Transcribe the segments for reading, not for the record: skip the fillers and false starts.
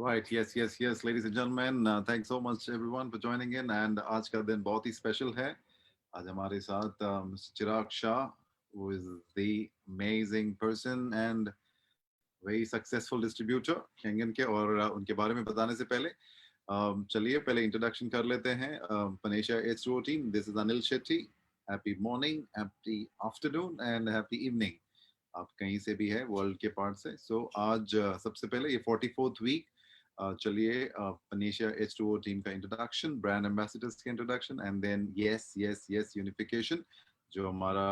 Right. Yes, yes, yes, ladies and gentlemen. Thanks so much everyone for joining in. And आज का दिन बहुत ही special है. आज हमारे साथ Mr. Chirag Shah, who is the amazing person and very successful distributor Kengen के और उनके बारे में बताने से पहले चलिए पहले इंट्रोडक्शन कर लेते हैं. Panesia H2O team. This is Anil Shetty. Happy morning, happy afternoon, and happy evening. आप कहीं से भी है वर्ल्ड के पार्ट से. सो आज सबसे पहले ये 44th वीक. चलिए पनेशिया H2O टीम का इंट्रोडक्शन, ब्रांड एम्बेसडर्स का introduction and then yes yes yes unification, जो हमारा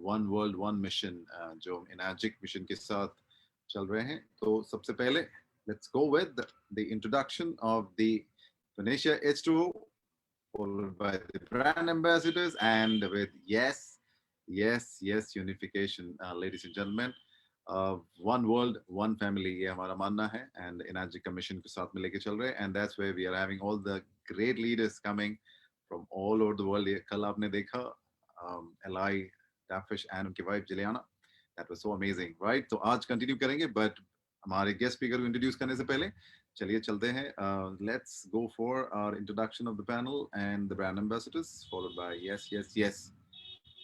वन वर्ल्ड वन मिशन, जो इनर्जिक मिशन के साथ चल रहे हैं. तो सबसे पहले let's go with the introduction of the panacea H2O, followed by the brand ambassadors, and with yes unification, ladies and gentlemen. One world one family, ये हमारा मानना है, and एनर्जी कमीशन के साथ में लेके चल रहे हैं, and that's where we are having all the great leaders coming from all over the world. कल आपने देखा Eli Dafish and उनकी wife जिलियाना, that was so amazing, right? तो आज कंटिन्यू करेंगे, but हमारे गेस्ट स्पीकर को इंट्रोड्यूस करने से पहले चलिए चलते हैं. Let's go for our introduction of the panel and the brand ambassadors, followed by yes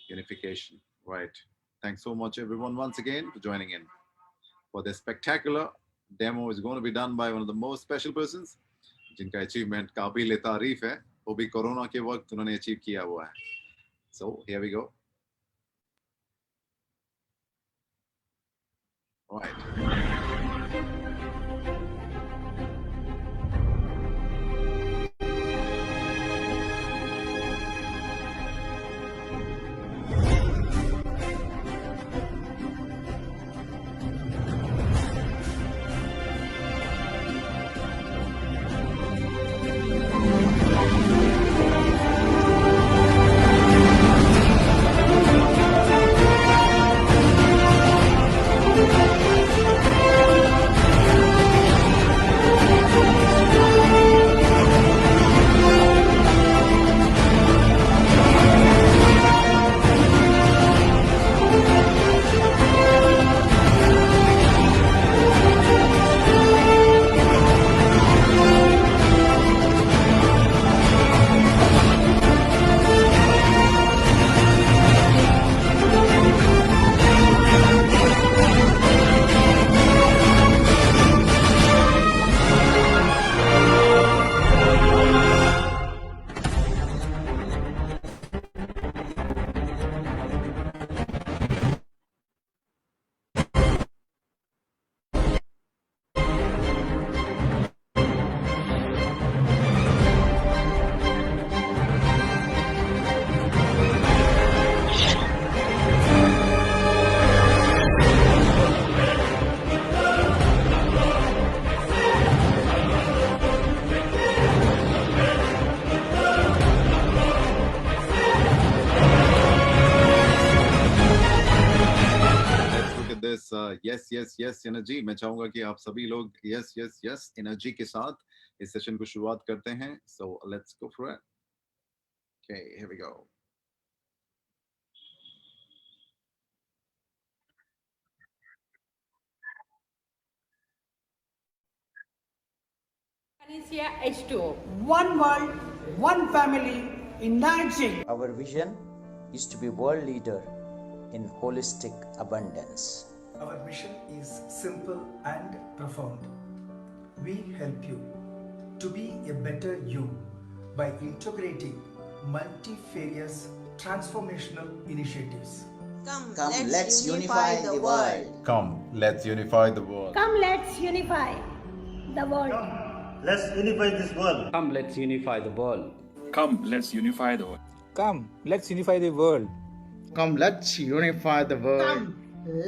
unification, right? Thanks so much everyone once again for joining in for this spectacular demo. Is going to be done by one of the most special persons जिनका achievement काबिल तारीफ है, वो भी corona के वक्त उन्होंने achieve किया हुआ है. So here we go. Right. Yes energy. मैं चाहूंगा कि आप सभी लोग यस एनर्जी के साथ इस सेशन को शुरुआत करते हैं. So let's go for it. Okay, here we go. Panesia H2O. One world, one family, uniting. Our vision is to be world leader in holistic abundance. Our mission is simple and profound. We help you to be a better you by integrating multifarious transformational initiatives. Come, let's unify the world. Come, let's unify the world. Come, let's unify the world. Let's unify this world. Come, let's unify the world. Come, let's unify the world. Come, let's unify the world. Come, let's unify the world. Come,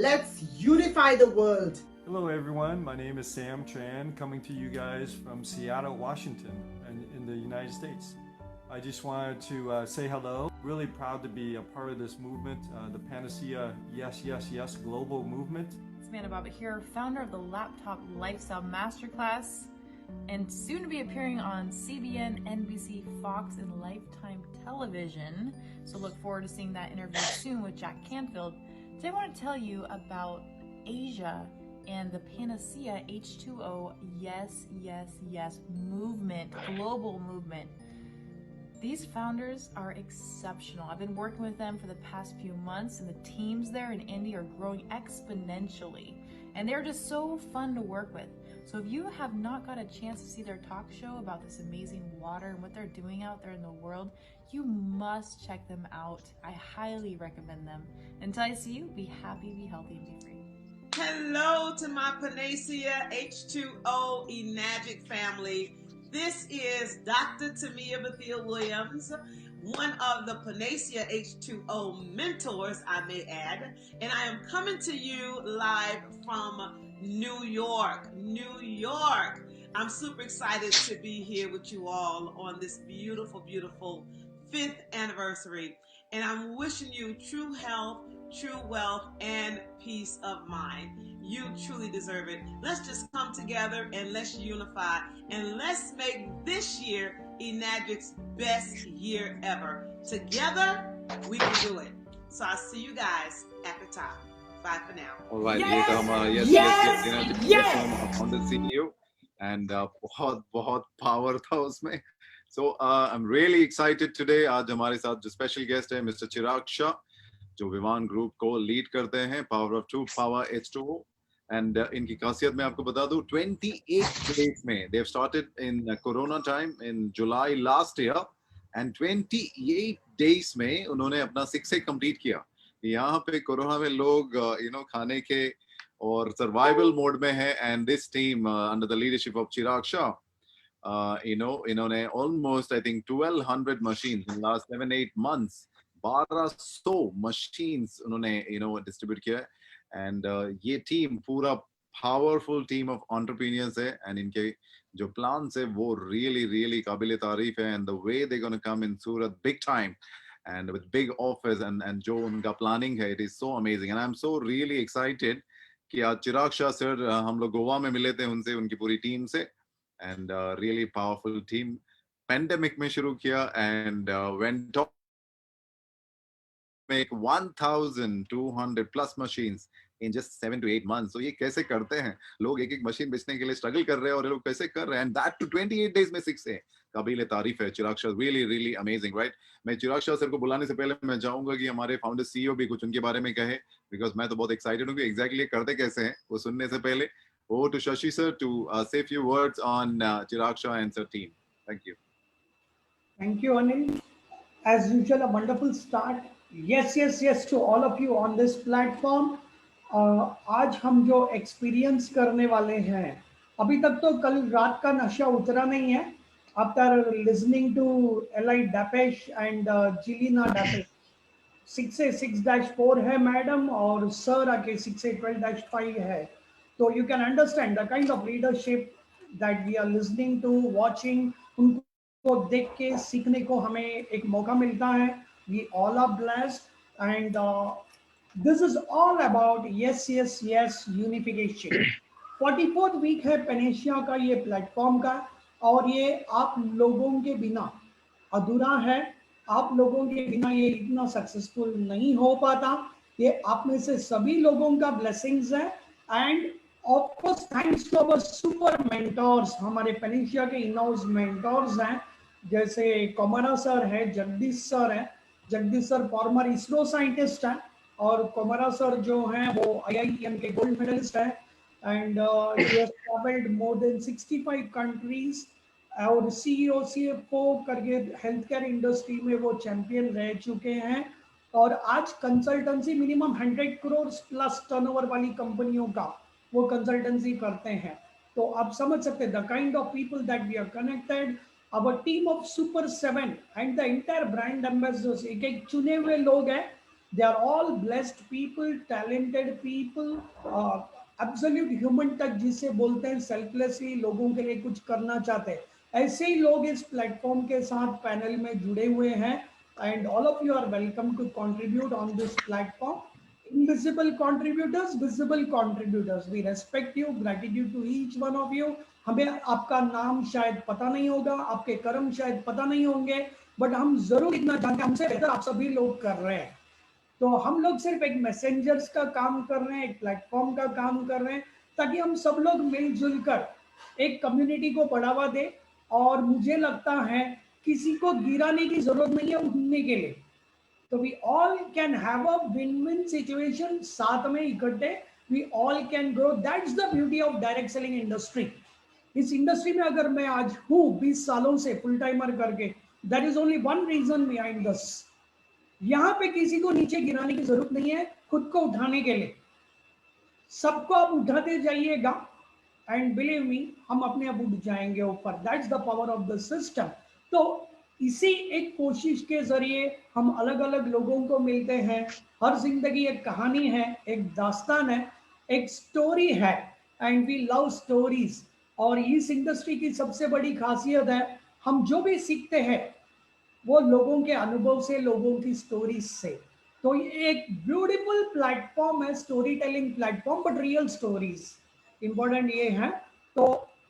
let's unify the world. Hello everyone, my name is Sam Tran, coming to you guys from Seattle, Washington, in the United States. I just wanted to say hello. Really proud to be a part of this movement, the Panacea Yes global movement. It's Amanda Bobbitt here, founder of the Laptop Lifestyle Masterclass, and soon to be appearing on CBN, NBC, Fox, and Lifetime Television. So look forward to seeing that interview soon with Jack Canfield. Today I want to tell you about Asia and the Panacea H2O Yes, Yes, Yes movement, global movement. These founders are exceptional. I've been working with them for the past few months, and the teams there in Indy are growing exponentially. And they're just so fun to work with. So if you have not got a chance to see their talk show about this amazing water and what they're doing out there in the world, you must check them out. I highly recommend them. Until I see you, be happy, be healthy, and be free. Hello to my Panacea H2O Enagic family. This is Dr. Tamia Bethel Williams, one of the Panacea H2O mentors, I may add, and I am coming to you live from New York, New York. I'm super excited to be here with you all on this beautiful, beautiful 5th anniversary, and I'm wishing you true health, true wealth, and peace of mind. You truly deserve it. Let's just come together and let's unify, and let's make this year Enagic's best year ever. Together, we can do it. So I'll see you guys at the top. Bye for now. All right, ये Yes! तो हमारा Yes! yes on the CEO, and बहुत power था उसमें. So I'm really excited today. आज हमारे साथ जो special guest है Mr. Chirag Shah, जो विमान ग्रुप को लीड करते हैं, Power of Two, Power H2O. And इनकी खासियत मैं आपको बता दूं, 28 days में they've started in Corona time in July last year, and 28 days में उन्होंने अपना 6A complete किया. यहाँ पे कोरोना में लोग खाने के और सर्वाइवल मोड में है, and this team under the leadership of Chirag Shah, इन्होंने almost I think 1200 machines in last 7-8 months, 1200 machines उन्होंने distribute किया है. And ये team पूरा powerful team of entrepreneurs है, and इनके जो plans है वो really काबिल तारीफ है, and the way they're going to come in Surat big time and with big offers and जो उनका planning है, it is so amazing. And I'm so really excited कि आज चिराग शाह सर हम लोग गोवा में मिले थे उनसे, उनकी पूरी टीम से, and really powerful team. Pandemic में शुरू किया and went on make 1,200 plus machines in just 7 to 8 months. So ये कैसे करते हैं लोग, एक मशीन बेचने के लिए स्ट्रगल कर रहे हैं और ये लोग कैसे कर रहे हैं, and that to 28 days में 6A. काबिल तारीफ है. चिराग शाह really amazing, right? मैं चिराग शाह सर को बुलाने से पहले मैं चाहूंगा कि हमारे फाउंडर CEO भी कुछ उनके बारे में कहे, because मैं तो बहुत एक्साइटेड हूँ कि एग्जैक्टली करते कैसे हैं वो सुनने से पहले. Over to Shashi sir to say a few words on Chirag Shah and sir team. Thank you. Thank you, Anil. As usual, a wonderful start. Yes to all of you on this platform. आज हम जो experience करने वाले हैं, अभी तक तो कल रात का नशा उतरा नहीं है. After listening to Eli Dapesh and Jilina Dapesh, 6A 6-4 है मैडम और सर आके 6A 12-5 है. So you can understand the kind of leadership that we are listening to, watching. उनको देख के सीखने को हमें एक मौका मिलता है. We all are blessed, and this is all about yes unification. 44th week है Panacea का ये प्लेटफॉर्म का, और ये आप लोगों के बिना अधूरा है. आप लोगों के बिना ये इतना सक्सेसफुल नहीं हो पाता. ये आप में से सभी लोगों का ब्लेसिंग्स है, and of course thanks to our super mentors. हमारे Panacea के इन-हाउस मेंटर्स हैं, जैसे कोमरा सर है, जगदीश सर है. Jagdish sir former ISRO scientist हैं, और कोमरा सर जो हैं वो IIM के गोल्ड मेडलिस्ट हैं, and he has traveled more than 65 countries, और CEO CFO करके हेल्थ केयर इंडस्ट्री में वो चैंपियन रह चुके हैं, और आज consultancy minimum 100 crore plus turnover वाली कंपनियों का वो कंसल्टेंसी करते हैं. तो आप समझ सकते हैं the kind of people that we are connected. Our team of Super 7 and the entire brand ambassadors, एक चुने हुए लोग हैं. They are all blessed people, talented people, absolute human touch जिसे बोलते हैं, selflessly लोगों के लिए कुछ करना चाहते हैं. ऐसे ही लोग इस प्लेटफॉर्म के साथ पैनल में जुड़े हुए हैं, and all of you are welcome to contribute on this platform. Invisible contributors, visible contributors, we respect you, gratitude to each one of you. हमें आपका नाम शायद पता नहीं होगा, आपके कर्म शायद पता नहीं होंगे, बट हम जरूर इतना जानते हैं हमसे बेहतर आप सभी लोग कर रहे हैं. तो हम लोग सिर्फ एक मैसेंजर्स का काम कर रहे हैं, एक प्लेटफॉर्म का काम कर रहे हैं, ताकि हम सब लोग मिलजुल कर एक कम्युनिटी को बढ़ावा दे। और मुझे लगता है किसी को गिराने की जरूरत नहीं है उठने के लिए। तो we all can have a win win situation, साथ में इकट्ठे we all can grow. That's the beauty of direct selling industry. इस इंडस्ट्री में अगर मैं आज हूँ 20 सालों से फुल टाइमर करके, that is only one reason behind this. यहाँ पे किसी को नीचे गिराने की जरूरत नहीं है, खुद को उठाने के लिए सबको आप उठाते जाइएगा एंड बिलीव मी हम अपने आप उठ जाएंगे ऊपर। That's the power of the system. तो इसी एक कोशिश के जरिए हम अलग अलग लोगों को मिलते हैं। हर जिंदगी एक कहानी है, एक दास्तान है, एक स्टोरी है एंड वी लव स्टोरीज। और इस इंडस्ट्री की सबसे बड़ी खासियत है हम जो भी सीखते हैं वो लोगों के अनुभव से, लोगों की स्टोरीज से। तो ये एक ब्यूटीफुल प्लेटफॉर्म है, story telling platform, but real stories important ये है। तो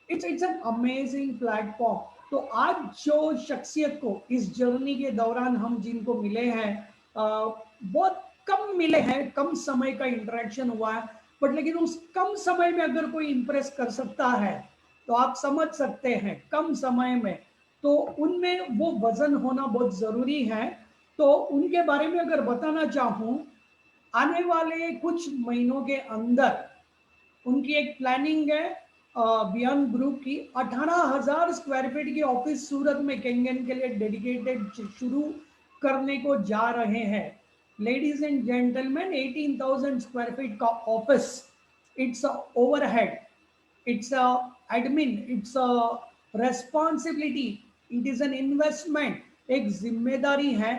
इट्स एन अमेजिंग प्लेटफॉर्म। तो आज जो शख्सियत को इस जर्नी के दौरान हम जिनको मिले हैं, बहुत कम मिले हैं, कम समय का इंटरेक्शन हुआ है, बट लेकिन उस कम समय में अगर कोई इंप्रेस कर सकता है तो आप समझ सकते हैं कम समय में, तो उनमें वो वजन होना बहुत जरूरी है। तो उनके बारे में अगर बताना चाहूं, आने वाले कुछ महीनों के अंदर उनकी एक प्लानिंग है बियॉन्ड ग्रुप की। 18,000 स्क्वायर फीट की ऑफिस सूरत में केंगन के लिए डेडिकेटेड शुरू करने को जा रहे हैं। Ladies and gentleman, 18,000 square feet का office, it's overhead, it's a admin, it's a responsibility, it is an investment, एक जिम्मेदारी है।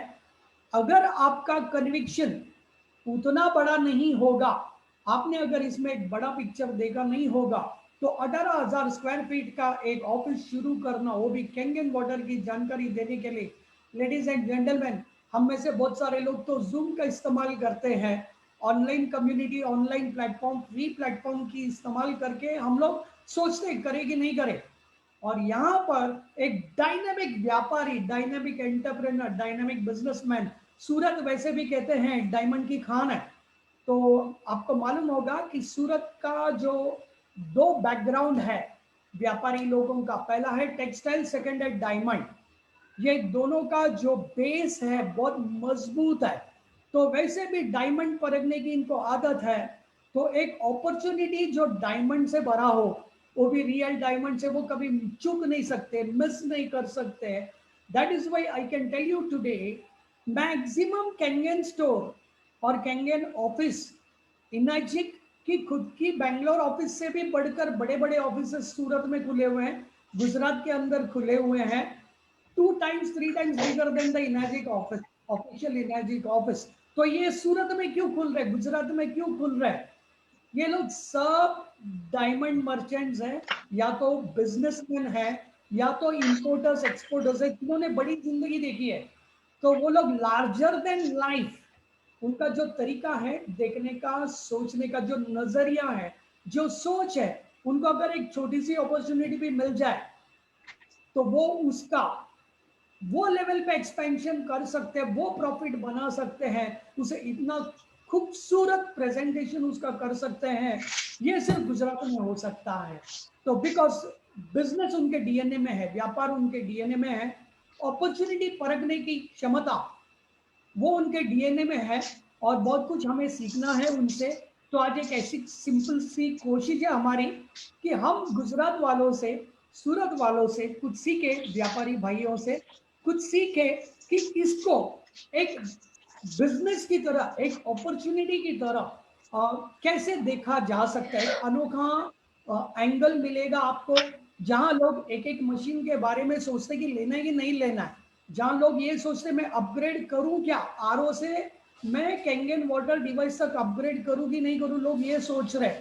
अगर आपका कन्विक्शन उतना बड़ा नहीं होगा, आपने अगर इसमें एक बड़ा पिक्चर देखा नहीं होगा, तो 18,000 स्क्वायर फीट का एक ऑफिस शुरू करना, वो भी केंगन वाटर की जानकारी देने के लिए। लेडीज एंड जेंटलमैन, हम में से बहुत सारे लोग तो जूम का इस्तेमाल करते हैं, online community, online platform, free platform की इस्तेमाल करके हम लोग सोचते करें कि नहीं करें। और यहाँ पर एक डायनामिक व्यापारी, डायनामिक एंटरप्रेन्योर, डायनामिक बिजनेसमैन, सूरत वैसे भी कहते हैं डायमंड की खान है। तो आपको मालूम होगा कि सूरत का जो दो बैकग्राउंड है व्यापारी लोगों का, पहला है टेक्सटाइल, सेकंड है डायमंड। ये दोनों का जो बेस है बहुत मजबूत है। तो वैसे भी डायमंड परखने की इनको आदत है। तो एक अपॉर्चुनिटी जो डायमंड से भरा हो, वो भी रियल डायमंड से, वो कभी चूक नहीं सकते, मिस नहीं कर सकते। That is why I can tell you today, maximum Kangen store और केंगन ऑफिस, इनाजिक की खुद की बेंगलोर ऑफिस से भी बढ़कर बड़े बड़े ऑफिस सूरत में खुले हुए हैं, गुजरात के अंदर खुले हुए हैं। 2 times 3 times bigger than the इनाजिक office, official इनाजिक office. तो ये सूरत में क्यों खुल रहे, गुजरात में क्यों खुल रहे? ये लोग सब डायमंड मर्चेंट्स हैं, या तो बिजनेसमैन है, या तो इंपोर्टर्स एक्सपोर्टर्स है, जिन्होंने बड़ी जिंदगी देखी है। तो वो लोग लार्जर देन लाइफ, उनका जो तरीका है देखने का, सोचने का जो नजरिया है, जो सोच है, उनको अगर एक छोटी सी अपॉर्चुनिटी भी मिल जाए तो वो उसका वो लेवल पे एक्सपेंशन कर सकते हैं, वो प्रॉफिट बना सकते हैं, उसे इतना खूबसूरत प्रेजेंटेशन उसका कर सकते हैं। ये सिर्फ गुजरात में हो सकता है। तो बिकॉज बिजनेस उनके डीएनए में है, व्यापार उनके डीएनए में है, अपॉर्चुनिटी परखने की क्षमता वो उनके डीएनए में है, और बहुत कुछ हमें सीखना है उनसे। तो आज एक ऐसी सिंपल सी कोशिश है हमारी कि हम गुजरात वालों से, सूरत वालों से कुछ सीखे, व्यापारी भाइयों से कुछ सीखे कि इसको एक बिजनेस की तरह, एक अपॉर्चुनिटी की तरह कैसे देखा जा सकता है। अनोखा एंगल मिलेगा आपको, जहां लोग एक एक मशीन के बारे में सोचते कि लेना है कि नहीं लेना है, जहां लोग ये सोचते मैं अपग्रेड करूं क्या, आरओ से मैं केंगन वाटर डिवाइस तक अपग्रेड करूं कि नहीं करूं, लोग ये सोच रहे।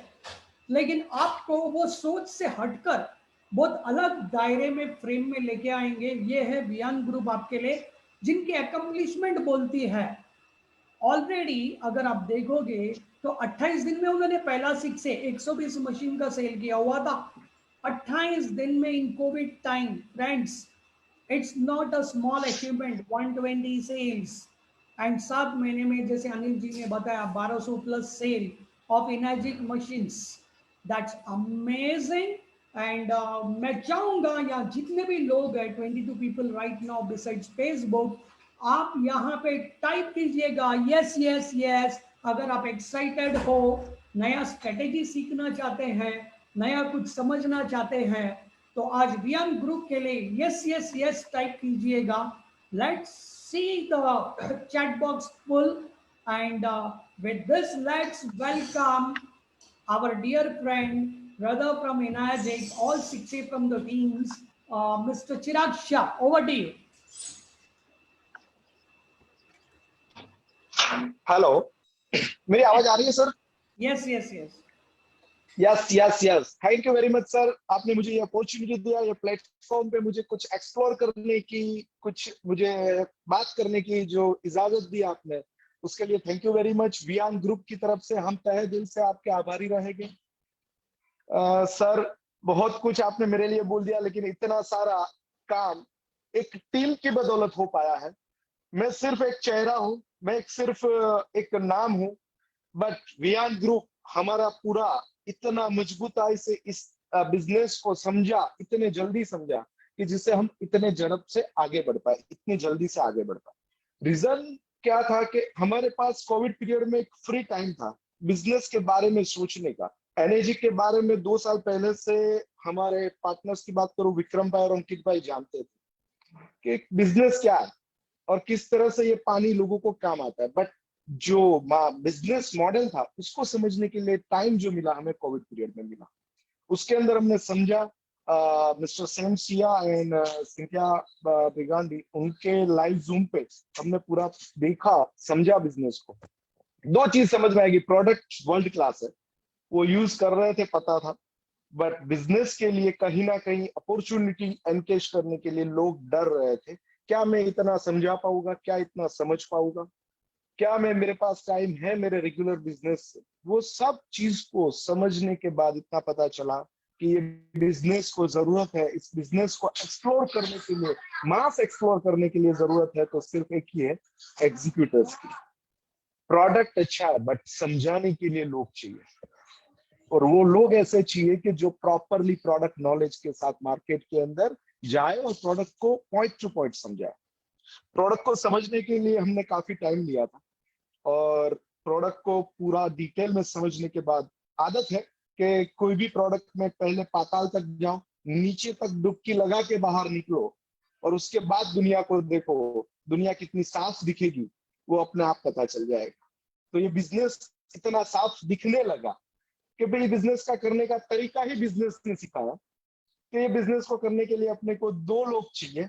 लेकिन आपको वो सोच से हटकर बहुत अलग दायरे में, फ्रेम में लेके आएंगे। ये है बियॉन्ड ग्रुप आपके लिए, जिनकी अकम्पलिशमेंट बोलती है। ऑलरेडी अगर आप देखोगे तो 28 दिन में उन्होंने पहला 6 से 120 मशीन का सेल किया हुआ था। 28 दिन में in Covid time, friends, it's not a small achievement. 120 sales and 7 महीने में, जैसे अनिल जी ने बताया, 1200 plus sale of Enagic machines. That's amazing. And मैं चाहूंगा यहाँ जितने भी लोग हैं 22 people right now besides Facebook, आप यहाँ पे टाइप कीजिएगा यस यस यस। अगर आप एक्साइटेड हो, नया स्ट्रेटेजी सीखना चाहते हैं, नया कुछ समझना चाहते हैं, तो आज वियान ग्रुप के लिए यस यस यस टाइप कीजिएगा। Let's see the chat box full and with this let's welcome our dear friend brother from Inajit, all 60 from the teams, Mr. Chirag Shah. Over to you. Hello, मेरी आवाज आ रही है sir? Yes yes yes yes yes yes, thank you very much sir. आपने मुझे ये opportunity दिया, ये platform पे मुझे कुछ एक्सप्लोर करने की, कुछ मुझे बात करने की जो इजाजत दी आपने, उसके लिए thank you very much. Vihaan group की तरफ से हम तहे दिल से आपके आभारी रहेंगे। सर, बहुत कुछ आपने मेरे लिए बोल दिया, लेकिन इतना सारा काम एक टीम की बदौलत हो पाया है। मैं सिर्फ एक चेहरा हूं, मैं सिर्फ एक नाम हूं, बट वियान ग्रुप हमारा पूरा इतना मजबूताई से इस बिजनेस को समझा, इतने जल्दी समझा कि जिससे हम इतने झड़प से आगे बढ़ पाए, इतनी जल्दी से आगे बढ़ पाए। रीजन क्या था कि हमारे पास कोविड पीरियड में एक फ्री टाइम था बिजनेस के बारे में सोचने का। एनर्जी के बारे में 2 साल पहले से हमारे पार्टनर्स की बात करूं, विक्रम भाई और अंकित भाई जानते थे कि बिजनेस क्या है और किस तरह से ये पानी लोगों को काम आता है। बट जो बिजनेस मॉडल था उसको समझने के लिए टाइम जो मिला हमें कोविड पीरियड में मिला, उसके अंदर हमने समझा। Mister Sam Sia and Cynthia Bigandi, उनके लाइव जूम पे हमने पूरा देखा, समझा बिजनेस को। 2 चीज समझ में आएगी, प्रोडक्ट वर्ल्ड क्लास है, वो यूज कर रहे थे, पता था, बट बिजनेस के लिए कहीं ना कहीं अपॉर्चुनिटी एनकेश करने के लिए लोग डर रहे थे। क्या मैं इतना समझा पाऊंगा, क्या इतना समझ पाऊंगा, क्या मैं, मेरे पास टाइम है मेरे रेगुलर बिजनेस से? वो सब चीज को समझने के बाद इतना पता चला कि ये बिजनेस को जरूरत है, इस बिजनेस को एक्सप्लोर करने के लिए, मास एक्सप्लोर करने के लिए जरूरत है तो सिर्फ एक ही है, एग्जीक्यूटर्स की। प्रोडक्ट अच्छा है बट समझाने के लिए लोग चाहिए, और वो लोग ऐसे चाहिए कि जो प्रॉपरली प्रोडक्ट नॉलेज के साथ मार्केट के अंदर जाए और प्रोडक्ट को पॉइंट टू पॉइंट समझाए। प्रोडक्ट को समझने के लिए हमने काफी टाइम लिया था, और प्रोडक्ट को पूरा डिटेल में समझने के बाद, आदत है कि कोई भी प्रोडक्ट में पहले पाताल तक जाओ, नीचे तक डुबकी लगा के बाहर निकलो, और उसके बाद दुनिया को देखो, दुनिया कितनी साफ दिखेगी वो अपने आप पता चल जाएगा। तो ये बिजनेस इतना साफ दिखने लगा कि भाई बिजनेस का करने का तरीका ही बिजनेस ने सिखाया कि ये बिजनेस को करने के लिए अपने को 2 लोग चाहिए।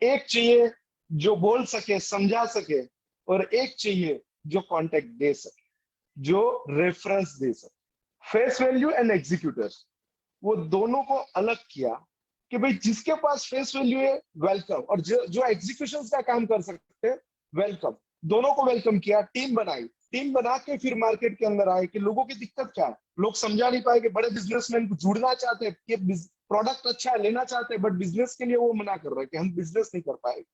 एक चाहिए जो बोल सके, समझा सके, और एक चाहिए जो कांटेक्ट दे सके, जो रेफरेंस दे सके। फेस वैल्यू एंड एग्जीक्यूटर, वो दोनों को अलग किया कि भाई जिसके पास फेस वैल्यू है वेलकम, और जो एग्जीक्यूशन का काम कर सकते हैं वेलकम। दोनों को वेलकम किया, टीम बनाई, टीम बना के फिर मार्केट के अंदर आए कि लोगों की दिक्कत क्या है। लोग समझा नहीं पाए कि बड़े बिजनेसमैन को जुड़ना चाहते हैं कि प्रोडक्ट अच्छा है, लेना चाहते हैं, बट बिजनेस के लिए वो मना कर रहे हैं कि हम बिजनेस नहीं कर पाएंगे।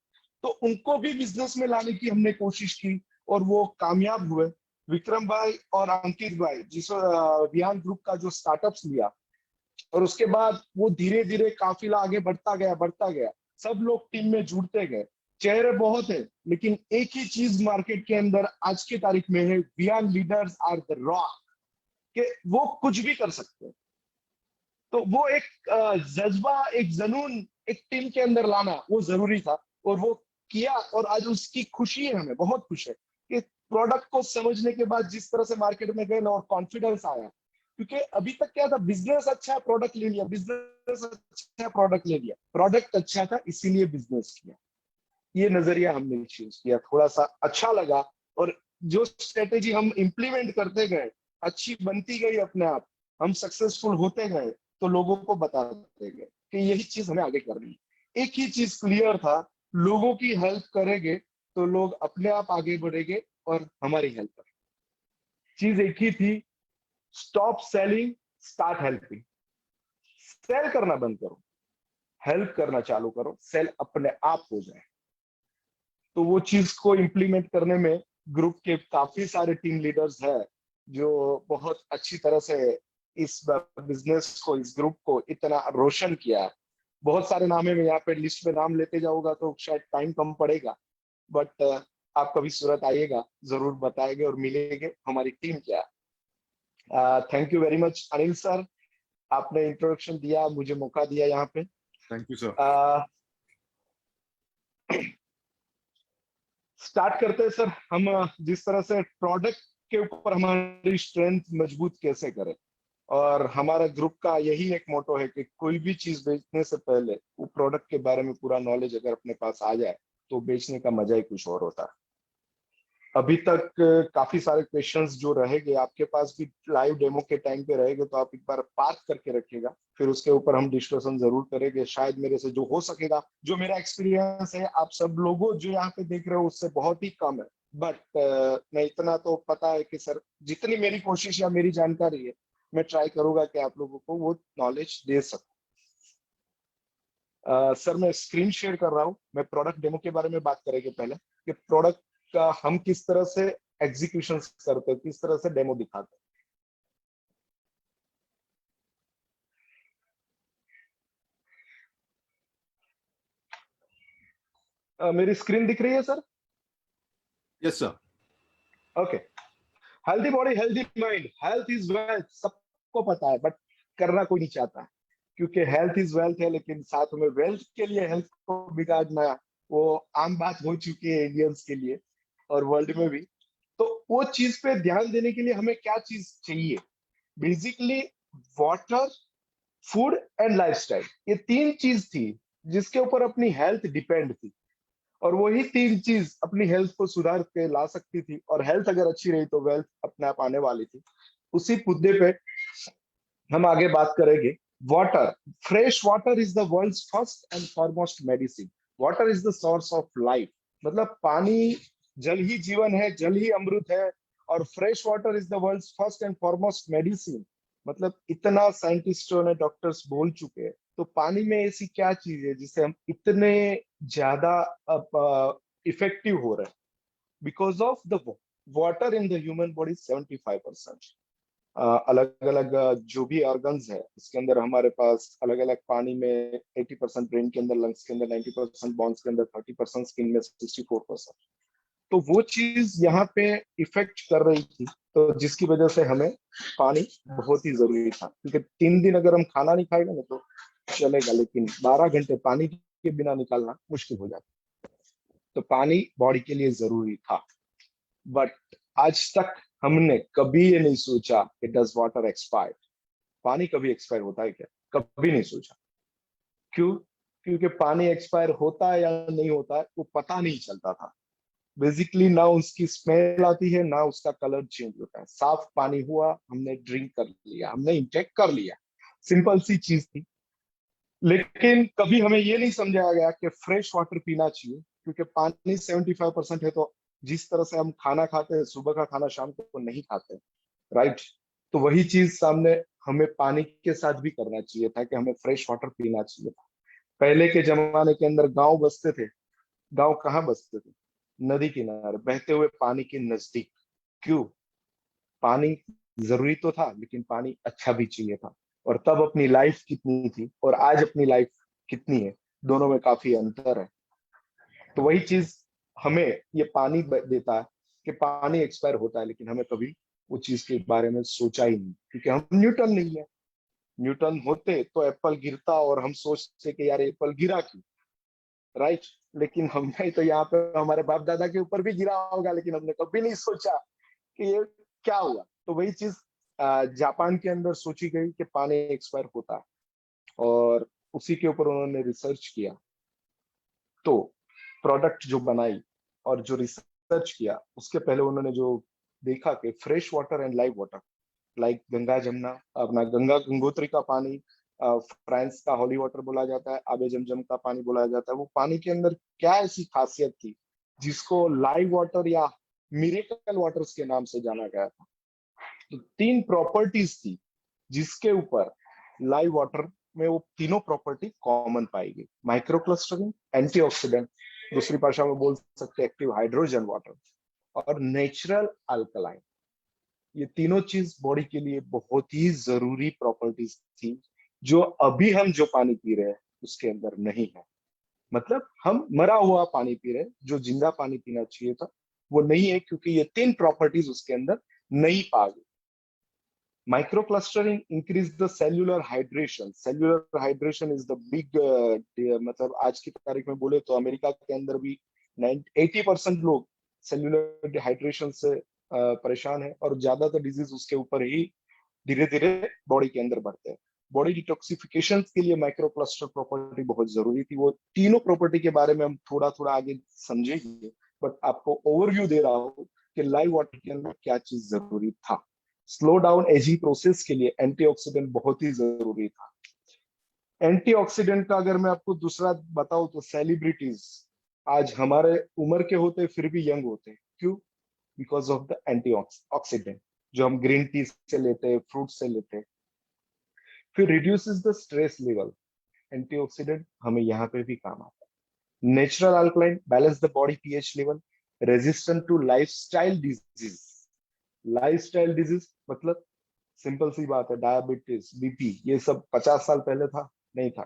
तो उनको भी बिजनेस में लाने की हमने कोशिश की और वो कामयाब हुए। विक्रम भाई और अंकित भाई जिस वियान ग्रुप का जो स्टार्टअप्स लिया, और उसके बाद वो धीरे धीरे काफिला आगे बढ़ता गया, सब लोग टीम में जुड़ते गए। चेहरे बहुत है, लेकिन एक ही चीज मार्केट के अंदर आज की तारीख में है, Vihaan leaders are the rock, कि वो कुछ भी कर सकते हैं। तो वो एक जज्बा, एक जुनून एक टीम के अंदर लाना वो जरूरी था, और वो किया, और आज उसकी खुशी है, हमें बहुत खुश है कि प्रोडक्ट को समझने के बाद जिस तरह से मार्केट में गए ना, और कॉन्फिडेंस आया। क्योंकि अभी तक क्या था, बिजनेस अच्छा है प्रोडक्ट ले लिया, बिजनेस अच्छा है प्रोडक्ट ले लिया, प्रोडक्ट अच्छा था इसीलिए बिजनेस किया। ये नजरिया हमने चूज किया, थोड़ा सा अच्छा लगा, और जो स्ट्रेटेजी हम इंप्लीमेंट करते गए अच्छी बनती गई, अपने आप हम सक्सेसफुल होते गए, तो लोगों को बताते गए कि यही चीज हमें आगे करनी है। एक ही चीज क्लियर था, लोगों की हेल्प करेंगे तो लोग अपने आप आगे बढ़ेंगे और हमारी हेल्प करेंगे। चीज एक ही थी, stop selling, start helping. Sell करना बंद करो, हेल्प करना चालू करो, सेल अपने आप हो जाए। तो वो चीज को इंप्लीमेंट करने में ग्रुप के काफी सारे टीम लीडर्स हैं जो बहुत अच्छी तरह से इस बिजनेस को, इस ग्रुप को इतना रोशन किया है। बहुत सारे नाम है, मैं यहाँ पे लिस्ट में नाम लेते जाऊंगा तो शायद टाइम कम पड़ेगा, बट आप कभी सूरत आइएगा, जरूर बताएंगे और मिलेंगे हमारी टीम क्या है। Thank you very much Anil sir, आपने इंट्रोडक्शन दिया, मुझे मौका दिया यहाँ पे। Thank you sir. स्टार्ट करते हैं सर। हम जिस तरह से प्रोडक्ट के ऊपर हमारी स्ट्रेंथ मजबूत कैसे करें, और हमारा ग्रुप का यही एक मोटो है कि कोई भी चीज बेचने से पहले वो प्रोडक्ट के बारे में पूरा नॉलेज अगर अपने पास आ जाए तो बेचने का मजा ही कुछ और होता है। अभी तक काफी सारे क्वेश्चंस जो रहेंगे आपके पास भी लाइव डेमो के टाइम पे रहेंगे, तो आप एक बार पार्क करके रखिएगा, फिर उसके ऊपर हम डिस्कशन जरूर करेंगे। शायद मेरे से जो हो सकेगा, जो मेरा एक्सपीरियंस है, आप सब लोगों जो यहाँ पे देख रहे हो उससे बहुत ही कम है, बट मैं इतना तो पता है कि सर जितनी मेरी कोशिश या मेरी जानकारी है, मैं ट्राई करूंगा कि आप लोगों को वो नॉलेज दे सकूं। सर मैं स्क्रीन शेयर कर रहा हूँ। मैं प्रोडक्ट डेमो के बारे में बात करेंगे पहले, कि प्रोडक्ट का हम किस तरह से एग्जीक्यूशन करते हैं, किस तरह से डेमो दिखाते हैं। मेरी स्क्रीन दिख रही है sir? Yes sir. Okay. Healthy body healthy mind, health is wealth, सबको पता है, बट करना कोई नहीं चाहता, क्योंकि हेल्थ इज वेल्थ है, लेकिन साथ में वेल्थ के लिए हेल्थ को बिगाड़ना वो आम बात हो चुकी है इंडियंस के लिए और वर्ल्ड में भी। तो वो चीज पे ध्यान देने के लिए हमें क्या चीज चाहिए? Basically water, food and lifestyle, ये तीन चीज थी जिसके ऊपर अपनी हेल्थ डिपेंड थी, और वही तीन चीज अपनी हेल्थ को सुधार के ला सकती थी, और हेल्थ अगर अच्छी रही तो वेल्थ अपने आप आने वाली थी। उसी मुद्दे पे हम आगे बात करेंगे। Water, fresh water is the world's first and foremost medicine. Water is the source of life, मतलब पानी, जल ही जीवन है, जल ही अमृत है, और fresh water is the world's first and foremost medicine, मतलब इतना साइंटिस्टों ने, डॉक्टर्स बोल चुके हैं। तो पानी में ऐसी क्या चीज है जिससे हम इतने ज्यादा इफेक्टिव हो रहे हैं? Because of the water in the human body 75%। अलग अलग जो भी ऑर्गन्स है उसके अंदर हमारे पास अलग अलग पानी में 80%, ब्रेन के अंदर, लंग्स के अंदर 90%, बॉन्स के अंदर 30%, स्किन में 64%। तो वो चीज यहाँ पे इफेक्ट कर रही थी, तो जिसकी वजह से हमें पानी बहुत ही जरूरी था, क्योंकि 3 दिन अगर हम खाना नहीं खाएंगे ना तो चलेगा, लेकिन 12 घंटे पानी के बिना निकालना मुश्किल हो जाता। तो पानी बॉडी के लिए जरूरी था, बट आज तक हमने कभी ये नहीं सोचा कि डज वाटर एक्सपायर, पानी कभी एक्सपायर होता है क्या? कभी नहीं सोचा। क्यों? क्योंकि पानी एक्सपायर होता है या नहीं होता है वो पता नहीं चलता था। बेसिकली ना उसकी स्मेल आती है, ना उसका कलर चेंज होता है। साफ पानी हुआ, हमने ड्रिंक कर लिया, हमने इंटेक कर लिया, सिंपल सी चीज थी। लेकिन कभी हमें ये नहीं समझाया गया कि फ्रेश वाटर पीना चाहिए, क्योंकि पानी 75% है, तो जिस तरह से हम खाना खाते हैं, सुबह का खाना शाम को नहीं खाते, राइट? तो वही चीज सामने हमें पानी के साथ भी करना चाहिए था, कि हमें फ्रेश वाटर पीना चाहिए था। पहले के जमाने के अंदर गांव बसते थे। गांव कहाँ बसते थे? नदी किनारे, बहते हुए पानी के नजदीक। क्यों? पानी जरूरी तो था, लेकिन पानी अच्छा भी चाहिए था। और तब अपनी लाइफ कितनी थी और आज अपनी लाइफ कितनी है, दोनों में काफी अंतर है। तो वही चीज हमें ये पानी देता है कि पानी एक्सपायर होता है, लेकिन हमें कभी वो चीज के बारे में सोचा ही नहीं, क्योंकि हम न्यूटन नहीं है। न्यूटन होते तो एप्पल गिरता और हम सोचते कि यार एप्पल गिरा क्यों, राइट? लेकिन हमने तो यहाँ पे हमारे बाप दादा के ऊपर भी गिरा होगा, लेकिन हमने कभी नहीं सोचा कि ये क्या हुआ। तो वही चीज जापान के अंदर सोची गई कि पानी एक्सपायर होता है, और उसी के ऊपर उन्होंने रिसर्च किया। तो प्रोडक्ट जो बनाई और जो रिसर्च किया, उसके पहले उन्होंने जो देखा कि fresh water and live water, like Ganga Jamuna, अपना गंगा गंगोत्री का पानी, फ्रांस का हॉली वाटर बोला जाता है, आबे जमजम का पानी बोला जाता है, वो पानी के अंदर क्या ऐसी खासियत थी जिसको लाइव वाटर या मिरेकल वाटर्स के नाम से जाना गया था? तो 3 प्रॉपर्टीज थी जिसके ऊपर लाइव वाटर में वो तीनों प्रॉपर्टी कॉमन पाई गई। माइक्रो क्लस्टरिंग, एंटीऑक्सीडेंट, दूसरी भाषा में बोल सकते एक्टिव हाइड्रोजन वाटर, और नेचुरल अल्कलाइन। ये तीनों चीज बॉडी के लिए बहुत ही जरूरी प्रॉपर्टीज थी, जो अभी हम जो पानी पी रहे हैं उसके अंदर नहीं है। मतलब हम मरा हुआ पानी पी रहे हैं, जो जिंदा पानी पीना चाहिए था वो नहीं है, क्योंकि ये तीन प्रॉपर्टीज उसके अंदर नहीं पा गई। Microclustering increase the cellular hydration. Cellular hydration is the big मतलब आज की तारीख में बोले तो अमेरिका के अंदर भी 80% लोग सेल्यूलर डिहाइड्रेशन से परेशान है, और ज्यादातर डिजीज उसके ऊपर ही धीरे धीरे बॉडी के अंदर बढ़ते हैं। बॉडी डिटॉक्सिफिकेशन के लिए माइक्रोक्लस्टर प्रॉपर्टी बहुत जरूरी थी। वो तीनों प्रॉपर्टी के बारे में हम थोड़ा थोड़ा आगे समझेंगे, बट आपको ओवरव्यू दे रहा हूँ कि लाइव वाटर के अंदर क्या चीज जरूरी था। स्लो डाउन एजिंग प्रोसेस के लिए एंटीऑक्सीडेंट बहुत ही जरूरी था। एंटीऑक्सीडेंट का अगर मैं आपको दूसरा बताऊं तो सेलिब्रिटीज आज हमारे उम्र के होते फिर भी यंग होते हैं। क्यों? बिकॉज ऑफ द एंटीऑक्सीडेंट जो हम ग्रीन टी से लेते हैं, फ्रूट से लेते हैं। फिर reduces the stress level. Antioxidant हमें यहाँ पे भी काम आता है। Natural alkaline balance the body pH level. Resistant to lifestyle disease. Lifestyle disease मतलब सिंपल सी बात है, डायबिटीज, बीपी, ये सब 50 साल पहले था? नहीं था।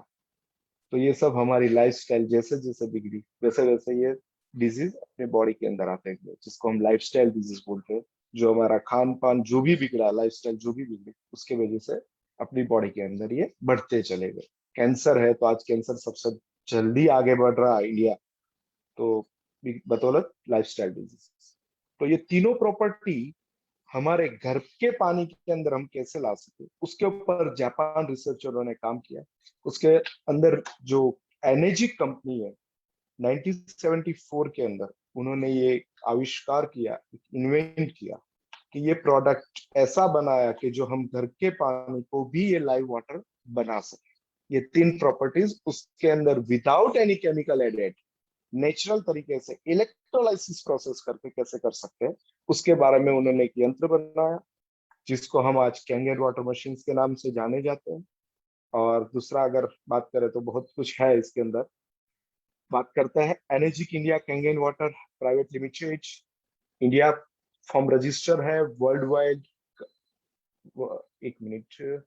तो ये सब हमारी लाइफस्टाइल जैसे जैसे बिगड़ी वैसे वैसे ये डिजीज अपने बॉडी के अंदर आते हैं, जिसको हम लाइफस्टाइल डिजीज बोलते हैं। जो हमारा खान पान जो भी बिगड़ा, लाइफस्टाइल जो भी बिगड़ी, उसके वजह से अपनी बॉडी के अंदर ये बढ़ते चले गए। कैंसर है तो आज कैंसर सबसे जल्दी आगे बढ़ रहा है इंडिया, तो बदौलत लाइफस्टाइल डिजीज। तो ये तीनों प्रॉपर्टी हमारे घर के पानी के अंदर हम कैसे ला सके, उसके ऊपर जापान रिसर्चरों ने काम किया। उसके अंदर जो एनर्जिक कंपनी है, 1974 के अंदर उन्होंने ये आविष्कार किया, इन्वेंट किया कि ये प्रोडक्ट ऐसा बनाया कि जो हम घर के पानी को भी ये लाइव वाटर बना सके। ये तीन प्रॉपर्टीज उसके अंदर without any chemical added natural तरीके से इलेक्ट्रोलाइसिस प्रोसेस करके कैसे कर सकते हैं, उसके बारे में उन्होंने एक यंत्र बनाया, जिसको हम आज कैंगन वाटर मशीन के नाम से जाने जाते हैं। और दूसरा अगर बात करें तो बहुत कुछ है इसके अंदर। बात करते हैं energic India Kangen water private limited. India form register है वर्ल्ड वाइड। एक मिनट,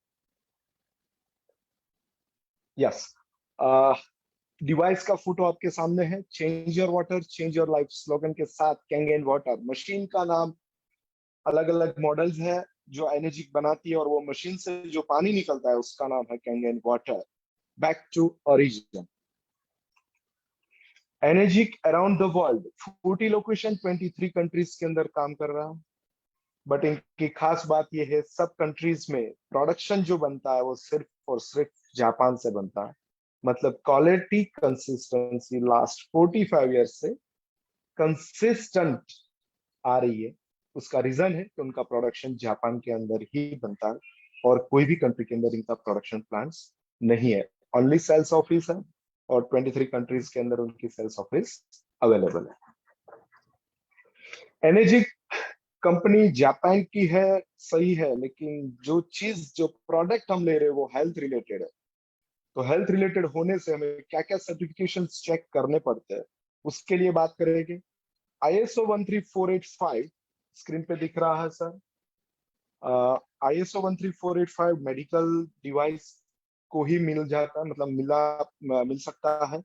यस, डिवाइस का फोटो आपके सामने है। Change your water change your life slogan के साथ कैंगन वाटर मशीन का नाम, अलग अलग मॉडल्स है जो एनर्जिक बनाती है, और वो मशीन से जो पानी निकलता है उसका नाम है Kangen water. Back to origin. Enagic around the world 40 location 23 countries के अंदर काम कर रहा है। बट इनकी खास बात यह है, सब कंट्रीज में प्रोडक्शन जो बनता है वो सिर्फ और सिर्फ जापान से बनता है। मतलब क्वालिटी कंसिस्टेंसी लास्ट 45 ईयर्स से कंसिस्टेंट आ रही है। उसका रीजन है कि उनका प्रोडक्शन जापान के अंदर ही बनता है, और कोई भी कंट्री के अंदर इनका प्रोडक्शन प्लांट्स नहीं है। ओनली सेल्स ऑफिस है, और 23 कंट्रीज के अंदर उनकी सेल्स ऑफिस अवेलेबल है। एनर्जी कंपनी जापान की है, सही है, लेकिन जो चीज जो प्रोडक्ट हम ले रहे हैं वो हेल्थ रिलेटेड है। तो हेल्थ रिलेटेड होने से हमें क्या क्या सर्टिफिकेशन चेक करने पड़ते हैं, उसके लिए बात करेंगे। ISO 13485 स्क्रीन पे दिख रहा है सर। ISO 13485 मेडिकल डिवाइस को ही मिल जाता है, मतलब मिल सकता है।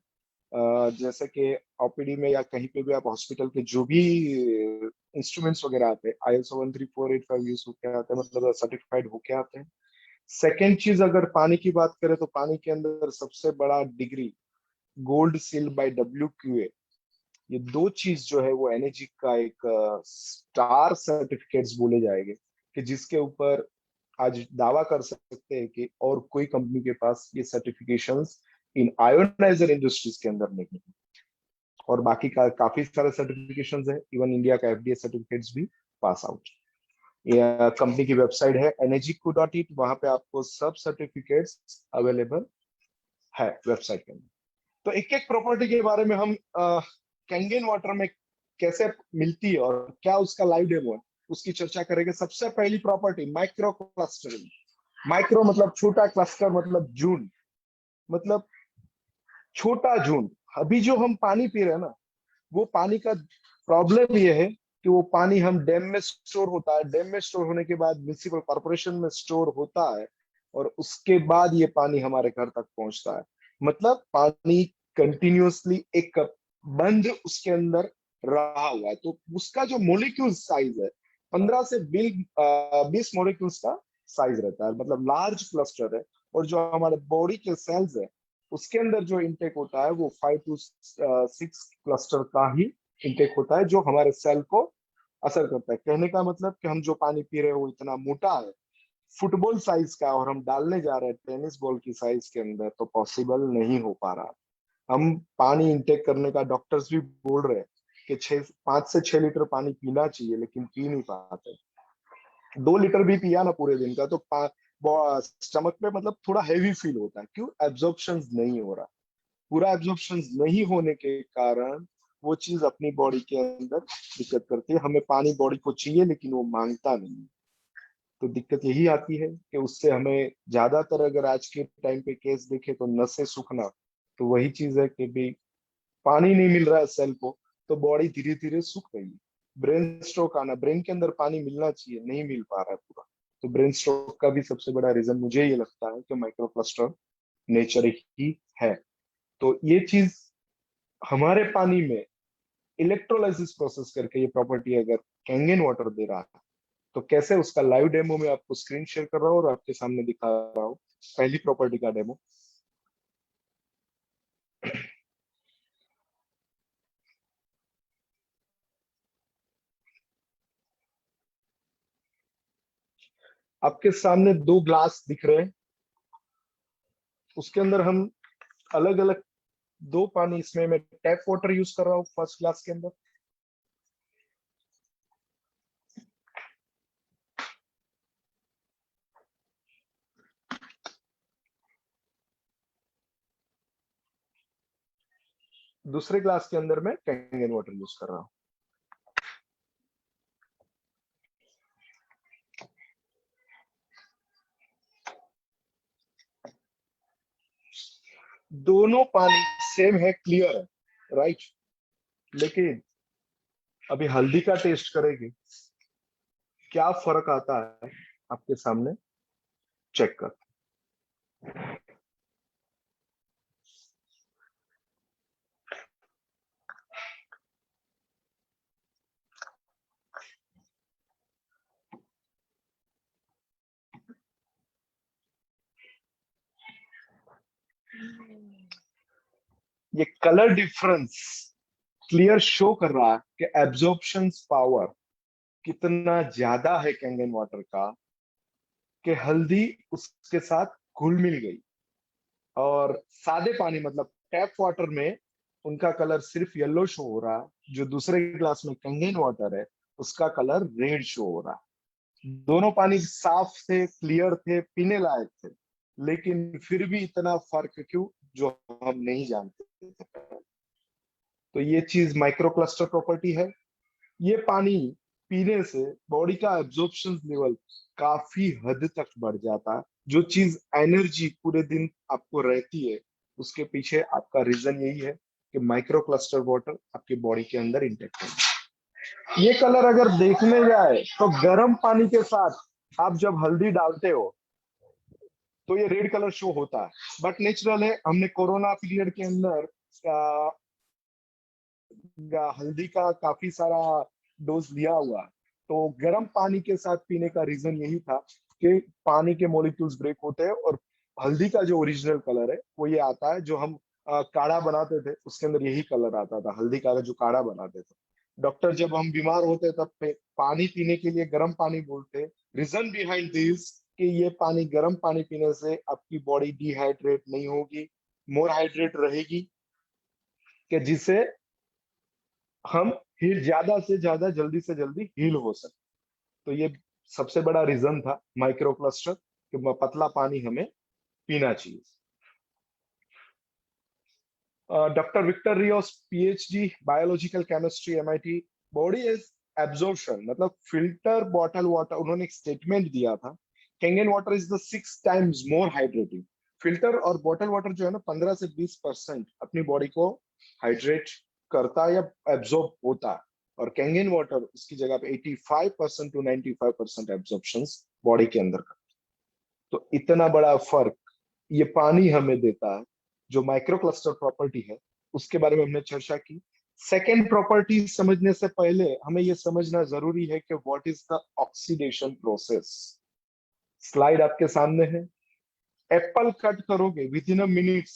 जैसे कि OPD में या कहीं पे भी आप हॉस्पिटल के जो भी इंस्ट्रूमेंट्स वगैरह आते हैं ISO 13485 यूज होके आते हैं, मतलब सर्टिफाइड होके आते हैं। सेकेंड चीज, अगर पानी की बात करें तो पानी के अंदर सबसे बड़ा degree gold seal by WQA। ये दो चीज जो है वो एनर्जी का एक स्टार सर्टिफिकेट्स बोले जाएंगे, कि जिसके ऊपर आज दावा कर सकते हैं कि और कोई कंपनी के पास ये सर्टिफिकेशंस इन आयोनाइजर इंडस्ट्रीज के अंदर नहीं है। और बाकी का काफी सारे सर्टिफिकेशंस है, इवन इंडिया का FDA सर्टिफिकेट्स भी पास आउट। कंपनी की वेबसाइट है energyco.it, वहां पे आपको सब सर्टिफिकेट्स अवेलेबल है वेबसाइट के अंदर। तो एक एक प्रॉपर्टी के बारे में हम कैंगन वाटर में कैसे मिलती है और क्या उसका लाइव डेमो है उसकी चर्चा करेंगे। सबसे पहली प्रॉपर्टी माइक्रो क्लस्टरिंग। माइक्रो मतलब छोटा, क्लस्टर मतलब जून, मतलब छोटा जून। अभी जो हम पानी पी रहे हैं ना, वो पानी का प्रॉब्लम ये है कि वो पानी हम डैम में स्टोर होता है, डैम में स्टोर होने के बाद म्युनिसिपल कॉर्पोरेशन में स्टोर होता है, और उसके बाद ये पानी हमारे घर तक पहुंचता है। मतलब पानी कंटिन्यूअसली एक बंद उसके अंदर रहा हुआ है। तो उसका जो मोलिक्यूल साइज है 15 से 20 मोलिक्यूल्स का साइज रहता है, मतलब लार्ज क्लस्टर है। और जो हमारे बॉडी के सेल्स है उसके अंदर जो इंटेक होता है वो 5 to 6 क्लस्टर का ही इंटेक होता है, जो हमारे सेल को असर करता है। कहने का मतलब कि हम जो पानी पी रहे हैं वो इतना मोटा है, फुटबॉल साइज का, और हम डालने जा रहे हैं टेनिस बॉल की साइज के अंदर, तो पॉसिबल नहीं हो पा रहा। हम पानी इंटेक करने का डॉक्टर्स भी बोल रहे हैं कि 5 से 6 लीटर पानी पीना चाहिए, लेकिन पी नहीं पाते। 2 लीटर भी पिया ना पूरे दिन का तो स्टमक पे मतलब थोड़ा हैवी फील होता है। क्यों? एब्जॉर्प्शन नहीं हो रहा। पूरा एब्जॉर्प्शन नहीं होने के कारण वो चीज अपनी बॉडी के अंदर दिक्कत करती है। हमें पानी बॉडी को चाहिए लेकिन वो मांगता नहीं। तो दिक्कत यही आती है कि उससे हमें ज्यादातर, अगर आज के टाइम पे केस देखे तो नसें सूखना, तो वही चीज है कि भी पानी नहीं मिल रहा है सेल को, तो बॉडी धीरे धीरे सूख रही है। ब्रेन स्ट्रोक आना, ब्रेन के अंदर पानी मिलना चाहिए, नहीं मिल पा रहा है पूरा। तो ब्रेन स्ट्रोक का भी सबसे बड़ा रीजन मुझे ये लगता है कि माइक्रोक्लस्टर नेचर ही है। तो ये चीज हमारे पानी में इलेक्ट्रोलाइसिस प्रोसेस करके ये प्रॉपर्टी अगर कैंगन वाटर दे रहा है, तो कैसे उसका लाइव डेमो में आपको स्क्रीन शेयर कर रहा हूँ और आपके सामने दिखा रहा हूँ पहली प्रॉपर्टी का डेमो। आपके सामने 2 ग्लास दिख रहे हैं, उसके अंदर हम अलग अलग 2 पानी, इसमें मैं टैप वाटर यूज कर रहा हूँ फर्स्ट ग्लास के अंदर। दूसरे ग्लास के अंदर मैं कैंगन वाटर यूज कर रहा हूँ। दोनों पानी सेम है, क्लियर है, राइट। लेकिन अभी हल्दी का टेस्ट करेंगे, क्या फर्क आता है आपके सामने चेक कर। ये कलर डिफरेंस क्लियर शो कर रहा है कि एब्जॉर्प्शन पावर कितना ज्यादा है कैंगन वाटर का, कि हल्दी उसके साथ घुल मिल गई। और सादे पानी मतलब टैप वाटर में उनका कलर सिर्फ येलो शो हो रहा है, जो दूसरे ग्लास में कैंगन वाटर है उसका कलर रेड शो हो रहा है। दोनों पानी साफ थे, क्लियर थे, पीने लायक थे, लेकिन फिर भी इतना फर्क क्यों, जो हम नहीं जानते थे। तो ये चीज माइक्रोक्लस्टर प्रॉपर्टी है। ये पानी पीने से बॉडी का एब्जॉर्प्शन लेवल काफी हद तक बढ़ जाता है। जो चीज एनर्जी पूरे दिन आपको रहती है, उसके पीछे आपका रीजन यही है कि माइक्रोक्लस्टर वाटर आपकी बॉडी के अंदर इंटेक्ट है। ये कलर अगर देखने जाए तो गर्म पानी के साथ आप जब हल्दी डालते हो तो ये रेड कलर शो होता है, बट नेचुरल है। हमने कोरोना पीरियड के अंदर हल्दी का काफी सारा डोज लिया हुआ, तो गर्म पानी के साथ पीने का रीजन यही था कि पानी के मॉलिक्यूल्स ब्रेक होते हैं और हल्दी का जो ओरिजिनल कलर है वो ये आता है। जो हम काढ़ा बनाते थे उसके अंदर यही कलर आता था, हल्दी का जो काढ़ा बनाते थे। डॉक्टर जब हम बीमार होते तब पानी पीने के लिए गर्म पानी बोलते। रीजन बिहाइंड दिस कि ये पानी, गर्म पानी पीने से आपकी बॉडी डिहाइड्रेट नहीं होगी, मोर हाइड्रेट रहेगी, कि जिससे हम हील ज्यादा से ज्यादा, जल्दी से जल्दी हील हो सके। तो ये सबसे बड़ा रीजन था माइक्रोक्लस्टर कि पतला पानी हमें पीना चाहिए। Doctor Victor Rios, PhD biological chemistry, MIT. Body is absorption, मतलब फिल्टर बॉटल वाटर। उन्होंने एक स्टेटमेंट दिया था, Kangen water is the 6 times more hydrating. Filter और बॉटल वाटर जो है ना 15 से 20% अपनी बॉडी को हाइड्रेट करता है या एब्जॉर्ब होता है। और कैंगन वाटर उसकी जगह पे 85% टू 95% एब्जॉर्प्शन बॉडी के अंदर करता है। तो इतना बड़ा फर्क ये पानी हमें देता है। जो माइक्रो क्लस्टर प्रॉपर्टी है उसके बारे में हमने चर्चा की। सेकेंड प्रॉपर्टी समझने से पहले हमें यह समझना जरूरी है कि what is the oxidation process. Slide आपके सामने है। एप्पल कट करोगे with in a minutes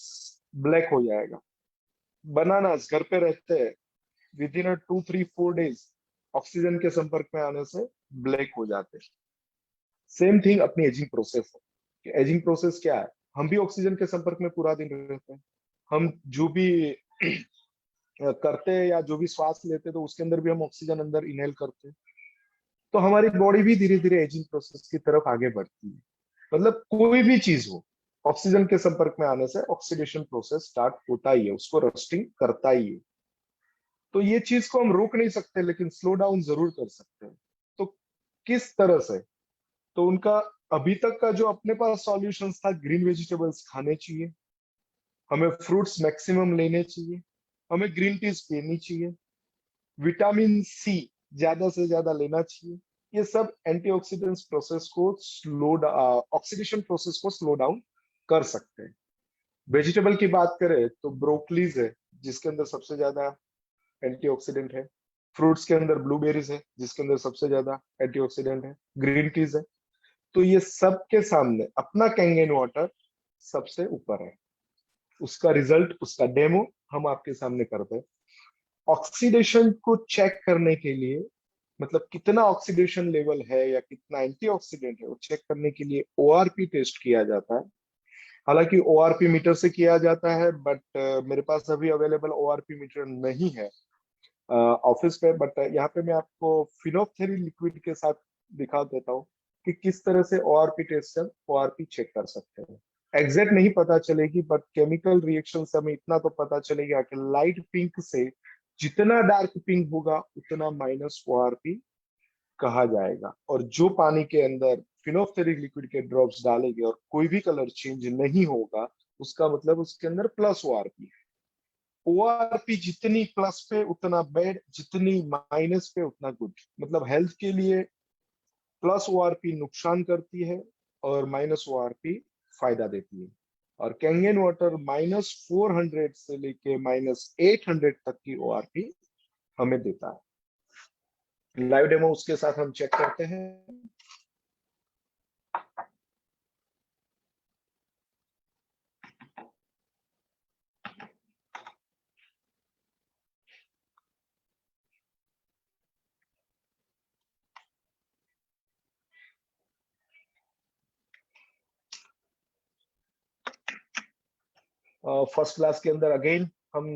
black हो जाएगा। बनानास घर पे रहते हैं विद इन 2-3-4 days ऑक्सीजन के संपर्क में आने से ब्लैक हो जाते हैं। सेम थिंग अपनी एजिंग प्रोसेस है। एजिंग प्रोसेस क्या है? हम भी ऑक्सीजन के संपर्क में पूरा दिन रहते हैं। हम जो भी करते हैं या जो भी श्वास लेते हैं तो उसके अंदर भी हम ऑक्सीजन अंदर इनहेल करते हैं। तो हमारी बॉडी भी धीरे धीरे एजिंग प्रोसेस की तरफ आगे बढ़ती है। मतलब कोई भी चीज हो ऑक्सीजन के संपर्क में आने से ऑक्सीडेशन प्रोसेस स्टार्ट होता ही है, उसको रस्टिंग करता ही है। तो ये चीज को हम रोक नहीं सकते लेकिन स्लो डाउन जरूर कर सकते हैं। तो किस तरह से? तो उनका अभी तक का जो अपने पास सॉल्यूशंस था, ग्रीन वेजिटेबल्स खाने चाहिए, हमें फ्रूट्स मैक्सिमम लेने चाहिए, हमें ग्रीन टीज पीनी चाहिए, विटामिन सी ज्यादा से ज्यादा लेना चाहिए। ये सब एंटीऑक्सीडेंट्स प्रोसेस को ऑक्सीडेशन प्रोसेस को स्लो डाउन कर सकते हैं। वेजिटेबल की बात करें तो ब्रोकलीज है जिसके अंदर सबसे ज्यादा एंटीऑक्सीडेंट है। फ्रूट्स के अंदर ब्लूबेरीज है जिसके अंदर सबसे ज्यादा एंटीऑक्सीडेंट है। ग्रीन टीज है। तो ये सब के सामने अपना कैंगन वाटर सबसे ऊपर है। उसका रिजल्ट, उसका डेमो हम आपके सामने करते हैं। ऑक्सीडेशन को चेक करने के लिए, मतलब कितना ऑक्सीडेशन लेवल है या कितना एंटीऑक्सीडेंट है, वो चेक करने के लिए ओआरपी टेस्ट किया जाता है। हालांकि ओआरपी मीटर से किया जाता है बट मेरे पास अभी अवेलेबल ओआरपी मीटर नहीं है ऑफिस पे। बट यहाँ पे मैं आपको फिनोक्सेरिन लिक्विड के साथ दिखा देता हूँ कि किस तरह से ओआरपी टेस्ट से ओआरपी चेक कर सकते हैं। एग्जैक्ट नहीं पता चलेगी बट केमिकल रिएक्शन से हमें इतना तो पता चलेगा कि लाइट पिंक से जितना डार्क पिंक होगा उतना माइनस ओआरपी कहा जाएगा। और जो पानी के अंदर फिनोक्सेरिक लिक्विड के ड्रॉप्स डालेंगे और कोई भी कलर चेंज नहीं होगा उसका मतलब उसके अंदर प्लस ओआरपी है। ओआरपी जितनी प्लस पे उतना बैड, जितनी माइनस पे उतना गुड। मतलब हेल्थ के लिए प्लस ओआरपी नुकसान करती है और माइनस ओआरपी फायदा देती है। और कैंगन वाटर -400 से लेके -800 तक की ओआरपी हमें देता है। लाइव डेमो उसके साथ हम चेक करते हैं। फर्स्ट क्लास के अंदर अगेन हम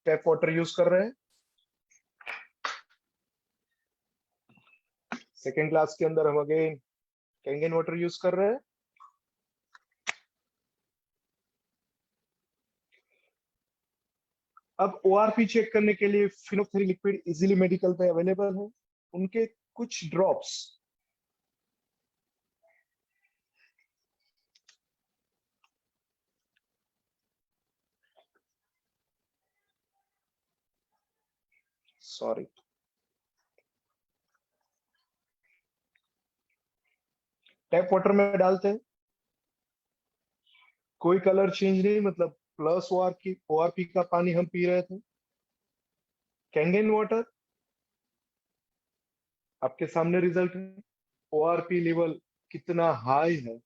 टैप वाटर यूज कर रहे हैं। सेकेंड क्लास के अंदर हम अगेन कैंगन वाटर यूज कर रहे हैं। अब ओआरपी चेक करने के लिए फिनोक्सेरिन लिक्विड इजीली मेडिकल पे अवेलेबल है। उनके कुछ ड्रॉप्स सॉरी टैप वाटर में डालते हैं, कोई कलर चेंज नहीं, मतलब प्लस ओआरपी का पानी हम पी रहे थे। कैंगन वाटर आपके सामने रिजल्ट है। ओआरपी लेवल कितना हाई है।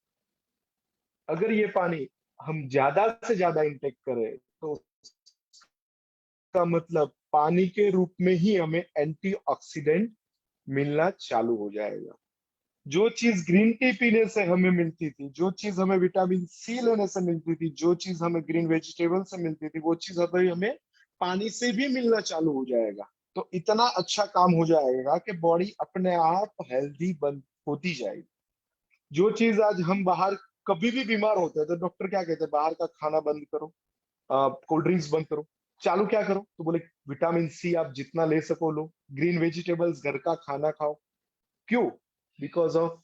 अगर ये पानी हम ज्यादा से ज्यादा इंटेक करें तो का मतलब पानी के रूप में ही हमें एंटीऑक्सीडेंट मिलना चालू हो जाएगा। जो चीज ग्रीन टी पीने से हमें मिलती थी, जो चीज हमें विटामिन सी लेने से मिलती थी, जो चीज हमें ग्रीन वेजिटेबल से मिलती थी, वो चीज अभी हमें पानी से भी मिलना चालू हो जाएगा। तो इतना अच्छा काम हो जाएगा कि बॉडी अपने आप हेल्दी बन होती जाएगी। जो चीज आज हम बाहर कभी भी बीमार होते हैं तो डॉक्टर क्या कहते हैं, बाहर का खाना बंद करो, कोल्ड ड्रिंक्स बंद करो। चालू क्या करो? तो बोले विटामिन सी आप जितना ले सको लो, ग्रीन वेजिटेबल्स, घर का खाना खाओ। क्यों? बिकॉज ऑफ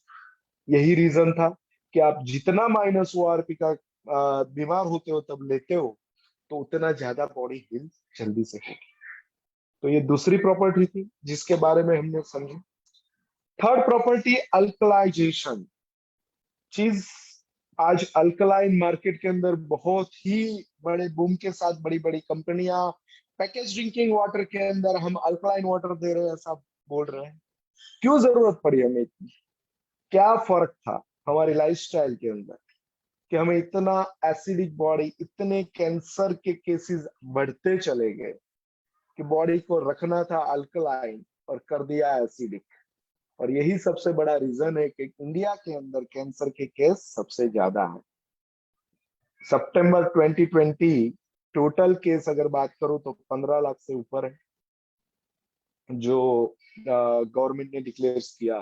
यही रीजन था कि आप जितना माइनस ओआरपी का बीमार होते हो तब लेते हो तो उतना ज्यादा बॉडी हील जल्दी से होगी। तो ये दूसरी प्रॉपर्टी थी जिसके बारे में हमने समझी। Third property alkalization. चीज आज अल्कलाइन मार्केट के अंदर बहुत ही बड़े बूम के साथ बड़ी बड़ी कंपनियां पैकेज ड्रिंकिंग वाटर के अंदर हम अल्कलाइन वाटर दे रहे हैं, ऐसा बोल रहे हैं। क्यों जरूरत पड़ी हमें इतनी? क्या फर्क था हमारी लाइफस्टाइल के अंदर कि हमें इतना एसिडिक बॉडी, इतने कैंसर के केसेस बढ़ते चले गए कि बॉडी को रखना था अल्कलाइन और कर दिया एसिडिक। और यही सबसे बड़ा रीजन है कि इंडिया के अंदर कैंसर के केस सबसे ज्यादा है। सितंबर 2020 टोटल केस अगर बात करूं तो 15 लाख से ऊपर है जो गवर्नमेंट ने डिक्लेयर किया।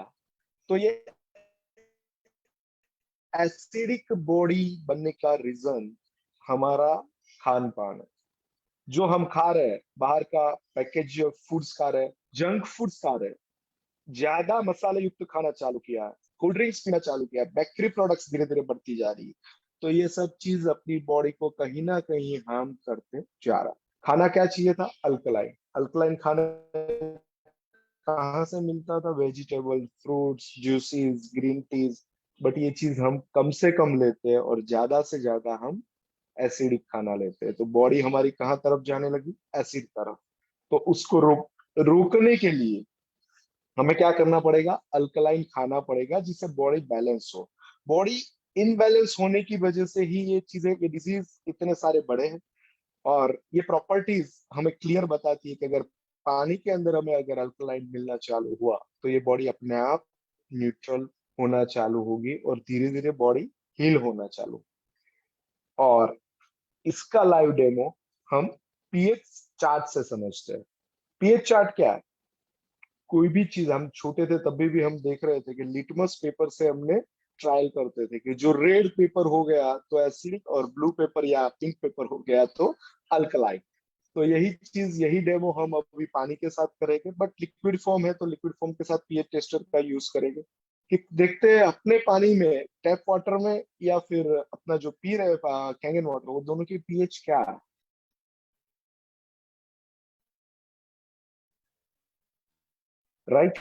तो ये एसिडिक बॉडी बनने का रीजन हमारा खान पान है। जो हम खा रहे हैं, बाहर का पैकेज फूड्स खा रहे हैं, जंक फूड्स खा रहे हैं, ज्यादा मसाले युक्त खाना चालू किया है, कोल्ड ड्रिंक्स पीना चालू किया, बेकरी प्रोडक्ट्स धीरे धीरे बढ़ती जा रही है। तो ये सब चीज अपनी बॉडी को कहीं ना कहीं हार्म करते जा रहा। खाना क्या चाहिए था? अल्कलाइन। अल्कलाइन खाना कहाँ से मिलता था? Vegetable, fruits, juices, green teas. But ये चीज हम कम से कम लेते हैं और ज्यादा से ज्यादा हम एसिडिक खाना लेते हैं। तो बॉडी हमारी कहाँ तरफ जाने लगी? एसिड तरफ। तो उसको रोकने के लिए हमें क्या करना पड़ेगा? अल्कलाइन खाना पड़ेगा जिससे बॉडी बैलेंस हो। बॉडी इनबैलेंस होने की वजह से ही ये चीजें, ये डिजीज इतने सारे बड़े हैं। और ये प्रॉपर्टीज हमें क्लियर बताती है कि अगर पानी के अंदर हमें अगर अल्कलाइन मिलना चालू हुआ तो ये बॉडी अपने आप न्यूट्रल होना चालू होगी और धीरे धीरे बॉडी हील होना चालू। और इसका लाइव डेमो हम पीएच चार्ट से समझते हैं। पीएच चार्ट क्या है? कोई भी चीज, हम छोटे थे तभी भी हम देख रहे थे कि लिटमस पेपर से हमने ट्रायल करते थे कि जो रेड पेपर हो गया तो एसिडिक और ब्लू पेपर या पिंक पेपर हो गया तो अल्कलाइन। तो यही चीज, यही डेमो हम अभी पानी के साथ करेंगे। बट लिक्विड फॉर्म है तो लिक्विड फॉर्म के साथ पीएच टेस्टर का यूज करेंगे कि देखते हैं अपने पानी में, टैप वाटर में या फिर अपना जो पी रहे कैंगन वाटर, वो दोनों की पीएच क्या है। Right?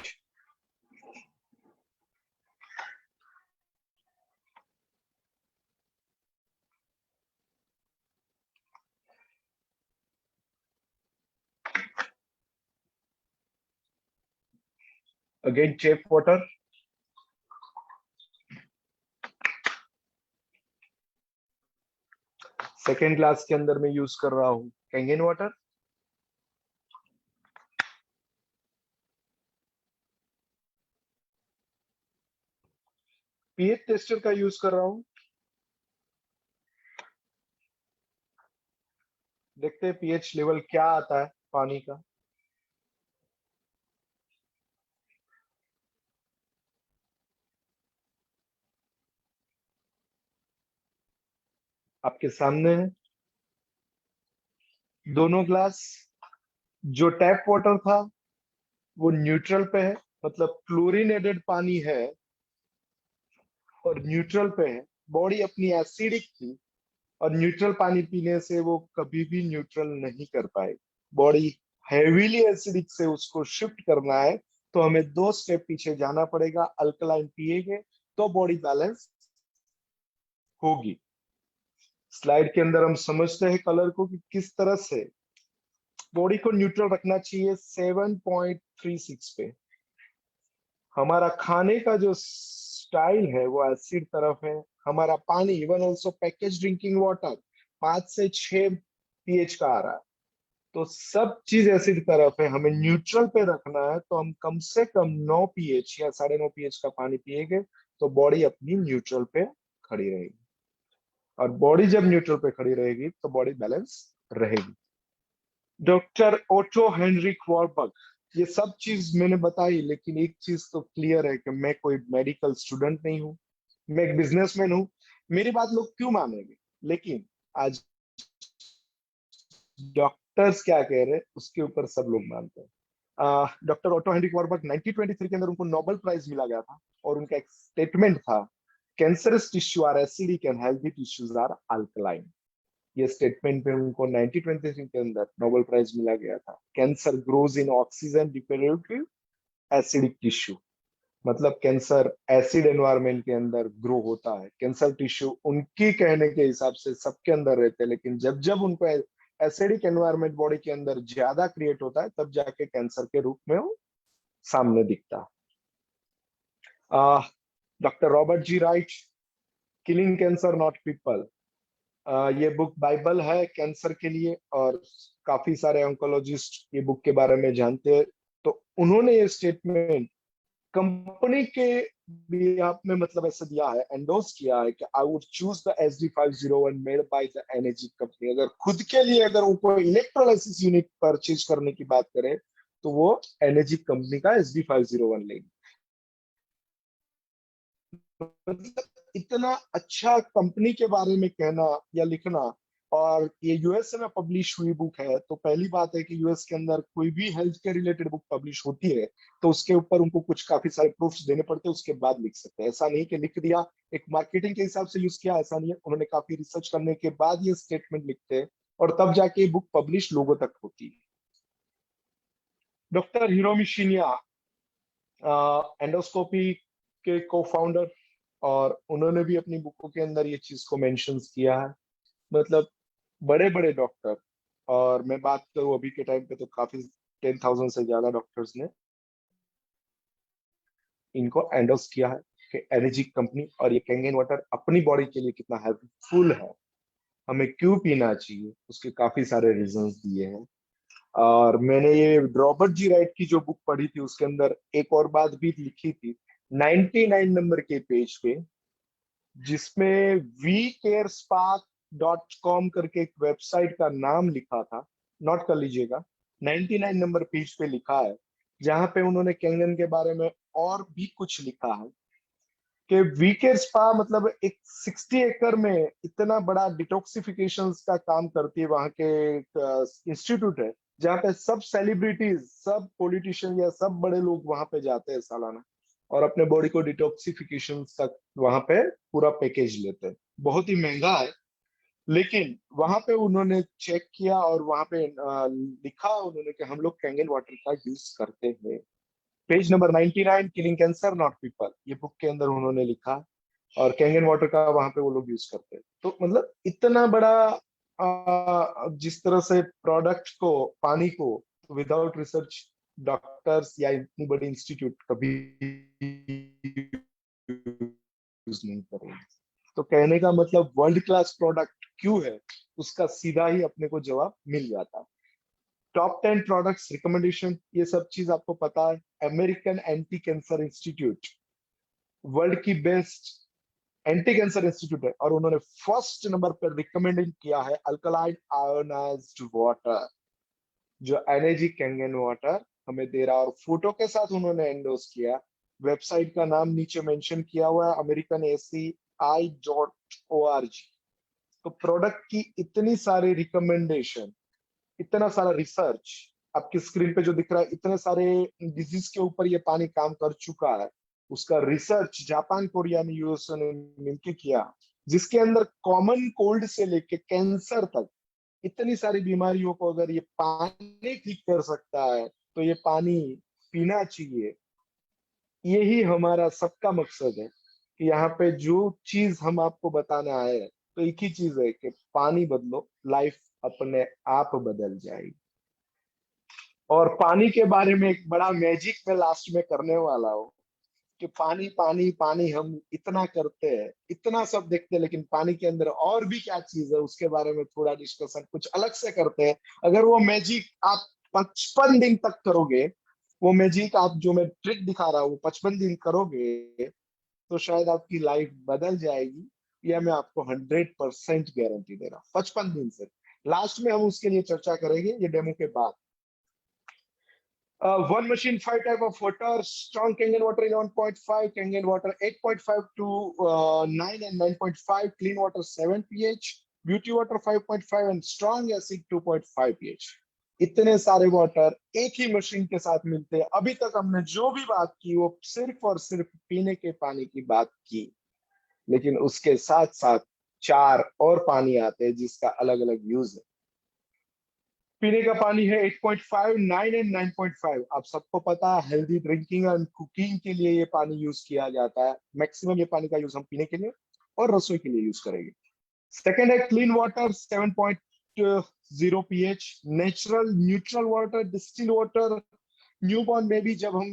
Again tap water, second glass के अंदर मैं यूज कर रहा हूं कैंगन वाटर। पीएच टेस्टर का यूज कर रहा हूं। देखते हैं पीएच लेवल क्या आता है पानी का। आपके सामने है दोनों ग्लास। जो टैप वाटर था वो न्यूट्रल पे है, मतलब क्लोरीनेटेड पानी है और न्यूट्रल पे है। बॉडी अपनी एसिडिक थी और न्यूट्रल पानी पीने से वो कभी भी न्यूट्रल नहीं कर पाए। बॉडी हेवीली एसिडिक से उसको शिफ्ट करना है तो हमें 2 स्टेप पीछे जाना पड़ेगा। अल्कलाइन पिएंगे तो बॉडी बैलेंस होगी। स्लाइड के अंदर हम समझते हैं कलर को कि किस तरह से बॉडी को न्यूट्रल रखना चाहिए। 7.36 पे हमारा खाने का जो स्टाइल है वो एसिड तरफ है। हमारा पानी, even also package drinking water, 5 से 6 पीएच का आ रहा है। तो सब चीज एसिड तरफ है। हमें न्यूट्रल पे रखना है तो हम कम से कम 9 पीएच या 9.5 पीएच का पानी पिएंगे तो बॉडी अपनी न्यूट्रल पे खड़ी रहेगी। और बॉडी जब न्यूट्रल पे खड़ी रहेगी तो बॉडी बैलेंस रहेगी। डॉक्टर ओटो हेनरिक वॉर्बर्ग, ये सब चीज मैंने बताई, लेकिन एक चीज तो क्लियर है कि मैं कोई मेडिकल स्टूडेंट नहीं हूँ, मैं एक बिजनेसमैन हूँ। मेरी बात लोग क्यों मानेंगे? लेकिन आज डॉक्टर्स क्या कह रहे हैं उसके ऊपर सब लोग मानते हैं। डॉक्टर ओटो हेनरिक वॉर्बर्ग 1923 के अंदर उनको नोबेल प्राइज मिला गया था और उनका एक स्टेटमेंट था, cancerous tissue are acidic and healthy tissues are alkaline. ये स्टेटमेंट पे उनको 1923 के अंदर नोबेल प्राइज मिला गया था। Cancer grows in oxygen dependent acidic tissue, मतलब कैंसर एसिड एनवायरनमेंट के अंदर ग्रो होता है। कैंसर टिश्यू उनकी कहने के हिसाब से सबके अंदर रहते हैं, लेकिन जब जब उनको एसिडिक एनवायरनमेंट बॉडी के अंदर ज्यादा क्रिएट होता है तब जाके कैंसर के रूप में वो सामने दिखता है। Doctor Robert G Wright, killing cancer not people, ये बुक बाइबल है कैंसर के लिए, और काफी सारे ऑन्कोलॉजिस्ट ये बुक के बारे में जानते हैं। तो उन्होंने ये स्टेटमेंट कंपनी के भी आपने मतलब ऐसे दिया है, एंडोर्स किया है कि I would choose the SD501 made by the energy company. अगर खुद के लिए अगर उनको इलेक्ट्रोलाइसिस यूनिट परचेज करने की बात करें तो वो एनर्जी कंपनी का SD501 लेंगे। मतलब इतना अच्छा कंपनी के बारे में कहना या लिखना, और ये यूएसए में पब्लिश हुई बुक है। तो पहली बात है कि यूएस के अंदर कोई भी हेल्थ के रिलेटेड बुक पब्लिश होती है तो उसके ऊपर उनको कुछ काफी सारे प्रूफ्स देने पड़ते हैं, उसके बाद लिख सकते हैं। ऐसा नहीं कि लिख दिया एक मार्केटिंग के हिसाब से यूज किया, ऐसा नहीं है। उन्होंने काफी रिसर्च करने के बाद ये स्टेटमेंट लिखते हैं और तब जाके बुक पब्लिश लोगों तक होती है। डॉक्टर हिरोमी शिन्या एंडोस्कोपी के को फाउंडर, और उन्होंने भी अपनी बुकों के अंदर ये चीज को मेंशन किया है। मतलब बड़े बड़े डॉक्टर, और मैं बात करूं अभी के टाइम पे तो काफी 10,000 से ज्यादा डॉक्टर्स ने इनको एंडोर्स किया है कि एनर्जी कंपनी और ये कैंगन वाटर अपनी बॉडी के लिए कितना हेल्पफुल है, हमें क्यों पीना चाहिए, उसके काफी सारे रीजंस दिए हैं। और मैंने ये रॉबर्ट जी राइट की जो बुक पढ़ी थी उसके अंदर एक और बात भी लिखी थी 99 नंबर के पेज पे, जिसमें vcarespark.com करके एक वेबसाइट का नाम लिखा था। नोट कर लीजिएगा, 99 नंबर पेज पे लिखा है, जहां पे उन्होंने कैंगन के बारे में और भी कुछ लिखा है कि वीकेयर स्पा मतलब एक 60 एकड़ में इतना बड़ा डिटॉक्सिफिकेशन का काम करती है। वहां के इंस्टीट्यूट है जहाँ पे सब सेलिब्रिटीज, सब पॉलिटिशियन या सब बड़े लोग वहां पे जाते हैं सालाना, और अपने बॉडी को डिटॉक्सिफिकेशन तक वहां पे पूरा पैकेज लेते हैं। बहुत ही महंगा है, लेकिन वहां पे उन्होंने चेक किया और वहां पे लिखा उन्होंने कि हम लोग कैंगन वाटर का यूज करते हैं। Page number 99, killing cancer not people, ये बुक के अंदर उन्होंने लिखा, और कैंगन वाटर का वहां पे वो लोग यूज करते हैं। तो मतलब इतना बड़ा जिस तरह से प्रोडक्ट को, पानी को विदाउट रिसर्च डॉक्टर्स या इतनी बड़ी इंस्टीट्यूट कभी यूज नहीं करेंगे। तो कहने का मतलब वर्ल्ड क्लास प्रोडक्ट क्यों है, उसका सीधा ही अपने को जवाब मिल जाता है। टॉप 10 प्रोडक्ट्स रिकमेंडेशन, ये सब चीज आपको पता है। American anti cancer institute world की बेस्ट एंटी कैंसर इंस्टीट्यूट है, और उन्होंने फर्स्ट नंबर पर रिकमेंड किया है अल्कलाइन आयोनाइज्ड वाटर, जो एनर्जी कैंगन वाटर हमें दे रहा है। और फोटो के साथ उन्होंने एंडोर्स किया। वेबसाइट का नाम नीचे मेंशन किया हुआ है, americanACI.org। तो प्रोडक्ट की इतनी सारी रिकमेंडेशन, इतना सारा रिसर्च, आपकी स्क्रीन पे जो दिख रहा है, इतने सारे डिजीज के ऊपर ये पानी काम कर चुका है। उसका रिसर्च जापान, कोरिया में, यूएसए ने मिलकर किया, जिसके अंदर कॉमन कोल्ड से लेके कैंसर तक इतनी सारी बीमारियों को अगर ये पानी ठीक कर सकता है तो ये पानी पीना चाहिए। यही हमारा सबका मकसद है कि यहाँ पे जो चीज हम आपको बताना आए हैं, तो एक ही चीज है कि पानी बदलो, लाइफ अपने आप बदल जाएगी। और पानी के बारे में एक बड़ा मैजिक मैं लास्ट में करने वाला हूँ कि पानी पानी पानी हम इतना करते हैं, इतना सब देखते हैं, लेकिन पानी के अंदर और भी क्या चीज है उसके बारे में थोड़ा डिस्कशन कुछ अलग से करते हैं। अगर वो मैजिक आप 55 दिन तक करोगे, वो मैजिक आप जो मैं ट्रिक दिखा रहा हूँ 55 दिन करोगे, तो शायद आपकी लाइफ बदल जाएगी। या मैं आपको 100% गारंटी दे रहा हूँ, 55 दिन से। लास्ट में हम उसके लिए चर्चा करेंगे ये डेमो के बाद। One machine, 5 type of water, strong Kangen water in 1.5, Kangen water 8.5 to 9 and 9.5, clean water 7 pH, beauty water 5.5 and strong acid 2.5 pH। इतने सारे वाटर एक ही मशीन के साथ मिलते हैं। अभी तक हमने जो भी बात की वो सिर्फ और सिर्फ पीने के पानी की बात की, लेकिन उसके साथ साथ 4 और पानी आते हैं जिसका अलग अलग यूज है। पीने का पानी है 8.5, 9 एंड 9.5। आप सबको पता है हेल्दी ड्रिंकिंग एंड कुकिंग के लिए ये पानी यूज किया जाता है। मैक्सिमम ये पानी का यूज हम पीने के लिए और रसोई के लिए यूज करेंगे। सेकेंड है clean water 7.0 pH, natural neutral water, distil water. Newborn baby, जब हम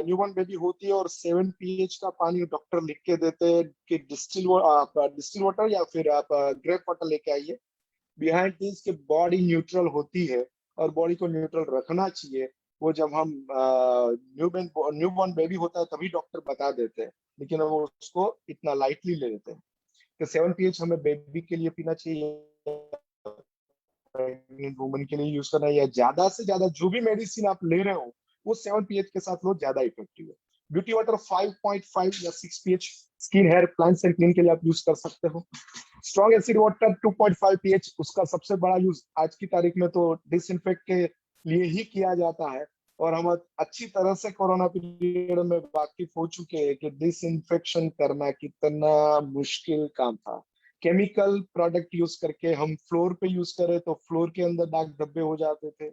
न्यूबॉर्न बेबी होती है और 7 pH का पानी डॉक्टर लिख के देते हैं कि डिस्टिल वाटर या फिर आप ग्रेप वाटर लेके आइए। बिहाइंड दिस के बॉडी न्यूट्रल होती है और बॉडी को न्यूट्रल रखना चाहिए। वो जब हम न्यूबॉर्न बेबी होता है तभी डॉक्टर बता देते हैं, लेकिन वो उसको इतना लाइटली ले लेते हैं कि 7 pH हमें बेबी के लिए पीना चाहिए, वुमन के लिए यूज करना है, या ज्यादा से ज्यादा जो भी मेडिसिन आप ले रहे हो वो 7 pH के साथ लो, ज्यादा इफेक्टिव है। ब्यूटी वाटर 5.5 या 6 pH, skin hair plants and clean के लिए आप यूज कर सकते हो। स्ट्रॉन्ग एसिड वाटर 2.5 pH, उसका सबसे बड़ा यूज आज की तारीख में तो डिसइंफेक्ट के लिए ही किया जाता है, और हम अच्छी तरह से कोरोना पीरियड में वाकिफ हो चुके हैं कि डिसइंफेक्शन करना कितना मुश्किल काम था। केमिकल प्रोडक्ट यूज करके हम फ्लोर पे यूज करें तो फ्लोर के अंदर दाग धब्बे हो जाते थे,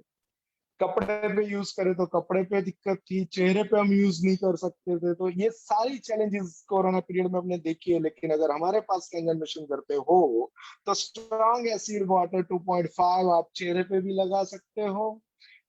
कपड़े पे यूज करें तो कपड़े पे दिक्कत थी, चेहरे पे हम यूज नहीं कर सकते थे। तो ये सारी चैलेंजेस कोरोना पीरियड में हमने देखी है, लेकिन अगर हमारे पास कैंगन मशीन घर पे हो तो स्ट्रॉन्ग एसिड वाटर 2.5 आप चेहरे पे भी लगा सकते हो,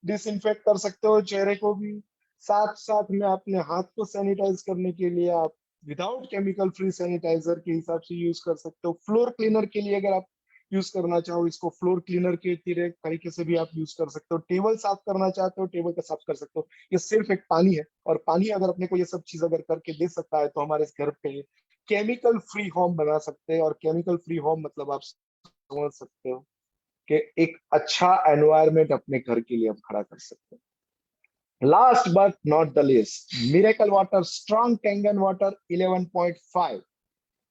डिसइंफेक्ट कर सकते हो चेहरे को भी। साथ साथ में अपने हाथ को सैनिटाइज करने के लिए आप विदाउट केमिकल फ्री सैनिटाइजर के हिसाब से यूज कर सकते हो। फ्लोर क्लीनर के लिए अगर आप यूज करना चाहो इसको, फ्लोर क्लीनर के तरीके से भी आप यूज कर सकते हो। टेबल साफ करना चाहते हो, टेबल का साफ कर सकते हो। ये सिर्फ एक पानी है, और पानी अगर अपने को ये सब चीज अगर करके दे सकता है तो हमारे इस घर पे केमिकल फ्री होम बना सकते हैं। और केमिकल फ्री होम मतलब आप समझ सकते हो कि एक अच्छा एनवायरनमेंट अपने घर के लिए हम खड़ा कर सकते हैं। Last but not the least, miracle water strong Kangen water 11.5।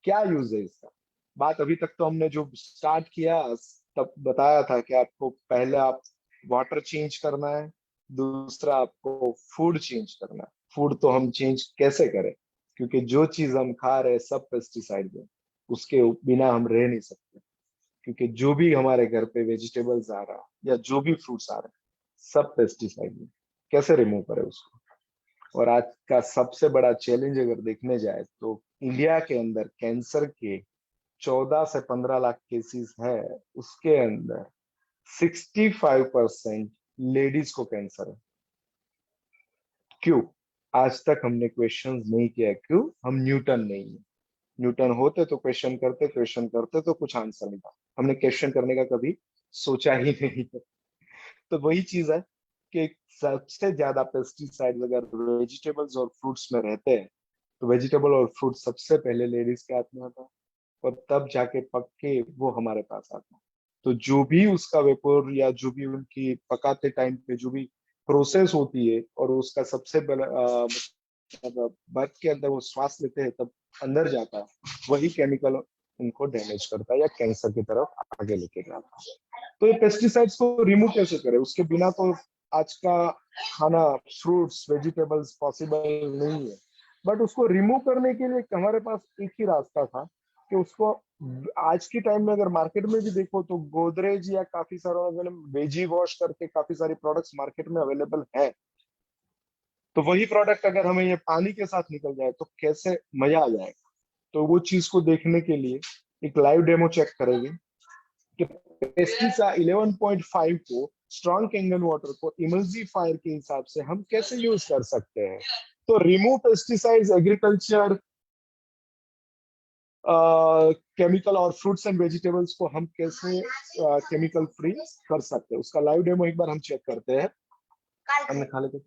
क्या यूज है इसका? बात अभी तक तो हमने जो स्टार्ट किया तब बताया था कि आपको पहले आप वाटर चेंज करना है, दूसरा आपको फूड चेंज करना है। फूड तो हम चेंज कैसे करें, क्योंकि जो चीज हम खा रहे हैं सब पेस्टिसाइड है, उसके बिना हम रह नहीं सकते। क्योंकि जो भी हमारे घर पे वेजिटेबल्स आ रहा है या जो भी फ्रूट्स आ रहे हैं सब पेस्टिसाइड है, कैसे रिमूव करें उसको? और आज का सबसे बड़ा चैलेंज अगर देखने जाए तो इंडिया के अंदर कैंसर के 14 से 15 लाख केसेस है, उसके अंदर 65% लेडीज को कैंसर है। क्यों? आज तक हमने क्वेश्चन नहीं किया, क्यों? हम न्यूटन नहीं है। न्यूटन होते तो क्वेश्चन करते तो कुछ आंसर नहीं था। हमने क्वेश्चन करने का कभी सोचा ही नहीं। तो वही चीज है कि सबसे ज्यादा पेस्टिसाइड अगर वेजिटेबल्स और फ्रूट्स में रहते हैं तो वेजिटेबल और फ्रूट सबसे पहले लेडीज के हाथ में आता है, और तब जाके पक के वो हमारे पास आता है। तो जो भी उसका वेपोर या जो भी उनकी पकाते टाइम पे जो भी प्रोसेस होती है और उसका सबसे बड़ा मतलब बर्थ के अंदर वो श्वास लेते हैं तब अंदर जाता है, वही केमिकल उनको डैमेज करता है या कैंसर की तरफ आगे लेके जाता है। तो ये पेस्टिसाइड्स को रिमूव कैसे करें? उसके बिना तो आज का खाना फ्रूट्स वेजिटेबल्स पॉसिबल नहीं है। बट उसको रिमूव करने के लिए हमारे पास एक ही रास्ता था कि उसको आज के टाइम में अगर मार्केट में भी देखो तो गोदरेज या काफी सारा वेजी वॉश करके काफी सारे प्रोडक्ट्स मार्केट में अवेलेबल है। तो वही प्रोडक्ट अगर हमें ये पानी के साथ निकल जाए तो कैसे मजा आ जाएगा। तो वो चीज को देखने के लिए एक लाइव डेमो चेक करेंगे कि पेस्टिसाइड 11.5 को स्ट्रॉन्ग कैंगन वाटर को इमल्सिफायर के हिसाब से हम कैसे यूज कर सकते हैं। तो रिमूव पेस्टिसाइड्स एग्रीकल्चर केमिकल और फ्रूट्स एंड वेजिटेबल्स को हम कैसे केमिकल फ्री कर सकते हैं, उसका लाइव डेमो एक बार हम चेक करते हैं। हमने खा लेते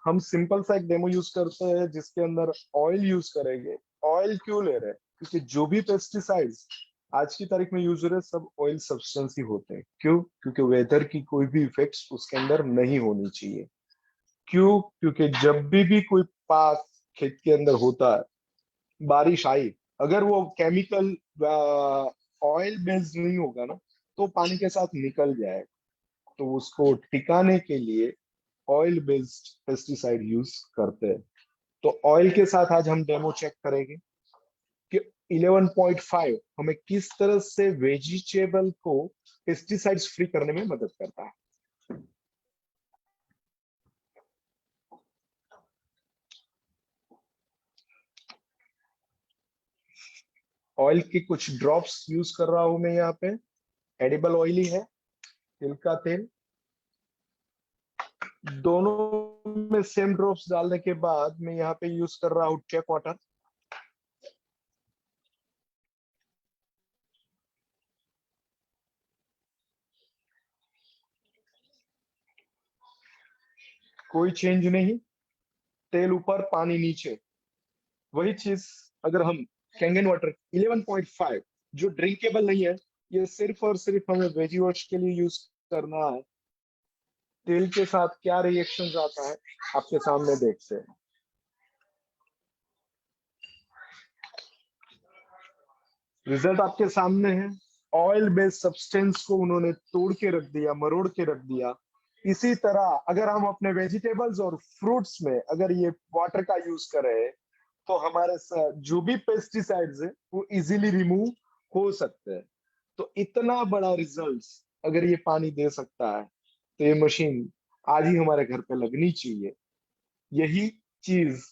हम सिंपल सा एक डेमो यूज करते हैं जिसके अंदर ऑयल यूज करेंगे। ऑयल क्यों ले रहे हैं? क्योंकि जो भी पेस्टिसाइड्स आज की तारीख में यूज हो रहे सब ऑयल सब्सटेंस ही होते हैं। क्यों? क्योंकि वेदर की कोई भी इफेक्ट्स उसके अंदर नहीं होनी चाहिए। क्यों? क्योंकि जब भी कोई पाक खेत के अंदर होता है, बारिश आई, अगर वो केमिकल ऑयल बेस्ड नहीं होगा ना तो पानी के साथ निकल जाएगा। तो उसको टिकाने के लिए ऑयल बेस्ड पेस्टिसाइड यूज करते हैं। तो ऑयल के साथ आज हम डेमो चेक करेंगे। 11.5 हमें किस तरह से वेजिटेबल को पेस्टिसाइड्स फ्री करने में मदद करता है। ऑयल की कुछ ड्रॉप्स यूज कर रहा हूं मैं यहाँ पे, एडिबल ऑयल ही है, तिल का तेल। दोनों में सेम ड्रॉप्स डालने के बाद मैं यहाँ पे यूज कर रहा हूँ टैप वाटर। कोई चेंज नहीं, तेल ऊपर पानी नीचे। वही चीज अगर हम कैंगन वाटर 11.5 जो ड्रिंकेबल नहीं है, ये सिर्फ और सिर्फ हमें वेजी वॉश के लिए यूज करना है। तेल के साथ क्या रिएक्शंस आता है आपके सामने देखते हैं। रिजल्ट आपके सामने है। ऑयल बेस्ड सब्सटेंस को उन्होंने तोड़ के रख दिया, मरोड़ के रख दिया। इसी तरह अगर हम अपने वेजिटेबल्स और फ्रूट्स में अगर ये वाटर का यूज करें तो हमारे जो भी पेस्टिसाइड्स है वो इजीली रिमूव हो सकते हैं। तो इतना बड़ा रिजल्ट्स अगर ये पानी दे सकता है तो ये मशीन आज ही हमारे घर पे लगनी चाहिए। यही चीज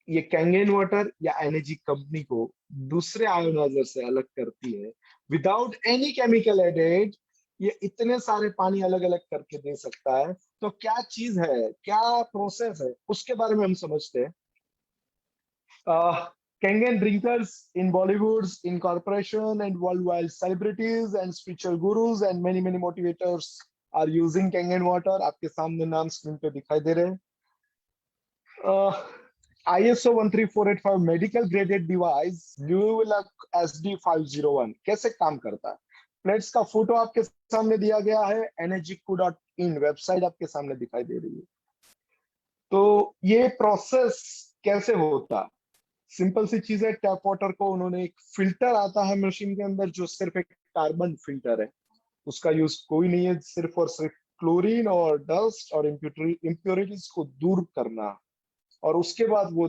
ये कैंगन वाटर या एनर्जी कंपनी को दूसरे आयोनाइजर से अलग करती है। विदाउट एनी केमिकल एडेड ये इतने सारे पानी अलग अलग करके दे सकता है। तो क्या चीज है, क्या प्रोसेस है, उसके बारे में हम समझते हैं। Kangen drinkers in Bollywoods, in corporation and worldwide celebrities and spiritual gurus and many motivators are using Kangen water. आपके सामने नाम स्क्रीन पे दिखाई दे रहे हैं। ISO 13485 medical graded device Leveluk SD501 कैसे काम करता है। प्लेट्स का फोटो आपके सामने दिया गया है, energyco.in वेबसाइट आपके सामने दिखाई दे रही है। तो ये प्रोसेस कैसे होता है, सिंपल सी चीज है। टैप वाटर को उन्होंने एक फिल्टर आता है मशीन के अंदर जो सिर्फ एक कार्बन फिल्टर है, उसका यूज कोई नहीं है, सिर्फ और सिर्फ क्लोरीन और डस्ट और इम्प्योरिटीज को दूर करना। और उसके बाद वो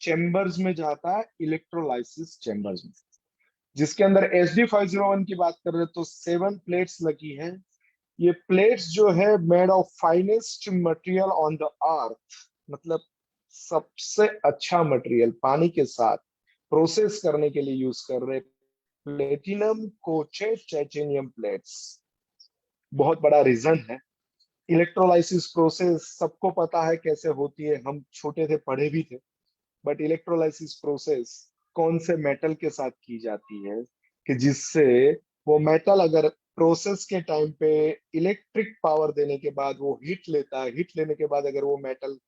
चेम्बर्स में जाता है, इलेक्ट्रोलाइसिस चेम्बर्स में, जिसके अंदर SD501 की बात कर रहे तो 7 प्लेट्स लगी है। ये प्लेट्स जो है made of finest material on the earth, मतलब सबसे अच्छा मटेरियल पानी के साथ प्रोसेस करने के लिए यूज कर रहे प्लेटिनम कोटेड टाइटेनियम प्लेट्स। बहुत बड़ा रीजन है। इलेक्ट्रोलाइसिस प्रोसेस सबको पता है कैसे होती है, हम छोटे थे पढ़े भी थे। बट इलेक्ट्रोलाइसिस प्रोसेस कौन से मेटल के साथ की जाती है कि जिससे वो मेटल अगर प्रोसेस के टाइम पे इलेक्ट्रिक पावर देने के बाद वो हीट लेता है, हीट लेने के बाद अगर वो मेटल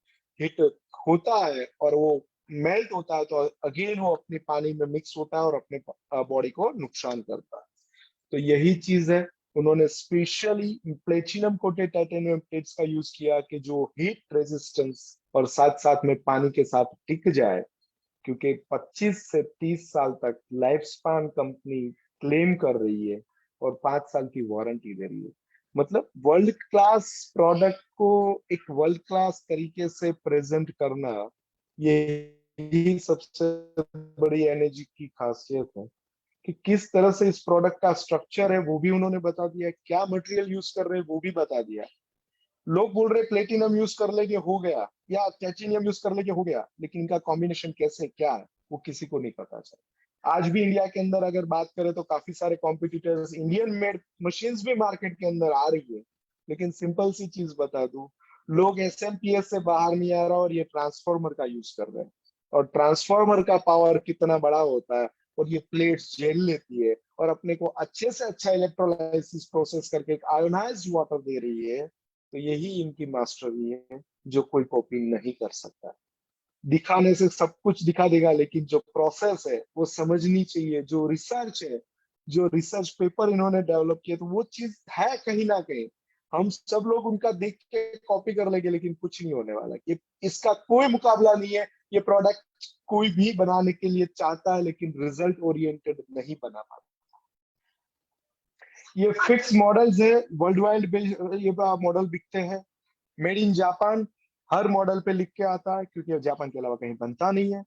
हिट होता है और वो मेल्ट होता है तो अगेन वो अपने पानी में मिक्स होता है और अपने बॉडी को नुकसान करता है। तो यही चीज है, उन्होंने specially platinum coated titanium plates का यूज किया कि जो हीट रेजिस्टेंस और साथ साथ में पानी के साथ टिक जाए। क्योंकि 25 से 30 साल तक लाइफ स्पान कंपनी क्लेम कर रही है और 5 साल की वारंटी दे रही है। मतलब वर्ल्ड क्लास प्रोडक्ट को एक वर्ल्ड क्लास तरीके से प्रेजेंट करना, यही सबसे बड़ी एनर्जी की खासियत है कि किस तरह से इस प्रोडक्ट का स्ट्रक्चर है वो भी उन्होंने बता दिया, क्या मटेरियल यूज कर रहे हैं वो भी बता दिया। लोग बोल रहे प्लेटिनम यूज कर लेके हो गया या टाइटेनियम यूज कर लेके हो गया, लेकिन इनका कॉम्बिनेशन कैसे क्या है वो किसी को नहीं पता चला। आज भी इंडिया के अंदर अगर बात करें तो काफी सारे कॉम्पिटिटर्स, इंडियन मेड मशीन्स भी मार्केट के अंदर आ रही है। लेकिन सिंपल सी चीज बता दूं, लोग SMPS से बाहर नहीं आ रहा और ये ट्रांसफॉर्मर का यूज कर रहे हैं। और ट्रांसफॉर्मर का पावर कितना बड़ा होता है और ये प्लेट्स झेल लेती है और अपने को अच्छे से अच्छा इलेक्ट्रोलाइसिस प्रोसेस करके एक आयोनाइज्ड वाटर दे रही है। तो यही इनकी मास्टरी है जो कोई कॉपी नहीं कर सकता। दिखाने से सब कुछ दिखा देगा, लेकिन जो प्रोसेस है वो समझनी चाहिए। जो रिसर्च है, जो रिसर्च पेपर इन्होंने डेवलप किया, तो वो चीज है कहीं ना कहीं। हम सब लोग उनका देख के कॉपी कर लेंगे, लेकिन कुछ नहीं होने वाला। ये इसका कोई मुकाबला नहीं है। ये प्रोडक्ट कोई भी बनाने के लिए चाहता है, लेकिन रिजल्ट ओरिएंटेड नहीं बना पाता। ये फिक्स मॉडल्स है, वर्ल्ड वाइड ये मॉडल बिकते हैं। Made in Japan her model पे लिख के आता है, क्योंकि जापान के अलावा कहीं बनता नहीं है।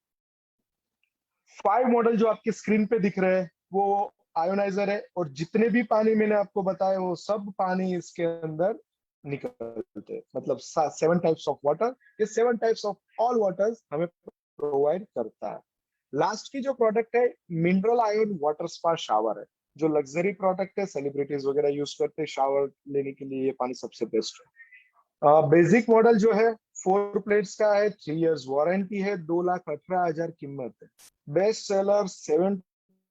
5 मॉडल जो आपके स्क्रीन पे दिख रहे हैं वो आयोनाइजर है, और जितने भी पानी मैंने आपको बताया वो सब पानी इसके अंदर निकलते हैं। मतलब 7 टाइप्स ऑफ वाटर, ये 7 टाइप्स ऑफ ऑल वाटर्स हमें प्रोवाइड करता है। लास्ट की जो प्रोडक्ट है mineral ion water spa shower है, जो लग्जरी प्रोडक्ट है, सेलिब्रिटीज वगैरह यूज करते हैं शावर लेने के लिए, ये पानी सबसे बेस्ट है। बेसिक मॉडल जो है 4 प्लेट्स का है, 3 इयर्स वारंटी है, 2,18,000 कीमत है। बेस्ट सेलर 7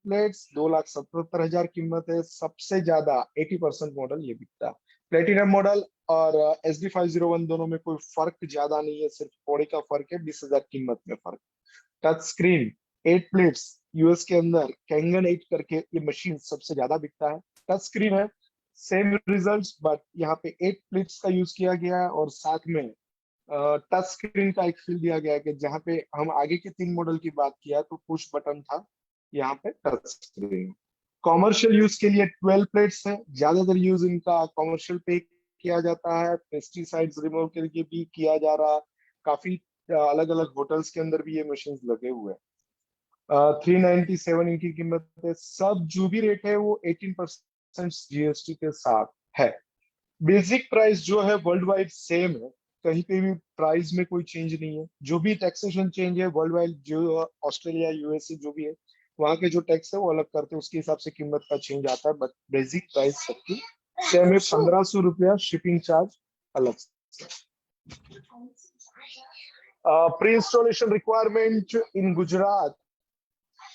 प्लेट्स 2,77,000 कीमत है। सबसे ज्यादा 80% मॉडल ये बिकता है। प्लेटिनम मॉडल और SD501 दोनों में कोई फर्क ज्यादा नहीं है, सिर्फ थोड़ी का फर्क है, 20,000 कीमत में फर्क। टच स्क्रीन 8 प्लेट्स यूएस के अंदर कैंगन 8 करके ये मशीन सबसे ज्यादा बिकता है। टच स्क्रीन है, सेम रिजल्ट्स, बट यहाँ पे 8 प्लेट्स का यूज किया गया है, और साथ में टच स्क्रीन का एक फील दिया गया है कि जहाँ पे हम आगे के 3 मॉडल की बात किया तो पुश बटन था, यहाँ पे टच स्क्रीन। कॉमर्शियल यूज के लिए 12 प्लेट्स है, ज्यादातर यूज इनका कॉमर्शियल पे किया जाता है, पेस्टिसाइड्स रिमूव के लिए भी किया जा रहा है। काफी अलग अलग होटल्स के अंदर भी ये मशीन लगे हुए हैं। 397 इनकी कीमत है। सब जो भी रेट है वो 18% GST के साथ है। बेसिक प्राइस जो है वर्ल्ड वाइड सेम है, कहीं पे भी प्राइस में कोई चेंज नहीं है। जो भी टैक्सेशन चेंज है वर्ल्ड वाइड, जो ऑस्ट्रेलिया यूएसए जो भी है वहां के जो टैक्स है वो अलग करते हैं, उसके हिसाब से कीमत का चेंज आता है, बट बेसिक प्राइस सबकी सेम है। 1,500 रुपया शिपिंग चार्ज अलग से। Pre installation requirement in Gujarat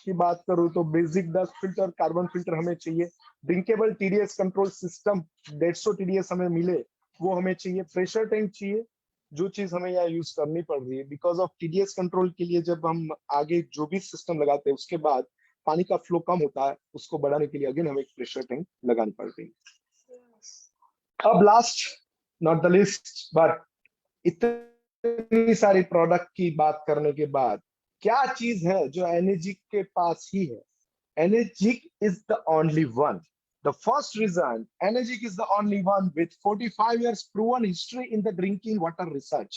की बात करूं तो basic dust filter, carbon filter हमें चाहिए। Drinkable TDS control system 150 TDS हमें मिले वो हमें चाहिए। प्रेशर टैंक चाहिए, जो चीज हमें यहाँ यूज करनी पड़ रही है बिकॉज ऑफ TDS कंट्रोल के लिए। जब हम आगे जो भी सिस्टम लगाते हैं उसके बाद पानी का फ्लो कम होता है, उसको बढ़ाने के लिए अगेन हमें एक प्रेशर टैंक लगानी पड़ रही है। अब last not the list, but इतनी सारी प्रोडक्ट की बात करने के बाद क्या चीज है जो एनर्जिक के पास ही है? Energic is the only one. The first reason, Energic is the only one with 45 years proven history in the drinking water research.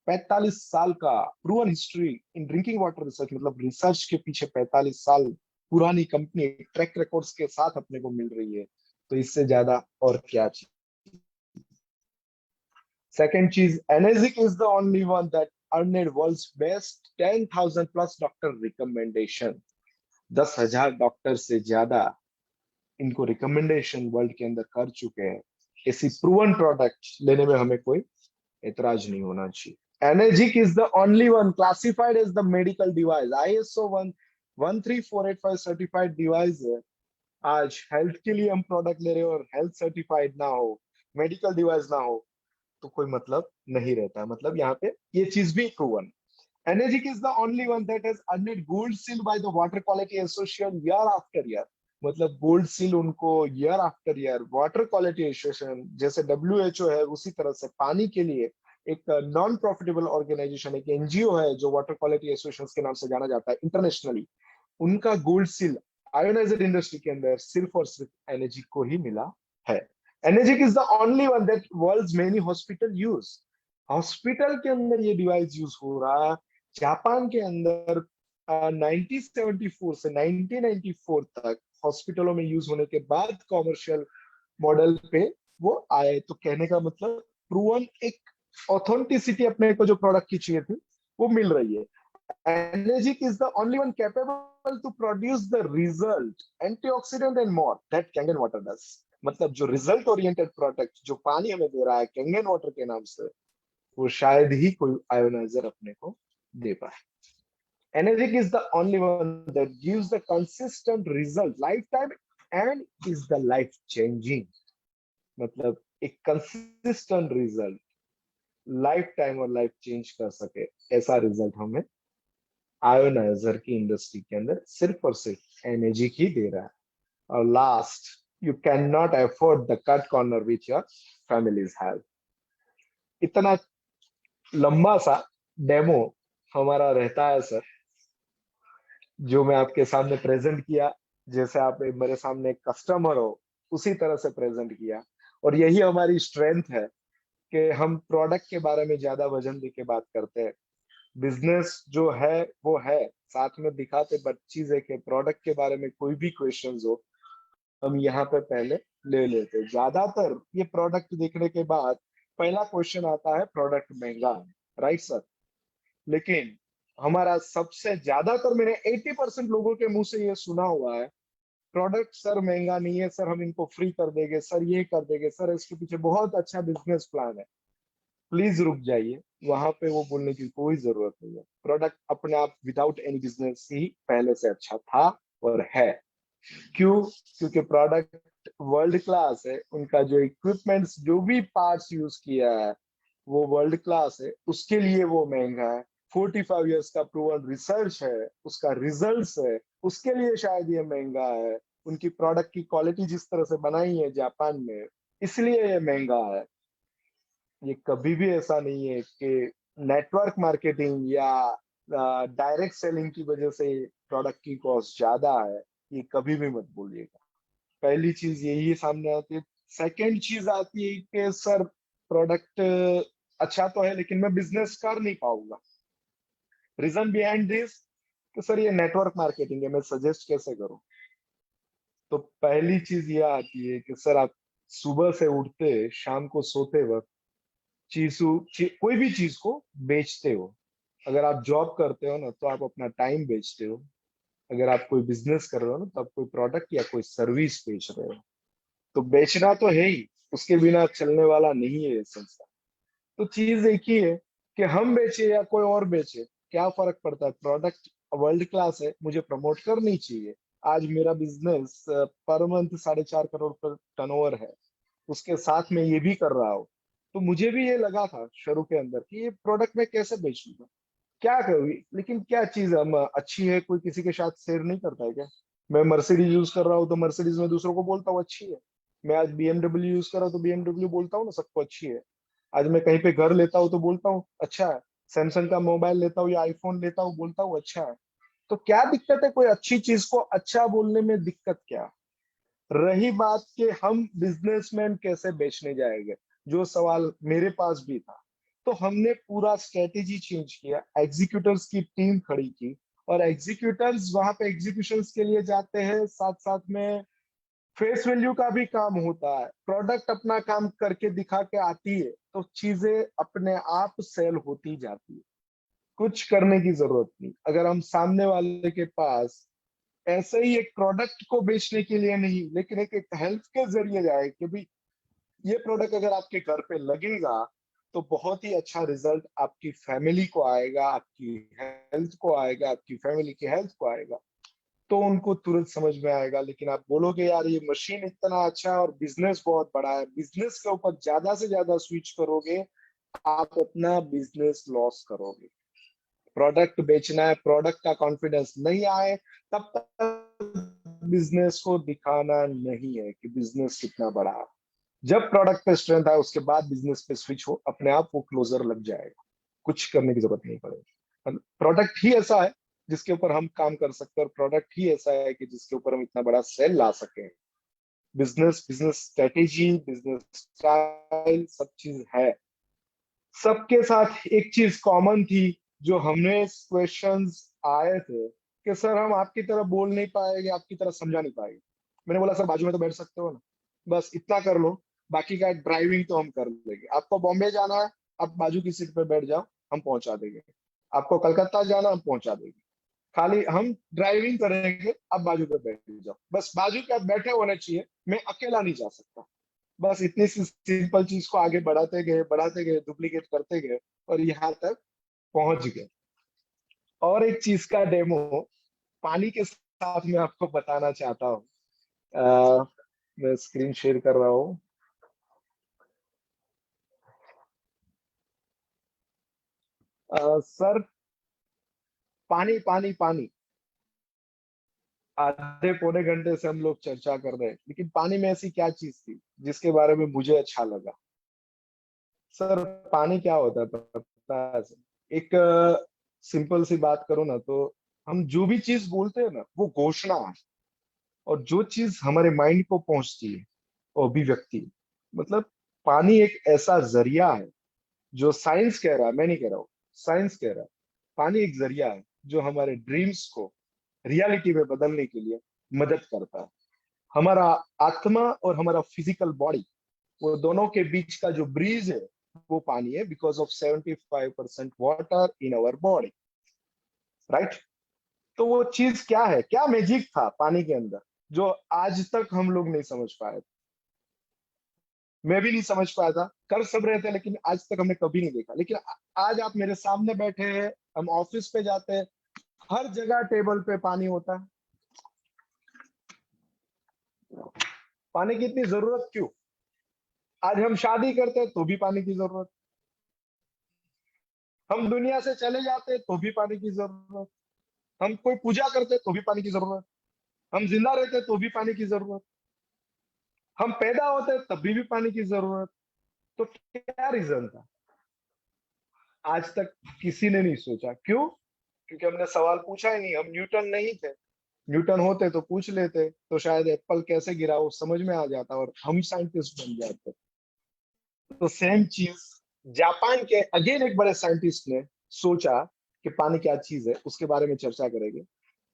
45 साल का proven history in drinking water research, मतलब रिसर्च के पीछे 45 साल पुरानी कंपनी ट्रैक रिकॉर्ड्स के साथ अपने को मिल रही है, तो इससे ज्यादा और क्या चाहिए? सेकेंड चीज, Energic is the only one that earned world's best 10,000 plus doctor recommendation. 10,000 doctor से ज्यादा इनको रिकमेंडेशन वर्ल्ड के अंदर कर चुके हैं। ऐसी प्रूवन प्रोडक्ट लेने में हमें कोई एतराज नहीं होना चाहिए। Energic is the only one classified as the medical device, ISO 13485 certified device है। आज हेल्थ के लिए हम प्रोडक्ट ले रहे हो और हेल्थ सर्टिफाइड ना हो, मेडिकल डिवाइस ना हो, तो कोई मतलब नहीं रहता है। मतलब यहाँ पे ये चीज भी proven. Energic is the only one that has earned gold seal by the Water Quality Association year after year. मतलब गोल्ड सील उनको year after year water quality association, जैसे WHO है उसी तरह से पानी के लिए एक नॉन प्रॉफिटेबल ऑर्गेनाइजेशन, एक NGO है जो वाटर क्वालिटी एसोसिएशन के नाम से जाना जाता है इंटरनेशनली, उनका गोल्ड सील आयोनाइजर इंडस्ट्री के अंदर सिर्फ और सिर्फ Energic को ही मिला है। Energic is the only one that world's many hospital use. Hospital के अंदर ये डिवाइस यूज हो रहा है। जापान के अंदर 1974 से 1994 तक हॉस्पिटलों में यूज होने के बाद कॉमर्शियल मॉडल पे वो आए। तो कहने का मतलब प्रूवन एक ऑथेंटिसिटी अपने को जो प्रोडक्ट की चाहिए थी वो मिल रही है। Energic is the only one capable to produce the result, antioxidant and more that Kangen water does. मतलब जो रिजल्ट ओरिएंटेड प्रोडक्ट जो पानी हमें दे रहा है कैंगन वाटर के नाम से, वो शायद ही कोई आयोनाइजर अपने को दे पाए। Energic is the only one that gives the consistent result lifetime and is the life changing. मतलब एक consistent result लाइफ टाइम और लाइफ चेंज कर सके, ऐसा रिजल्ट हमें आयोनाइजर की इंडस्ट्री के अंदर सिर्फ और सिर्फ Energic ही दे रहा है। और last, you can not afford the cut corner which your families have. इतना लंबा सा डेमो हमारा रहता है सर, जो मैं आपके सामने प्रेजेंट किया, जैसे आप मेरे सामने कस्टमर हो उसी तरह से प्रेजेंट किया। और यही हमारी स्ट्रेंथ है कि हम प्रोडक्ट के बारे में ज्यादा वजन दे के बात करते हैं। बिजनेस जो है वो है, साथ में दिखाते, बट चीज है कि प्रोडक्ट के बारे में कोई भी क्वेश्चंस हो हम यहाँ पे पहले ले लेते हैं। ज्यादातर ये प्रोडक्ट देखने के बाद पहला क्वेश्चन आता है प्रोडक्ट महंगा है, राइट सर? लेकिन हमारा सबसे ज्यादातर, मैंने 80% लोगों के मुंह से ये सुना हुआ है, प्रोडक्ट सर महंगा नहीं है सर, हम इनको फ्री कर देंगे सर, ये कर देंगे सर, इसके पीछे बहुत अच्छा बिजनेस प्लान है। प्लीज रुक जाइए, वहां पे वो बोलने की कोई जरूरत नहीं है। प्रोडक्ट अपने आप विदाउट एनी बिजनेस ही पहले से अच्छा था और है। क्यों? क्योंकि प्रोडक्ट वर्ल्ड क्लास है, उनका जो इक्विपमेंट्स, जो भी पार्ट्स यूज किया है वो वर्ल्ड क्लास है, उसके लिए वो महंगा है। 45 इयर्स का प्रूवन रिसर्च है, उसका रिजल्ट्स है, उसके लिए शायद ये महंगा है। उनकी प्रोडक्ट की क्वालिटी जिस तरह से बनाई है जापान में, इसलिए ये महंगा है। ये कभी भी ऐसा नहीं है कि नेटवर्क मार्केटिंग या डायरेक्ट सेलिंग की वजह से प्रोडक्ट की कॉस्ट ज्यादा है, ये कभी भी मत बोलिएगा। पहली चीज यही सामने आती है। सेकंड चीज आती है कि सर प्रोडक्ट अच्छा तो है लेकिन मैं बिजनेस कर नहीं पाऊंगा। रीजन बिहाइंड दिस कि सर ये नेटवर्क मार्केटिंग है, मैं सजेस्ट कैसे करूं? तो पहली चीज ये आती है कि सर आप सुबह से उठते शाम को सोते वक्त कोई भी चीज को बेचते हो। अगर आप जॉब करते हो ना तो आप अपना टाइम बेचते हो। अगर आप कोई बिजनेस कर रहे हो ना तो आप कोई प्रोडक्ट या कोई सर्विस बेच रहे हो। तो बेचना तो है ही, उसके बिना चलने वाला नहीं है ये संस्था। तो चीज एक ही है कि हम बेचे या कोई और बेचे, क्या फर्क पड़ता है? प्रोडक्ट वर्ल्ड क्लास है, मुझे प्रमोट करनी चाहिए। आज मेरा बिजनेस पर मंथ 4.5 करोड़ पर टर्नओवर है, उसके साथ में ये भी कर रहा हूँ। तो मुझे भी ये लगा था शुरू के अंदर कि ये प्रोडक्ट मैं कैसे बेचूंगा, क्या करूँगी, लेकिन क्या चीज हम अच्छी है, कोई किसी के साथ शेयर नहीं करता है क्या? मैं मर्सिडीज यूज कर रहा हूँ तो मर्सिडीज में दूसरों को बोलता हूँ अच्छी है। मैं आज बीएमडब्ल्यू यूज कर रहा हूँ तो बीएमडब्ल्यू बोलता हूँ ना सबको अच्छी है। आज मैं कहीं पे घर लेता हूँ तो बोलता हूँ अच्छा है। सैमसंग का मोबाइल लेता हूँ या आईफोन लेता हूँ, बोलता हूँ अच्छा है। तो क्या दिक्कत है? कोई अच्छी चीज को अच्छा बोलने में दिक्कत क्या? रही बात कि हम बिजनेसमैन कैसे बेचने जाएंगे, जो सवाल मेरे पास भी था, तो हमने पूरा स्ट्रेटेजी चेंज किया, एग्जीक्यूटर्स की टीम खड़ी की, और एग्जीक्यूटर्स वहां पे एग्जीक्यूशंस के लिए जाते हैं, साथ साथ में फेस वैल्यू का भी काम होता है। प्रोडक्ट अपना काम करके दिखा के आती है तो चीजें अपने आप सेल होती जाती है, कुछ करने की जरूरत नहीं। अगर हम सामने वाले के पास ऐसे ही एक प्रोडक्ट को बेचने के लिए नहीं, लेकिन एक हेल्प के जरिए जाए कि भाई ये प्रोडक्ट अगर आपके घर पे लगेगा तो बहुत ही अच्छा रिजल्ट आपकी फैमिली को आएगा, आपकी हेल्थ को आएगा, आपकी फैमिली की हेल्थ को आएगा, तो उनको तुरंत समझ में आएगा। लेकिन आप बोलोगे यार ये मशीन इतना अच्छा है और बिजनेस बहुत बड़ा है, बिजनेस के ऊपर ज्यादा से ज्यादा स्विच करोगे, आप अपना बिजनेस लॉस करोगे। प्रोडक्ट बेचना है, प्रोडक्ट का कॉन्फिडेंस नहीं आए तब तक बिजनेस को दिखाना नहीं है कि बिजनेस कितना बड़ा है। जब प्रोडक्ट पे स्ट्रेंथ आए उसके बाद बिजनेस पे स्विच हो, अपने आप वो क्लोजर लग जाएगा, कुछ करने की जरूरत नहीं पड़ेगी। प्रोडक्ट ही ऐसा है जिसके ऊपर हम काम कर सकते हैं, और प्रोडक्ट ही ऐसा है कि जिसके ऊपर हम इतना बड़ा सेल ला सके। Business business strategy, business style, सब चीज है। सबके साथ एक चीज कॉमन थी जो हमने क्वेश्चंस आए थे कि सर हम आपकी तरह बोल नहीं पाएंगे, आपकी तरह समझा नहीं पाएंगे। मैंने बोला सर बाजू में तो बैठ सकते हो ना, बस इतना कर लो, बाकी का ड्राइविंग तो हम कर लेंगे। आपको बॉम्बे जाना है, आप बाजू की सीट पे बैठ जाओ, हम पहुंचा देंगे। आपको कलकत्ता जाना, हम पहुंचा देंगे। खाली हम ड्राइविंग करेंगे, आप बाजू पे बैठ जाओ, बस बाजू पे आप बैठे होने चाहिए, मैं अकेला नहीं जा सकता। बस इतनी सी सिंपल चीज को आगे बढ़ाते गए, डुप्लीकेट करते गए और यहाँ तक पहुंच गए। और एक चीज का डेमो पानी के साथ मैं आपको बताना चाहता हूँ। मैं स्क्रीन शेयर कर रहा हूँ। सर पानी पानी पानी, आधे पौने घंटे से हम लोग चर्चा कर रहे हैं, लेकिन पानी में ऐसी क्या चीज थी जिसके बारे में मुझे अच्छा लगा? सर पानी क्या होता है पता है? एक सिंपल सी बात करो ना, तो हम जो भी चीज बोलते हैं ना वो घोषणा है, और जो चीज हमारे माइंड को पहुंचती है वो अभिव्यक्ति है। मतलब पानी एक ऐसा जरिया है जो साइंस कह रहा है, मैं नहीं कह रहा हूँ, साइंस कह रहा है पानी एक जरिया है जो हमारे ड्रीम्स को रियलिटी में बदलने के लिए मदद करता है। हमारा आत्मा और हमारा फिजिकल बॉडी, वो दोनों के बीच का जो ब्रीज है वो पानी है, because of 75% water in our body, right. तो वो चीज क्या है, क्या मैजिक था पानी के अंदर जो आज तक हम लोग नहीं समझ पाए। मैं भी नहीं समझ पाया था, कर सब रहे थे, लेकिन आज तक हमने कभी नहीं देखा। लेकिन आज आप मेरे सामने बैठे हैं, हम ऑफिस पे जाते हैं, हर जगह टेबल पे पानी होता है। पानी की इतनी जरूरत क्यों? आज हम शादी करते हैं तो भी पानी की जरूरत, हम दुनिया से चले जाते हैं तो भी पानी की जरूरत, हम कोई पूजा करते हैं तो भी पानी की जरूरत, हम जिंदा रहते हैं तो भी पानी की जरूरत, हम पैदा होते हैं तब भी पानी की जरूरत। तो क्या रीजन था? आज तक किसी ने नहीं सोचा। क्यों? क्योंकि हमने सवाल पूछा ही नहीं। हम न्यूटन नहीं थे। न्यूटन होते तो पूछ लेते, तो शायद एप्पल कैसे गिरा वो समझ में आ जाता और हम साइंटिस्ट बन जाते। तो सेम चीज जापान के अगेन एक बड़े साइंटिस्ट ने सोचा कि पानी क्या चीज है, उसके बारे में चर्चा करेंगे।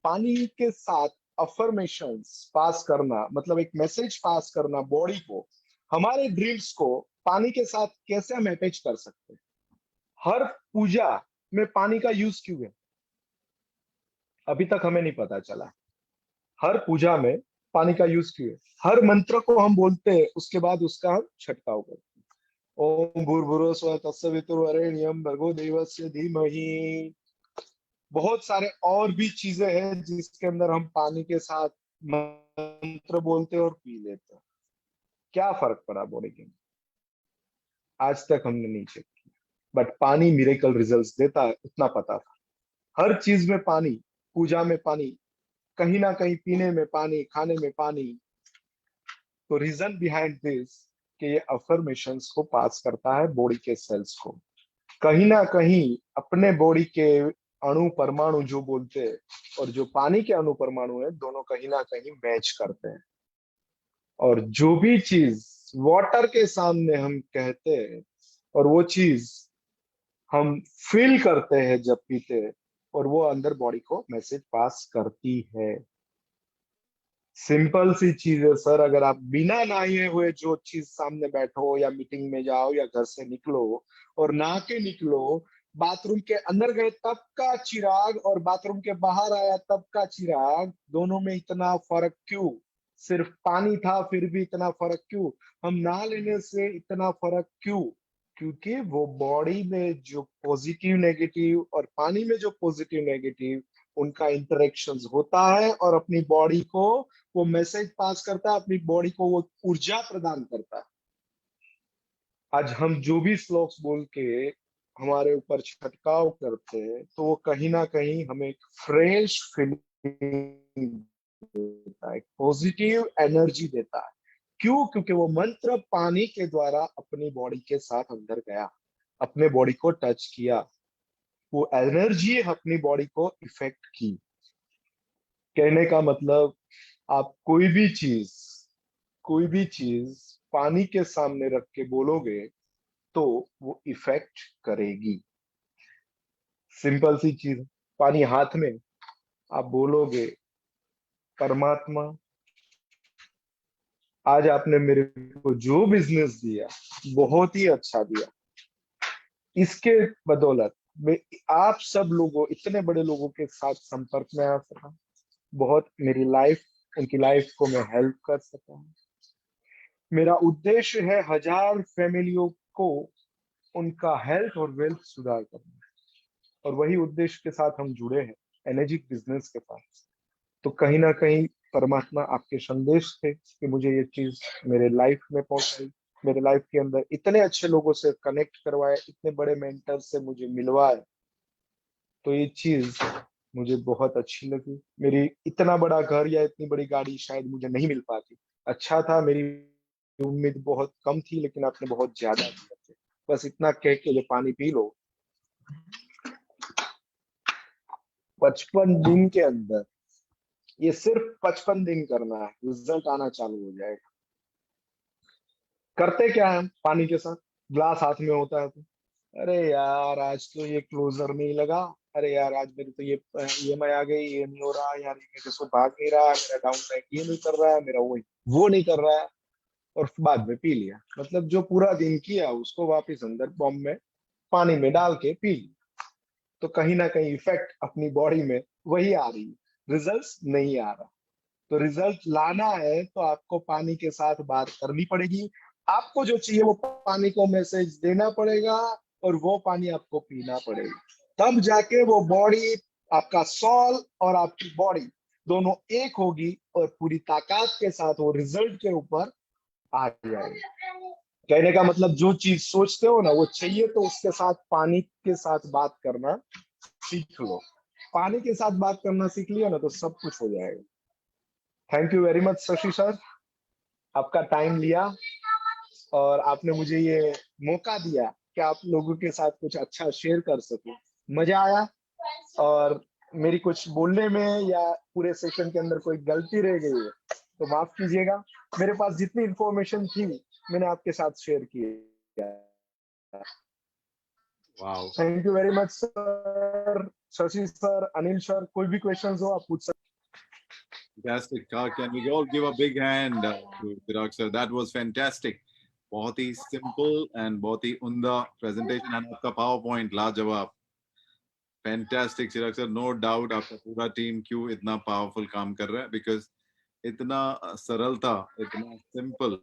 पानी के साथ अफर्मेशंस पास करना, मतलब एक मैसेज पास करना बॉडी को, हमारे ड्रीम्स को पानी के साथ कैसे हम अटैच कर सकते हैं। हर पूजा में पानी का यूज क्यों है, अभी तक हमें नहीं पता चला। हर पूजा में पानी का यूज क्यों है? हर मंत्र को हम बोलते हैं, उसके बाद उसका हम छंटकाव करते हैं। ओम भूर्भुवः स्वः तत्सवितुर्वरेण्यं भर्गो देवस्य धीमहि। बहुत सारे और भी चीजें हैं जिसके अंदर हम पानी के साथ मंत्र बोलते हैं और पी लेते हैं। क्या फर्क पड़ा बॉडी के अंदर? आज तक हमने नहीं चेक किया, बट पानी मिरेकल रिजल्ट्स देता है, उतना पता था। हर चीज में पानी, पूजा में पानी, कहीं ना कहीं पीने में पानी, खाने में पानी। तो रीजन बिहाइंड दिस कि ये अफर्मेशंस को पास करता है बॉडी के सेल्स को। कहीं ना कहीं अपने बॉडी के अणु परमाणु जो बोलते हैं और जो पानी के अणु परमाणु है, दोनों कहीं ना कहीं मैच करते हैं। और जो भी चीज वाटर के सामने हम कहते हैं और वो चीज हम फील करते हैं जब पीते हैं, और वो अंदर बॉडी को मैसेज पास करती है। सिंपल सी चीज है सर। अगर आप बिना नहाए हुए जो चीज सामने बैठो या मीटिंग में जाओ या घर से निकलो और नहा के निकलो, बाथरूम के अंदर गए तब का चिराग और बाथरूम के बाहर आया तब का चिराग, दोनों में इतना फर्क क्यों? सिर्फ पानी था फिर भी इतना फर्क क्यों? हम नहा लेने से इतना फर्क क्यों? क्योंकि वो बॉडी में जो पॉजिटिव नेगेटिव और पानी में जो पॉजिटिव नेगेटिव, उनका इंटरेक्शंस होता है और अपनी बॉडी को वो मैसेज पास करता है, अपनी बॉडी को वो ऊर्जा प्रदान करता है। आज हम जो भी श्लोक्स बोल के हमारे ऊपर छटकाव करते हैं, तो वो कहीं ना कहीं हमें एक फ्रेश फीलिंग देता है, पॉजिटिव एनर्जी देता है। क्यों? क्योंकि वो मंत्र पानी के द्वारा अपनी बॉडी के साथ अंदर गया, अपने बॉडी को टच किया, वो एनर्जी अपनी बॉडी को इफेक्ट की। कहने का मतलब, आप कोई भी चीज पानी के सामने रख के बोलोगे तो वो इफेक्ट करेगी। सिंपल सी चीज, पानी हाथ में, आप बोलोगे परमात्मा आज आपने मेरे को जो बिजनेस दिया बहुत ही अच्छा दिया, इसके बदौलत मैं आप सब लोगों, इतने बड़े लोगों के साथ संपर्क में आ सका, बहुत मेरी लाइफ, उनकी लाइफ को मैं हेल्प कर सका। मेरा उद्देश्य है 1000 फैमिलियों को उनका हेल्थ और वेल्थ सुधार करना, और वही उद्देश्य के साथ हम जुड़े हैं एनर्जिक बिजनेस के साथ। तो कहीं ना कहीं परमात्मा आपके संदेश थे कि मुझे ये चीज मेरे लाइफ में पहुंचाई, मेरे लाइफ के अंदर इतने अच्छे लोगों से कनेक्ट करवाए, इतने बड़े मेंटर से मुझे मिलवाए। तो ये चीज मुझे बहुत अच्छी लगी। मेरी इतना बड़ा घर या इतनी बड़ी गाड़ी शायद मुझे नहीं मिल पाती। अच्छा था, मेरी उम्मीद बहुत कम थी, लेकिन आपने बहुत ज्यादा दिया थे। बस इतना कह के ये पानी पी लो। 55 दिन के अंदर, ये सिर्फ 55 दिन करना है, रिजल्ट आना चालू हो जाएगा। करते क्या है हम पानी के साथ? ग्लास हाथ में होता है तो अरे यार आज तो ये क्लोजर नहीं लगा, अरे यार आज मेरी तो ये EMI आ गई, ये नहीं हो रहा यार, ये मेरे से भाग नहीं रहा, मेरा डाउन लाइन ये नहीं कर रहा है, मेरा वो नहीं कर रहा है, और बाद में पी लिया। मतलब जो पूरा दिन किया उसको वापस अंदर बॉम्ब में पानी में डाल के पी लिया। तो कहीं ना कहीं इफेक्ट अपनी बॉडी में वही आ रही है, रिजल्ट्स नहीं आ रहा। तो रिजल्ट लाना है तो आपको पानी के साथ बात करनी पड़ेगी, आपको जो चाहिए वो पानी को मैसेज देना पड़ेगा, और वो पानी आपको पीना पड़ेगा। तब जाके वो बॉडी, आपका सॉल और आपकी बॉडी दोनों एक होगी, और पूरी ताकत के साथ वो रिजल्ट के ऊपर आ जाएगी। कहने का मतलब जो चीज सोचते हो ना वो चाहिए, तो उसके साथ पानी के साथ बात करना सीख लो। पानी के साथ बात करना सीख लिया ना तो सब कुछ हो जाएगा। Thank you very much Shashi sir, आपका टाइम लिया और आपने मुझे ये मौका दिया कि आप लोगों के साथ कुछ अच्छा शेयर कर सकूं। मजा आया, और मेरी कुछ बोलने में या पूरे सेशन के अंदर कोई गलती रह गई है तो माफ कीजिएगा। मेरे पास जितनी इंफॉर्मेशन थी मैंने आपके साथ शेयर की। Wow, thank you very much sir, Shashi sir, Anil sir, कोई भी क्वेश्चंस हो आप पूछ सकते। fantastic. Can we all give a big hand to Chirag sir? That was fantastic. बहुत ही simple and बहुत ही उम्दा presentation, and आपका PowerPoint लाजवाब। Fantastic Chirag sir, no doubt आपका पूरा टीम क्यों इतना powerful काम कर रहा है, because इतना सरल था, इतना सिंपल,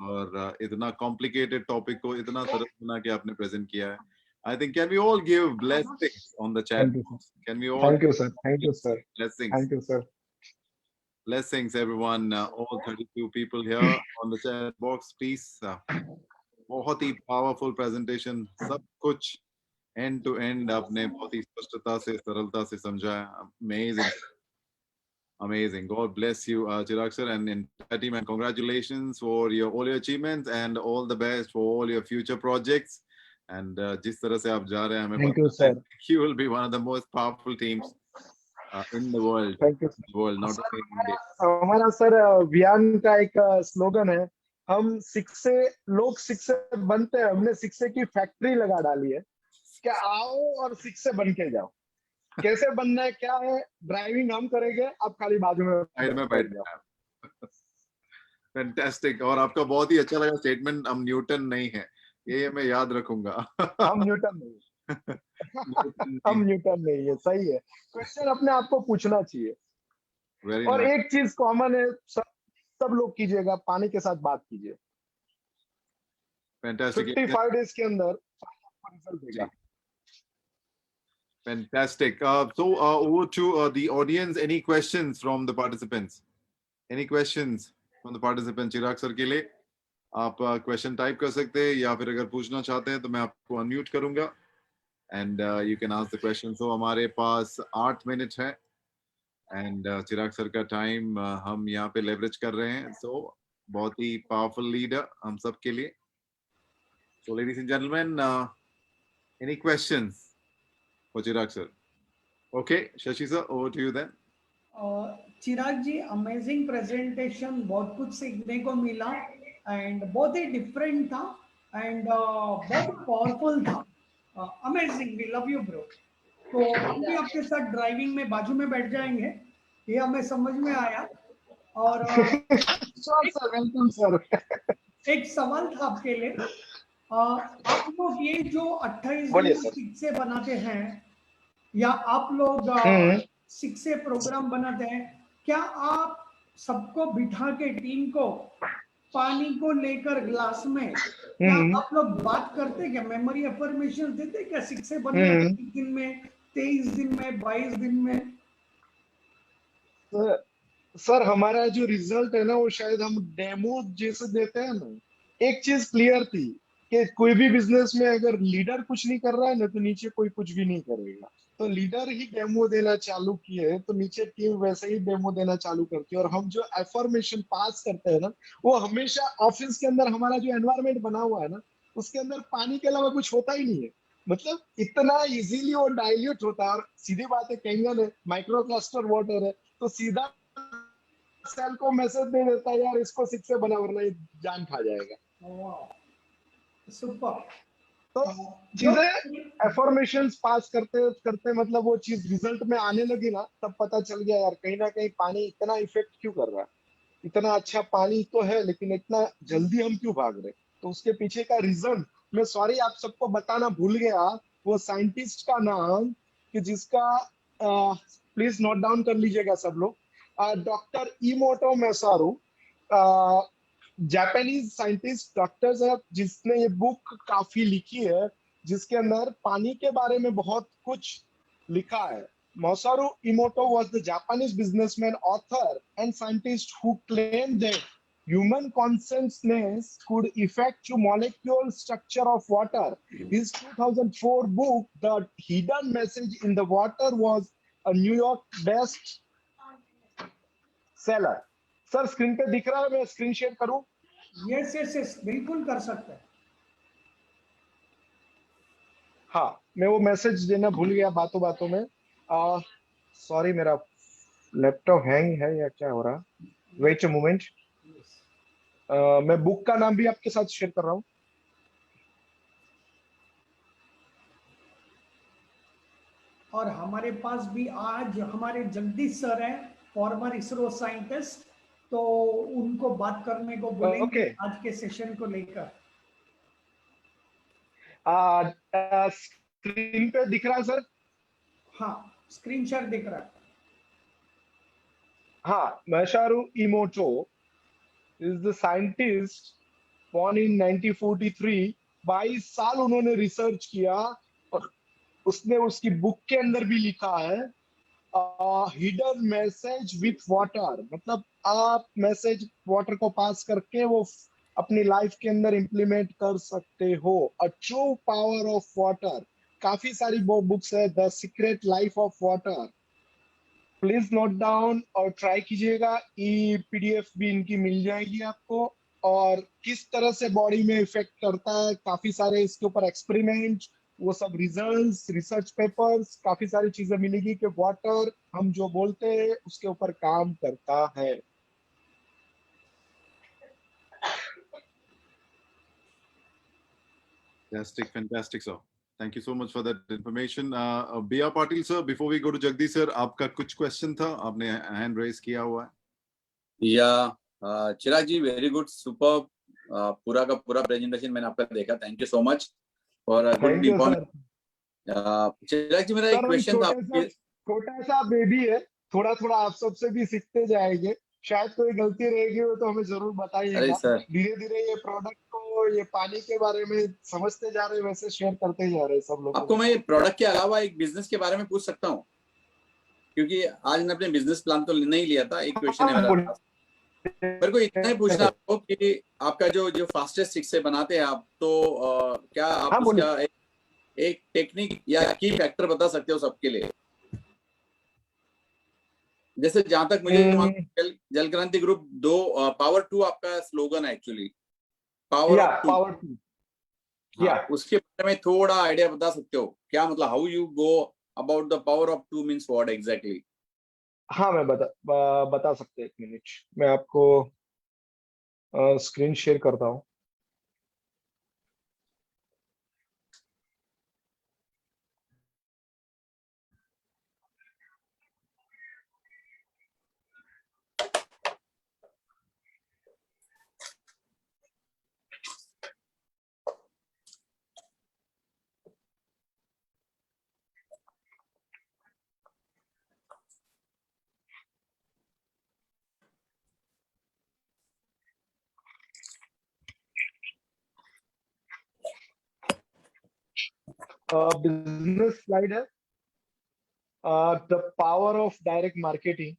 और इतना कॉम्प्लिकेटेड टॉपिक को इतना सरल बना के आपने प्रेजेंट किया है। I think can we all give blessings on the chat box? Can we all? Thank you sir, thank you sir, blessings? thank you sir. Blessings everyone, all 32 people here on the chat box, please. बहुत ही powerful presentation, सब कुछ end to end आपने बहुत ही स्पष्टता से, सरलता से समझाया। Amazing. Amazing. God bless you, Chirag sir, and entire team, and congratulations for all your achievements, and all the best for all your future projects. And जिस तरह से आप जा रहे हैं, हमें Thank you, पता है, sir. you will be one of the most powerful teams in the world. Thank you. World, not only in India. हमारा सर वियान का एक स्लोगन है, हम शिक्षे, लोग शिक्षे बनते हैं, हमने शिक्षे की फैक्ट्री लगा डाली है, क्या आओ और शिक्षे बन के जाओ। कैसे बनना है, क्या है, ड्राइविंग हम करेंगे, आप खाली बाजू में साइड में बैठ जाओ। फैंटास्टिक। और आपका बहुत ही अच्छा लगा स्टेटमेंट, हम न्यूटन नहीं है, ये मैं याद रखूंगा। हम न्यूटन नहीं हम न्यूटन नहीं है, सही है। क्वेश्चन अपने आप को पूछना चाहिए। Very और nice. एक चीज कॉमन है, सब लोग कीजिएगा, पानी के साथ बात कीजिए। Fantastic. 55 डेज के अंदर रिजल्ट देगा। Fantastic. So over to the audience. Any questions from the participants? Any questions from the participants? Chirag sir के लिए आप क्वेश्चन टाइप कर सकते हैं, या फिर अगर पूछना चाहते हैं तो मैं आपको अनम्यूट करूंगा, and you can ask the question. So हमारे पास 8 मिनट है, एंड चिराग सर का टाइम हम यहाँ पे लेवरेज कर रहे हैं। सो बहुत ही पावरफुल लीडर हम सब के लिए। So ladies and gentleman, any questions for Chirag sir? Okay, Shashi sir, over to you then. Chirag ji, amazing presentation, बहुत कुछ सीखने को मिला, एंड बहुत ही डिफरेंट था, एंड बहुत पावरफुल था। Amazing, we love you bro. तो हम भी आपके साथ ड्राइविंग में बाजू में बैठ जाएंगे, ये हमें समझ में आया। और वेलकम सर। एक सवाल था आपके लिए, आप लोग ये जो 28 दिन शिक्षे बनाते हैं, या आप लोग शिक्षे प्रोग्राम बनाते हैं, क्या आप सबको बिठा के टीम को पानी को लेकर ग्लास में, क्या आप लोग बात करते क्या, मेमोरी अफर्मेशन देते क्या, शिक्षे बनने 20 दिन में, 23 दिन में, 22 दिन में? सर हमारा जो रिजल्ट है ना, वो शायद हम डेमो जैसे देते हैं ना। एक चीज क्लियर थी कि कोई भी बिजनेस में अगर लीडर कुछ नहीं कर रहा है ना, तो नीचे कोई कुछ भी नहीं करेगा। तो लीडर ही डेमो देना चालू किए, तो नीचे टीम वैसे ही डेमो देना चालू करती है। और हम जो एफर्मेशन पास करते हैं ना, वो हमेशा ऑफिस के अंदर हमारा जो एनवायरमेंट बना हुआ है ना, उसके अंदर पानी के अलावा कुछ होता ही नहीं है। मतलब इतना इजीली वो डाइल्यूट होता है। और सीधी बात है, कैंगन है, माइक्रो क्लस्टर वाटर है, तो सीधा सेल को मैसेज दे देता है, यार इसको शिक्षे बना वरना ये जान खा जाएगा। सुपर। तो चीजें एफॉर्मेशंस पास करते करते मतलब वो चीज रिजल्ट में आने लगी ना, तब पता चल गया यार कहीं ना कहीं पानी इतना इफेक्ट क्यों कर रहा है। इतना अच्छा पानी तो है लेकिन इतना जल्दी हम क्यों भाग रहे। तो उसके पीछे का रीजन मैं सॉरी आप सबको बताना भूल गया, वो साइंटिस्ट का नाम कि जिसका प्लीज नोट डाउन कर लीजिएगा सब लोग, doctor Emoto Masaru, Japanese scientist doctor है, जिसने ये बुक काफी लिखी है जिसके अंदर पानी के बारे में बहुत कुछ लिखा है। Masaru Emoto was the Japanese businessman, author, and scientist who claimed that human consciousness could affect the molecular structure of water. His 2004 book, The Hidden Message in the Water, was a New York-based seller. Sir screen पे दिख रहा है, मैं screen share करूं? Yes yes yes बिल्कुल कर सकते हैं। हाँ, मैं वो मैसेज देना भूल गया बातों बातों में। सॉरी मेरा लैपटॉप हैंग है या क्या हो रहा, वेट अ मोमेंट। मैं बुक का नाम भी आपके साथ शेयर कर रहा हूँ। और हमारे पास भी आज हमारे जगदीश सर हैं, फॉर्मर इसरो साइंटिस्ट, तो उनको बात करने को बोलेंगे आज के सेशन को लेकर। स्क्रीन पे दिख रहा है सर? हाँ, स्क्रीन शेयर दिख रहा है। हाँ, Masaru Emoto is the scientist born in 1943। 22 साल उन्होंने रिसर्च किया और उसने उसकी बुक के अंदर भी लिखा है हिडन मैसेज विथ वाटर, मतलब आप मैसेज वाटर को पास करके वो अपनी लाइफ के अंदर इंप्लीमेंट कर सकते हो। A true power of water, काफी सारी बुक्स है, the secret life of water, please note down और ट्राई कीजिएगा। ई पीडीएफ भी इनकी मिल जाएगी आपको, और किस तरह से बॉडी में इफेक्ट करता है, काफी सारे इसके ऊपर एक्सपेरिमेंट, वो सब रिजल्ट्स, रिसर्च पेपर्स, काफी सारी चीजें मिलेगी कि वाटर हम जो बोलते हैं उसके ऊपर काम करता है। Fantastic, sir. Thank you so much for that information. B.R. Patil, sir, before we go to Jagdish, sir, आपका कुछ question था, आपने hand raise किया हुआ है। या Chirag ji, very good, super, पूरा का पूरा प्रेजेंटेशन मैंने आपका देखा, thank you so much for good information. Chirag ji, मेरा एक क्वेश्चन था। छोटा सा बेबी है, थोड़ा थोड़ा आप सबसे भी सीखते जाएंगे, शायद कोई गलती रहेगी हो तो हमें जरूर बताइएगा। धीरे धीरे ये प्रोडक्ट को, ये पानी के बारे में समझते जा रहे हैं, वैसे शेयर करते जा रहे हैं सब लोग। आपको मैं प्रोडक्ट के अलावा एक बिजनेस के बारे में पूछ सकता हूँ, क्योंकि आज मैंने अपने बिजनेस प्लान तो नहीं लिया था। एक क्वेश्चन है मेरे को इतना ही पूछना हो कि आपका जो फास्टेस्ट सिक्स से बनाते हैं आप, तो क्या आप उसका एक टेक्निक या की फैक्टर बता सकते हो सबके लिए? जैसे जहां तक मुझे जल क्रांति ग्रुप 2 पावर 2 आपका स्लोगन है एक्चुअली, पावर 2। उसके बारे में थोड़ा आइडिया बता सकते हो क्या? मतलब how you go about the power of 2 means what exactly? हाँ, मैं बता सकते हैं। 1 मिनट, मैं आपको स्क्रीन शेयर करता हूँ। बिजनेस स्लाइड है, the power of direct marketing,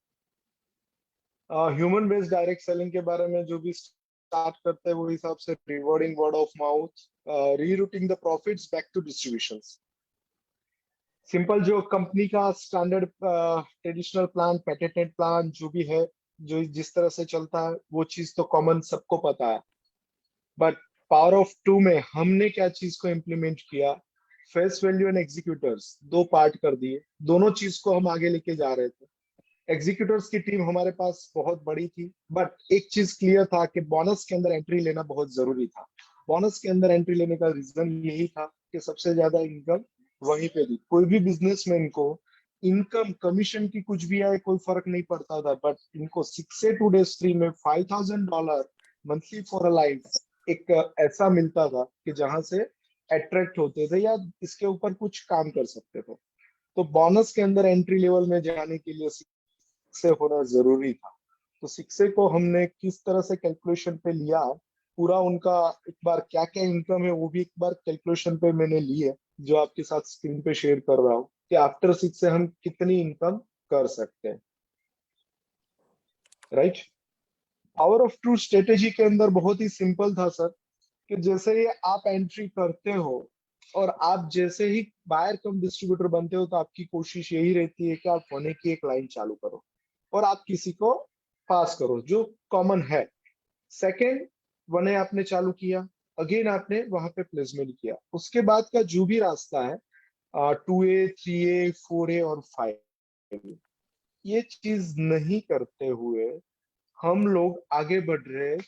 human based direct selling के बारे में जो भी स्टार्ट करते हैं वो हिसाब से rewarding word of mouth, rerouting the profits back to distributions. Simple जो कंपनी का standard traditional plan, patented plan जो भी है, जो जिस तरह से चलता है वो चीज तो कॉमन सबको पता है, बट पावर ऑफ 2 में हमने क्या चीज को इम्प्लीमेंट किया, face value and executors 2 part कर दिए। दोनों चीज को हम आगे लेके जा रहे थे। एग्जीक्यूटर्स की टीम हमारे पास बहुत बड़ी थी, बट एक चीज क्लियर था कि बोनस के अंदर एंट्री लेना बहुत जरूरी था। बोनस के अंदर एंट्री लेने का रीजन यही था कि सबसे ज्यादा इनकम वहीं पे थी। कोई भी बिजनेसमैन को इनकम कमीशन की कुछ भी आए कोई फर्क नहीं पड़ता था, बट इनको 6 to 2 days 3 में $5,000 मंथली फॉर अ लाइफ एक ऐसा मिलता था कि जहां से अट्रैक्ट होते थे या इसके ऊपर कुछ काम कर सकते थे। तो बोनस के अंदर एंट्री लेवल में जाने के लिए 6 होना जरूरी था। तो 6 को हमने किस तरह से कैलकुलेशन पे लिया, पूरा उनका एक बार क्या क्या इनकम है वो भी एक बार कैलकुलेशन पे मैंने ली है, जो आपके साथ स्क्रीन पे शेयर कर रहा हूँ कि आफ्टर 6 से हम कितनी इनकम कर सकते हैं। Right. Power of true strategy के अंदर बहुत ही सिंपल था सर, कि जैसे ही आप एंट्री करते हो और आप जैसे ही बायर कम डिस्ट्रीब्यूटर बनते हो, तो आपकी कोशिश यही रहती है कि आप होने की एक लाइन चालू करो और आप किसी को पास करो, जो कॉमन है। सेकेंड, वने आपने चालू किया, अगेन आपने वहां पे प्लेसमेंट किया। उसके बाद का जो भी रास्ता है 2A 3A 4A और 5, ये चीज नहीं करते हुए हम लोग आगे बढ़ रहे हैं।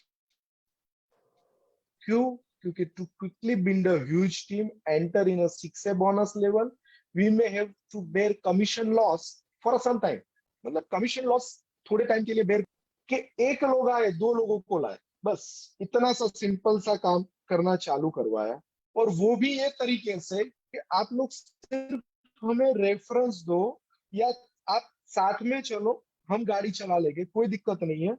क्यों? क्योंकि to quickly build a huge team, enter in a 6A bonus level, we may have to bear commission loss for some time. मतलब कमीशन लॉस थोड़े टाइम के लिए बेयर, कि एक लोग आए 2 लोगों को लाए, बस इतना सा सिंपल सा काम करना चालू करवाया। और वो भी ये तरीके से कि आप लोग सिर्फ हमें रेफरेंस दो या आप साथ में चलो, हम गाड़ी चला लेंगे, कोई दिक्कत नहीं है।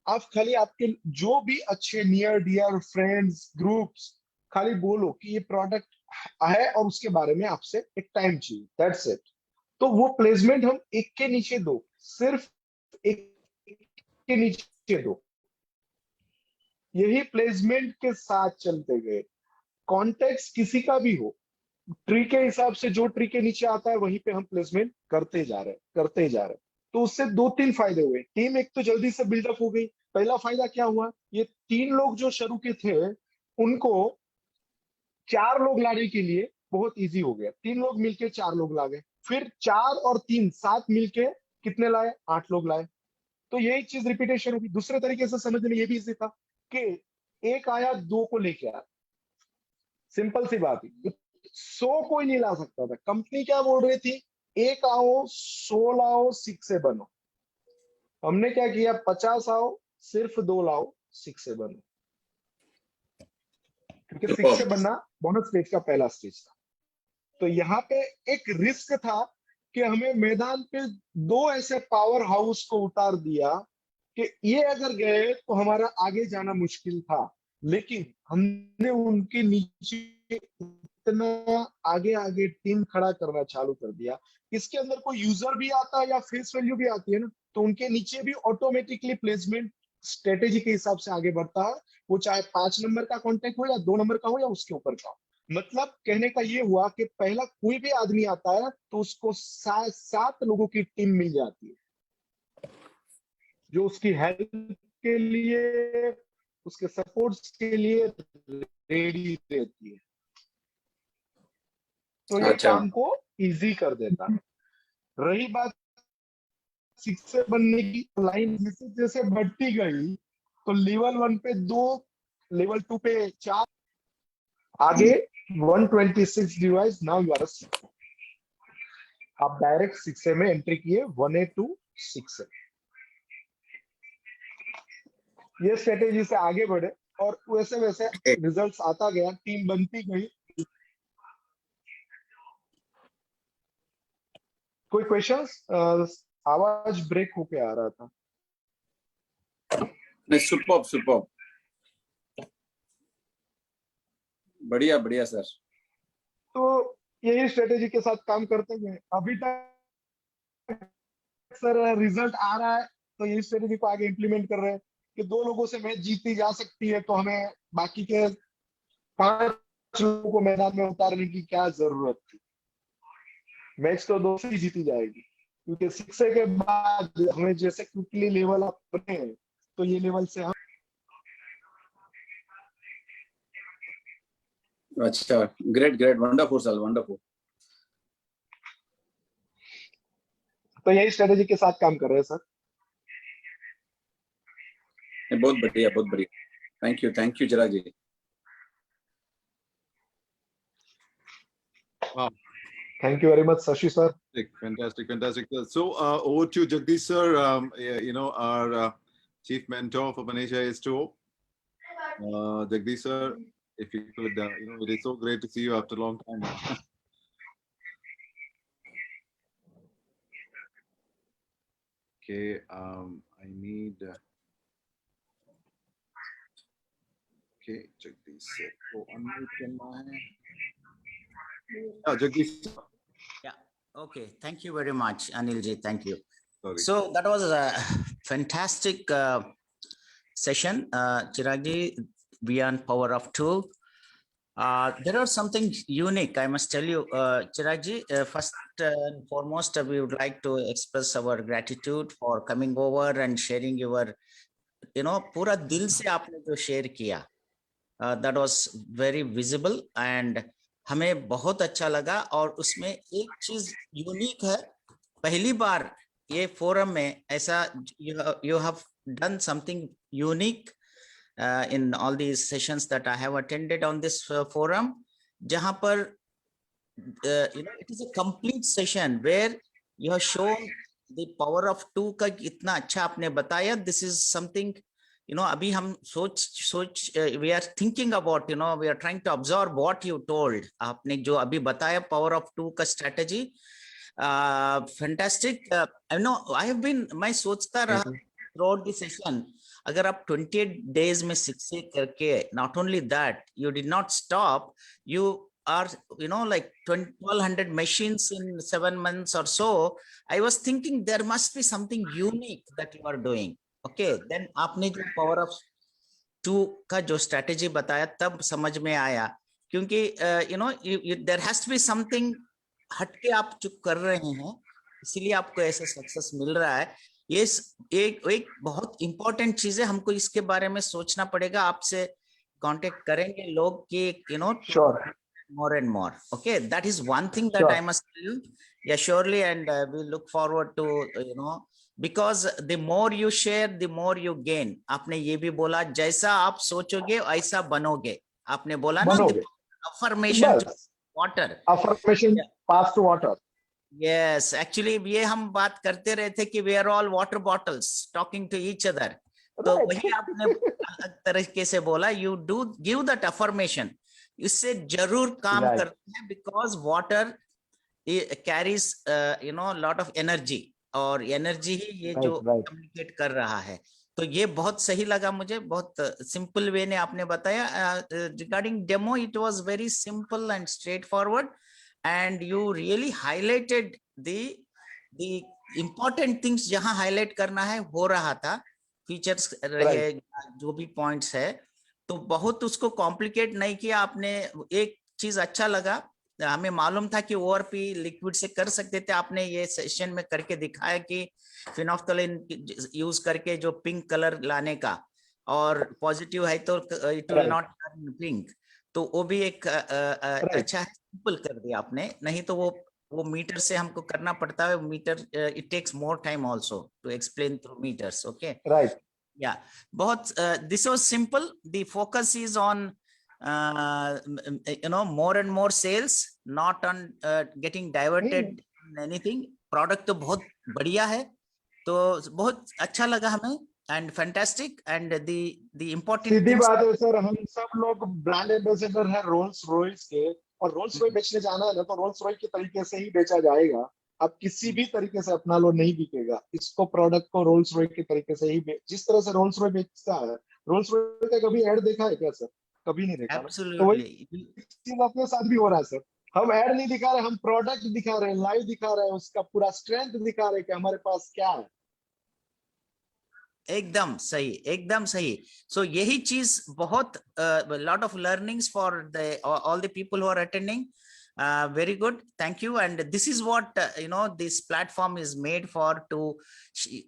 आप खाली आपके जो भी अच्छे नियर डियर फ्रेंड्स ग्रुप्स, खाली बोलो कि ये प्रोडक्ट है और उसके बारे में आपसे एक टाइम चाहिए, दैट्स इट। तो वो प्लेसमेंट हम एक के नीचे दो, सिर्फ एक के नीचे दो, यही प्लेसमेंट के साथ चलते गए। कॉन्टेक्स्ट किसी का भी हो, ट्री के हिसाब से जो ट्री के नीचे आता है वहीं पे हम प्लेसमेंट करते जा रहे। तो उससे 2-3 फायदे हुए। टीम एक तो जल्दी से बिल्डअप हो गई। पहला फायदा क्या हुआ, ये 3 लोग जो शुरू के थे उनको 4 लोग लाने के लिए बहुत इजी हो गया। 3 लोग मिलके 4 लोग ला गए, फिर 4 और 3 7 मिलके कितने लाए, 8 लोग लाए। तो यही चीज रिपीटेशन होगी। दूसरे तरीके से समझने में ये भी इजी था कि एक आया 2 को लेके आया, सिंपल सी बात है। 100 कोई नहीं ला सकता था। कंपनी क्या बोल रही थी, एक आओ 100 लाओ 6 बनो। हमने क्या किया, 50 आओ सिर्फ 2 लाओ 6 बनो, क्योंकि 6 बनना बोनस स्टेज का पहला स्टेज था। तो यहाँ पे एक रिस्क था कि हमें मैदान पे 2 ऐसे पावर हाउस को उतार दिया कि ये अगर गए तो हमारा आगे जाना मुश्किल था, लेकिन हमने उनके नीचे इतना आगे आगे टीम खड़ा करना चालू कर दिया। इसके अंदर कोई यूजर भी आता है या फेस वैल्यू भी आती है ना, तो उनके नीचे भी ऑटोमेटिकली प्लेसमेंट स्ट्रेटेजी के हिसाब से आगे बढ़ता है। वो चाहे 5 नंबर का कॉन्टेक्ट हो या 2 नंबर का हो या उसके ऊपर का हो। मतलब कहने का ये हुआ कि पहला कोई भी आदमी आता है तो उसको 7 लोगों की टीम मिल जाती है, जो उसकी हेल्प के लिए, उसके सपोर्ट्स के लिए रेडी रहती है। तो ये काम को इजी कर देता है। रही बात 6 से बनने की, लाइन जैसे जैसे बढ़ती गई तो लेवल 1 पे 2, लेवल 2 पे 4, आगे 126 डिवाइस। Now you are 6। आप डायरेक्ट 6 में एंट्री किए, 1A to 6A। ये स्ट्रेटेजी से आगे बढ़े और वैसे वैसे रिजल्ट्स आता गया, टीम बनती गई। कोई क्वेश्चंस? आवाज ब्रेक होके आ रहा था। नहीं, सुपर्ब बढ़िया बढ़िया सर। तो यही स्ट्रेटेजी के साथ काम करते गए। अभी तक सर रिजल्ट आ रहा है, तो यही स्ट्रेटेजी को आगे इंप्लीमेंट कर रहे हैं कि 2 लोगों से मैच जीती जा सकती है, तो हमें बाकी के 5 लोगों को मैदान में उतारने की क्या जरूरत थी। मैच तो 2 से ही जीती जाएगी, क्योंकि 6 के बाद हमें जैसे क्विकली लेवल अप करने हैं, तो ये लेवल से हम। अच्छा, ग्रेट वंडरफुल सर, वंडरफुल। तो यही स्ट्रेटेजी के साथ काम कर रहे हैं सर। बहुत बढ़िया। Thank you Chirag ji. Wow. Thank you very much, Shashi sir. Fantastic. So over to Jagdish sir. Our chief mentor for Manisha H2O. Jagdish sir, if you could, it is so great to see you after a long time. Okay, I need. Okay, Jagdish sir. Oh, unmute my. Jagdish. Yeah. Okay. Thank you very much, Anilji. Thank you. Sorry. So that was a fantastic session, Chiragji, beyond power of two. There are something unique, I must tell you, Chiragji. First and foremost, we would like to express our gratitude for coming over and sharing your, पूरा दिल से आपने जो share किया, that was very visible and हमें बहुत अच्छा लगा. और उसमें एक चीज यूनिक है, पहली बार ये फोरम में ऐसा you have done something unique in all these sessions that I have attended on this forum, जहाँ पर it is a complete session where you have shown the power of two का इतना अच्छा आपने बताया. This is something, अभी हम सोच we are thinking about, we are trying to absorb what you told. आपने जो अभी बताया power of two का strategy, fantastic. I have been, मैं सोचता रहा throughout the session, अगर आप 28 days में succeed करके, not only that, you did not stop, you are, like 1200 machines in 7 months or so. I was thinking there must be something unique that you are doing. Okay, then आपने जो power of two का जो strategy बताया, तब समझ में आया, क्योंकि there has to be something हटके आप जो कर रहे हैं, इसीलिए आपको ऐसा सक्सेस मिल रहा है. ये एक बहुत इंपॉर्टेंट चीज है, हमको इसके बारे में सोचना पड़ेगा. आपसे कांटेक्ट करेंगे लोग कि sure, more and more. Okay, that is one thing that I must tell you. Yeah, surely, and we look forward to, because the more you share, the more you gain. आपने ये भी बोला, जैसा आप सोचोगे ऐसा बनोगे. आपने बोला ना, affirmation to water. Affirmation pass to water. Yes, actually ये हम बात करते रहे थे कि we are all water bottles talking to each other. तो वही आपने अलग तरीके से बोला, you do give that affirmation. इससे जरूर काम करते हैं, because water carries lot of energy, और energy ही ये जो communicate कर रहा है. तो ये बहुत सही लगा मुझे, बहुत simple way ने आपने बताया. Regarding demo, it was very simple and straightforward. And you really highlighted the important things, जहां highlight करना है हो रहा था, features रहे, जो भी points है, तो बहुत उसको complicate नहीं किया आपने. एक चीज अच्छा लगा, हमें मालूम था कि ORP लिक्विड से कर सकते थे, आपने ये सेशन में करके दिखाया कि फिनोफ्थलीन यूज करके जो पिंक कलर लाने का, और पॉजिटिव है तो it will not turn pink. तो वो भी एक अच्छा सिंपल कर दिया आपने, नहीं तो वो मीटर से हमको करना पड़ता है. Meter it takes more time also to explain through meters. Okay, right, या बहुत this was simple. The focus is on more and more sales, not on getting diverted in anything. Product तो बहुत बढ़िया है, तो बहुत अच्छा लगा हमें. And fantastic, and the important सीधी बात है सर, हम सब लोग ब्रांड एम्बेसडर हैं रोल्स रॉयस के, और रोल्स रॉयस बेचने जाना है ना तो रोल्स रॉयस के तरीके से ही बेचा जाएगा. अब किसी भी तरीके से अपना लो नहीं बिकेगा. इसको प्रोडक्ट को रोल्स रॉयस के तरीके से ही जिस तरह से रोल्स रॉयस बेचता है, रोल्स रॉयस का कभी ऐड देखा है क्या सर? कभी नहीं देखा. तो वही चीज अपने साथ भी हो रहा है सर. हम ऐड नहीं दिखा रहे, हम प्रोडक्ट दिखा रहे हैं, लाइव दिखा रहे हैं, उसका पूरा स्ट्रेंथ दिखा रहे हैं कि हमारे पास क्या है. एकदम सही, एकदम सही. सो यही चीज बहुत lot of learnings for the all the people who are attending. Very good, thank you. And this is what this platform is made for, to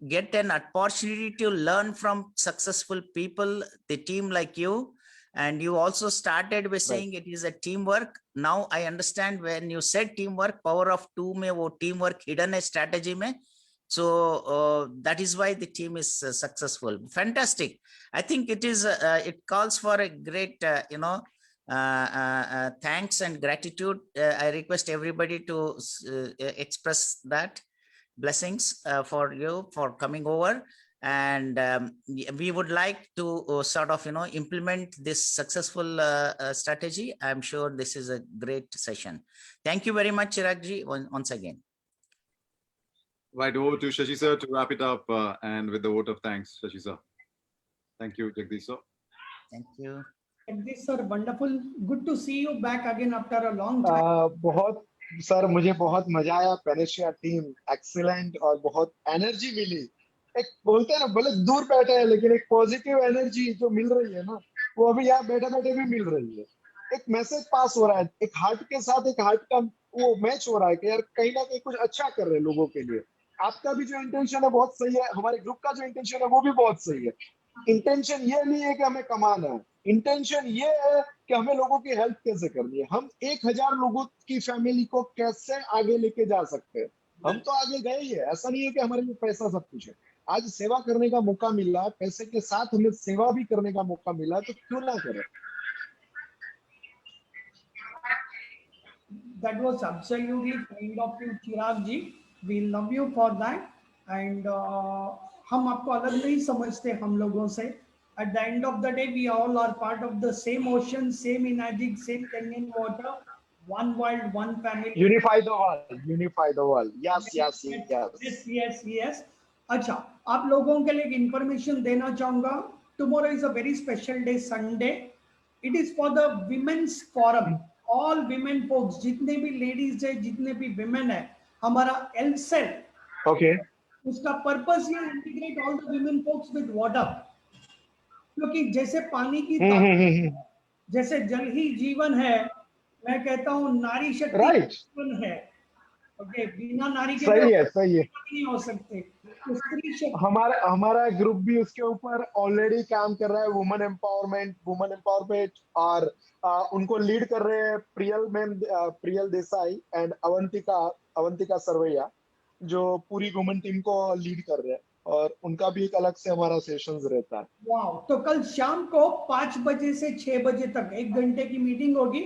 get an opportunity to learn from successful people, the team like you. And you also started by saying it is a teamwork. Now I understand when you said teamwork, power of two में वो teamwork hidden है strategy में. So that is why the team is successful. Fantastic. I think it is it calls for a great thanks and gratitude. I request everybody to express that blessings for you for coming over. And we would like to sort of, implement this successful strategy. I'm sure this is a great session. Thank you very much, Chirag ji, once again. Right, over to Shashi sir to wrap it up and with the vote of thanks, Shashi sir. Thank you, Jagdish sir. Thank you. Jagdish sir, wonderful. Good to see you back again after a long time. बहुत sir मुझे बहुत मजा आया. Panacea team excellent और बहुत energy मिली. एक बोलते हैं ना, भले दूर बैठे हैं लेकिन एक पॉजिटिव एनर्जी जो मिल रही है ना, वो अभी यहाँ बैठे बैठे भी मिल रही है. एक मैसेज पास हो रहा है, एक हार्ट के साथ एक हार्ट का वो मैच हो रहा है कि यार कहीं ना कहीं कुछ अच्छा कर रहे हैं लोगों के लिए. आपका भी जो इंटेंशन है बहुत सही है, हमारे ग्रुप का जो इंटेंशन है वो भी बहुत सही है. इंटेंशन ये नहीं है कि हमें कमाना है, इंटेंशन ये है कि हमें लोगों की हेल्प कैसे करनी है, हम 1000 लोगों की फैमिली को कैसे आगे लेके जा सकते हैं. हम तो आगे गए ही है, ऐसा नहीं है कि हमारे लिए पैसा सब कुछ है. आज सेवा करने का मौका मिला, पैसे के साथ हमें सेवा भी करने का मौका मिला, तो क्यों ना करें. That was absolutely kind of you, Chirag ji. We love you for that. And हम आपको अलग नहीं समझते हम लोगों से. At the end of the day, we all are part of the same ocean, same energy, same Kenyan water, one world, one family. Unify the world, unify the world. Yes, yes, yes, yes, yes, yes. अच्छा, आप लोगों के लिए information देना चाहूँगा. Tomorrow is a very special day, Sunday. It is for the women's forum. All women folks, जितने भी ladies है, जितने भी women है, हमारा LCEL. Okay. उसका पर्पस ये integrate all the women folks with water, क्योंकि जैसे पानी की जैसे जल ही जीवन है, मैं कहता हूँ नारी शक्ति जीवन है. ओके, बिना नारी के सही है, सही है, नहीं हो सकते. तो स्त्री शक्ति, हमारा ग्रुप भी उसके ऊपर ऑलरेडी काम कर रहा है. वुमेन एम्पावरमेंट और उनको लीड कर रहे हैं प्रियल देसाई एंड अवंतिका सरवैया, जो पूरी वुमेन टीम को लीड कर रहे हैं, और उनका भी एक अलग से हमारा सेशंस रहता है. वाओ. तो कल शाम को 5 बजे से 6 बजे तक 1 घंटे की मीटिंग होगी.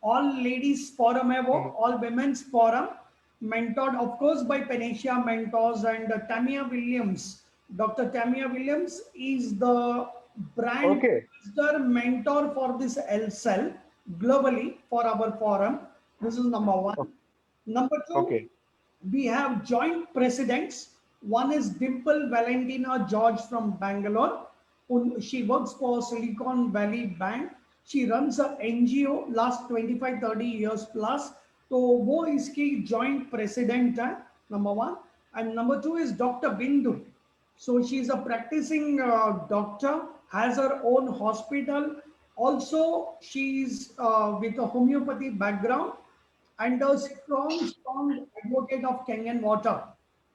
ऑल लेडीज फोरम है वो, all women's forum, mentored of course by Penesia mentors and Tamia Williams. Dr. Tamia Williams is the brand mentor for this LCEL globally for our forum. This is number 1. Number 2, we have joint presidents. One is Dimple Valentina George from Bangalore. She works for Silicon Valley Bank. She runs a NGO last 25-30 years plus. तो वो इसकी joint president है, number 1. And number 2 is doctor Bindu. So she is a practicing doctor, has her own hospital, also she is with a homeopathy background and a strong advocate of Kangen water.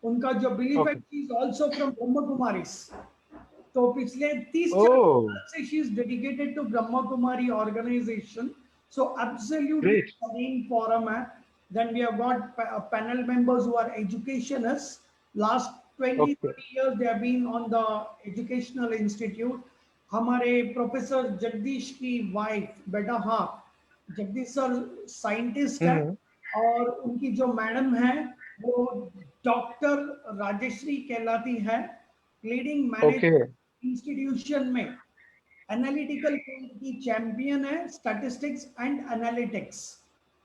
उनका जो belief है, she is also from ब्रह्म कुमारीज. तो पिछले 30 से she is dedicated to Brahma Kumari organisation. So absolutely main forum hai. Then we have got panel members who are educationists. Last 20-30 years they have been on the educational institute. हमारे professor Jagdish की wife, बेटा हाँ, Jagdish sir scientist है, और उनकी जो madam है वो डॉक्टर राजेश्री कहलाती है, लीडिंग मैनेजमेंट इंस्टीट्यूशन में एनालिटिकल फील्ड की चैंपियन है, स्टैटिस्टिक्स एंड एनालिटिक्स.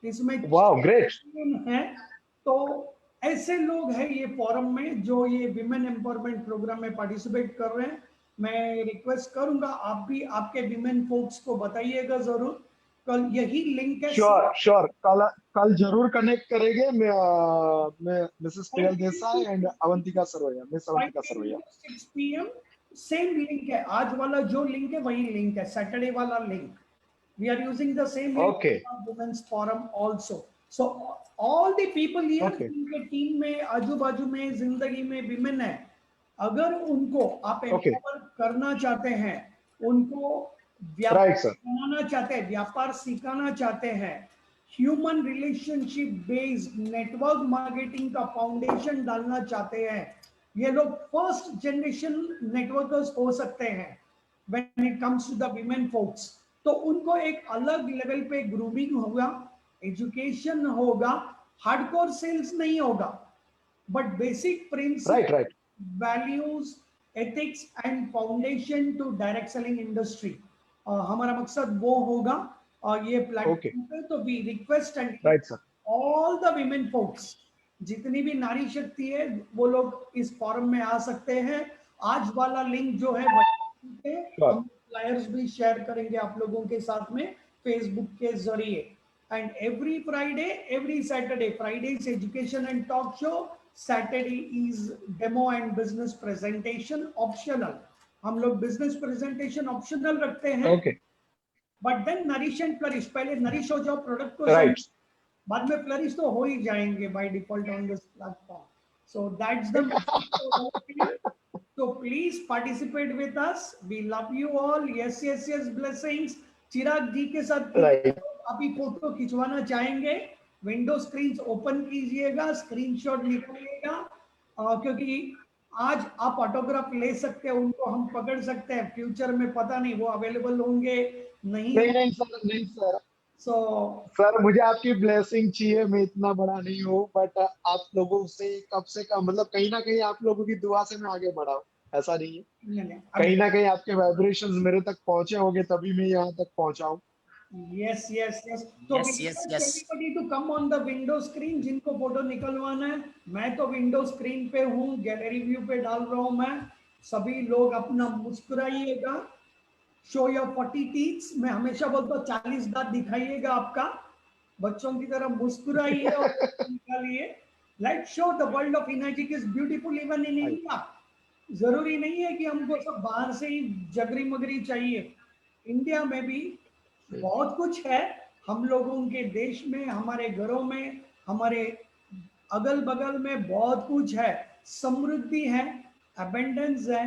इसमें है. तो ऐसे लोग हैं ये फोरम में जो ये विमेन एम्पावरमेंट प्रोग्राम में पार्टिसिपेट कर रहे हैं. मैं रिक्वेस्ट करूंगा आप भी आपके विमेन फोक्स को बताइएगा जरूर. कल यही लिंक है. श्योर कल जरूर कनेक्ट करेंगे. मैं Mrs Priyal Desai and Avantika Sarvaiya, 6 PM same link है. आज वाला जो लिंक है वही लिंक है, सैटरडे वाला link. We are using the same link for women's forum also. So all the people here जिनके टीम में आजू बाजू में जिंदगी में विमेन है, अगर उनको आप एम्पावर करना चाहते हैं, उनको व्यापार बनाना चाहते हैं, व्यापार सिखाना चाहते हैं, human relationship based network marketing का फाउंडेशन डालना चाहते हैं, ये लोग फर्स्ट जनरेशन नेटवर्कर्स हो सकते हैं when it comes to the women folks. तो उनको एक अलग लेवल पे ग्रूमिंग होगा, एजुकेशन होगा, हार्डकोर सेल्स नहीं होगा, but basic principle, right values, ethics and foundation to direct selling industry, हमारा मकसद वो होगा। और ये प्लेटफॉर्म पे तो we request and right sir, all the women folks, जितनी भी नारी शक्ति है वो लोग इस फॉरम में आ सकते हैं। आज वाला लिंक जो है हम फ्लायर्स भी शेयर करेंगे आप लोगों के साथ में फेसबुक के जरिए। And every Friday, every Saturday, Friday is education and talk show, Saturday is demo and business presentation optional. हम लोग बिजनेस प्रेजेंटेशन ऑप्शनल रखते हैं, but then nourish and flourish, पहले नरिश हो जाओ प्रोडक्ट को, बाद में फ्लरिश तो हो ही जाएंगे by default on this platform. So that's the so please participate with us, we love you all, yes yes yes, blessings। चिराग जी के साथ अभी फोटो खिंचवाना चाहेंगे, विंडो स्क्रीन ओपन कीजिएगा, स्क्रीनशॉट निकालिएगा, क्योंकि आज आप ऑटोग्राफ ले सकते हैं, उनको हम पकड़ सकते हैं, फ्यूचर में पता नहीं वो अवेलेबल होंगे नहीं सर। So, सर मुझे आपकी ब्लेसिंग चाहिए, मैं इतना बड़ा नहीं हूँ, बट आप लोगों से कम मतलब कहीं ना कहीं आप लोगों की दुआ से मैं आगे बढ़ा हूँ, ऐसा नहीं है, कहीं ना कहीं आपके वाइब्रेशंस मेरे तक पहुंचे होंगे तभी मैं यहाँ तक पहुंचा हूँ। Yes, yes, yes. So everybody to come on the window screen, जिनको फोटो निकलवाना है, मैं तो विंडो स्क्रीन पे हूँ, गैलरी व्यू पे डाल रहा हूँ मैं, सभी लोग अपना मुस्कुराइएगा, शो योर 40 टीथ्स, मैं हमेशा बोलता हूँ 40 दांत दिखाइएगा आपका, बच्चों की तरह मुस्कुराइए और निकालिए। Let's show the world of energy is beautiful even in India. जरूरी नहीं है कि हमको सब बाहर से ही जगरी मगरी चाहिए, इंडिया में भी बहुत कुछ है, हम लोगों के देश में, हमारे घरों में, हमारे अगल बगल में बहुत कुछ है, समृद्धि है, अबेंडेंस है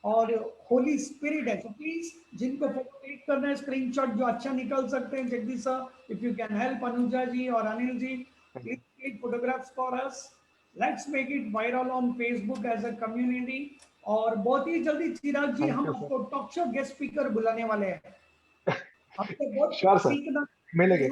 और होली स्पिरिट है। तो प्लीज जिनको फोटो क्लिक करना है, स्क्रीनशॉट जो अच्छा निकल सकते हैं, Jagdish sir if you can help, Anuja ji और Anil ji please click photographs for us, let's make it viral on Facebook as a community. और बहुत ही जल्दी चिराग जी हम आपको टॉक शो गेस्ट स्पीकर बुलाने वाले हैं, आपको बहुत सीखना मिलेंगे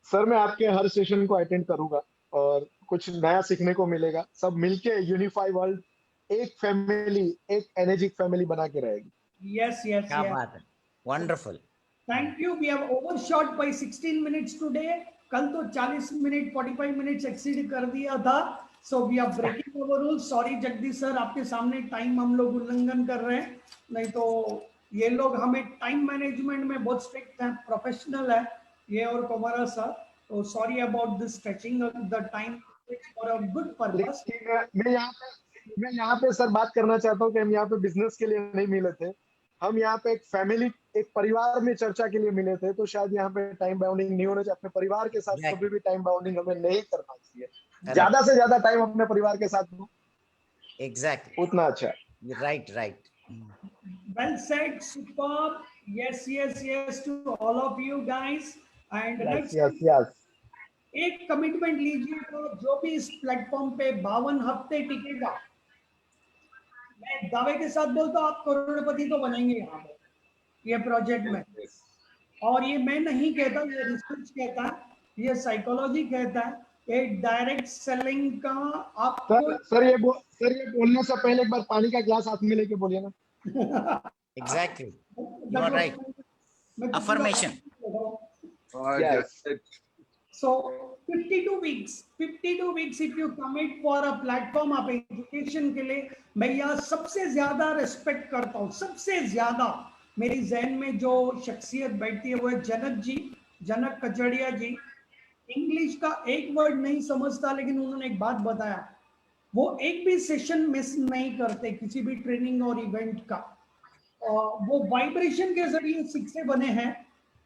सर, मैं आपके हर सेशन को अटेंड करूंगा और कुछ नया सीखने को मिलेगा, सब मिलके यूनिफाई वर्ल्ड एक फैमिली, एक एनर्जिक फैमिली बना के रहेगी। यस यस, क्या बात है, wonderful, thank you. We have overshot by 16 minutes today, कल तो 40 मिनट 45 मिनट्स एक्सीड कर दिया था, so we are breaking our rule. Sorry Jagdish sir, आपके सामने टाइम हम लोग उल्लंघन कर रहे हैं, नहीं तो ये लोग हमें टाइम मैनेजमेंट में बहुत स्ट्रिक्ट है, प्रोफेशनल है ये और कुमारा सर, तो sorry about this stretching the time for a good purpose. मैं यहाँ पे सर बात करना चाहता हूँ कि हम यहाँ पे बिजनेस के लिए नहीं मिले थे, हम यहाँ पे एक फैमिली, एक परिवार में चर्चा के लिए मिले थे, तो शायद यहाँ पे टाइम बाउंडिंग नहीं होना चाहिए, अपने परिवार के साथ कभी भी टाइम बाउंडिंग हमें नहीं करना चाहिए, ज्यादा से ज्यादा टाइम अपने परिवार के साथ दो, एग्जैक्टली उतना अच्छा। Right right, well said, superb, yes yes yes to all of you guys and yes. एक कमिटमेंट लीजिए, तो जो भी इस प्लेटफॉर्म पे 52 हफ्ते टिकेगा, मैं दावे के साथ बोलता हूँ आप करोड़पति तो बनेंगे यहाँ पे ये प्रोजेक्ट में। और ये मैं नहीं कहता, ये रिसर्च कहता है, ये साइकोलॉजी कहता है, ये डायरेक्ट सेलिंग का आपको सर ये बोलने से पहले एक बार पानी का ग्लास हाथ में लेके बोलिए ना। Exactly, you are right, affirmation. So 52 weeks if you commit for a platform आप एजुकेशन के लिए, मैं यहाँ सबसे ज्यादा रिस्पेक्ट करता हूँ, सबसे ज्यादा मेरी जहन में जो शख्सियत बैठती है वो है जनक जी, जनक कचड़िया जी। इंग्लिश का एक वर्ड नहीं समझता, लेकिन उन्होंने एक बात बताया, वो एक भी सेशन मिस नहीं करते किसी भी ट्रेनिंग और इवेंट का, वो वाइब्रेशन के जरिए शिक्षे बने हैं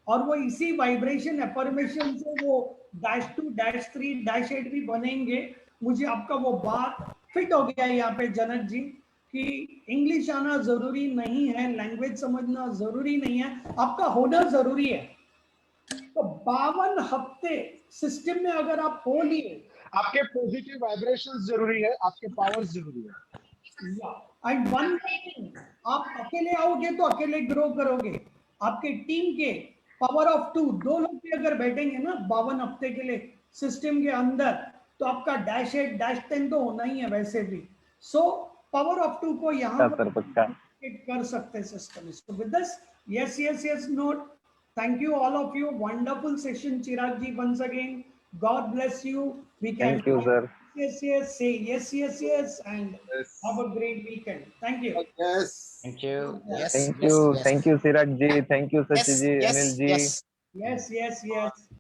और वो इसी वाइब्रेशन एफर्मेशन से वो -2 -3 -8 भी बनेंगे। मुझे आपका वो बात फिट हो गया यहाँ पे जनक जी कि इंग्लिश आना जरूरी नहीं है, लैंग्वेज समझना जरूरी नहीं है, आपका होना जरूरी है। तो 52 हफ्ते सिस्टम में अगर आप हो लिए, आपके पॉजिटिव वाइब्रेशंस जरूरी है, आपके पावर्स जरूरी है। एंड वन थिंग, आप अकेले आओगे तो अकेले ग्रो करोगे, आपके टीम के पावर ऑफ 2, 2 लोग भी अगर बैठेंगे ना 52 हफ्ते के लिए सिस्टम के अंदर, तो आपका -8 -10 तो होना ही है वैसे भी। सो पावर ऑफ 2 को यहाँ कर सकते हैं system. So with this, yes note. Thank you all of you. Wonderful session, Chirag ji, once again. God bless you. We can Thank you, sir. Yes, say yes, and have a great weekend. Thank you. Yes. Thank you. Yes. Thank you, Chirag ji. Thank you, Sachi ji, Anil ji. Yes.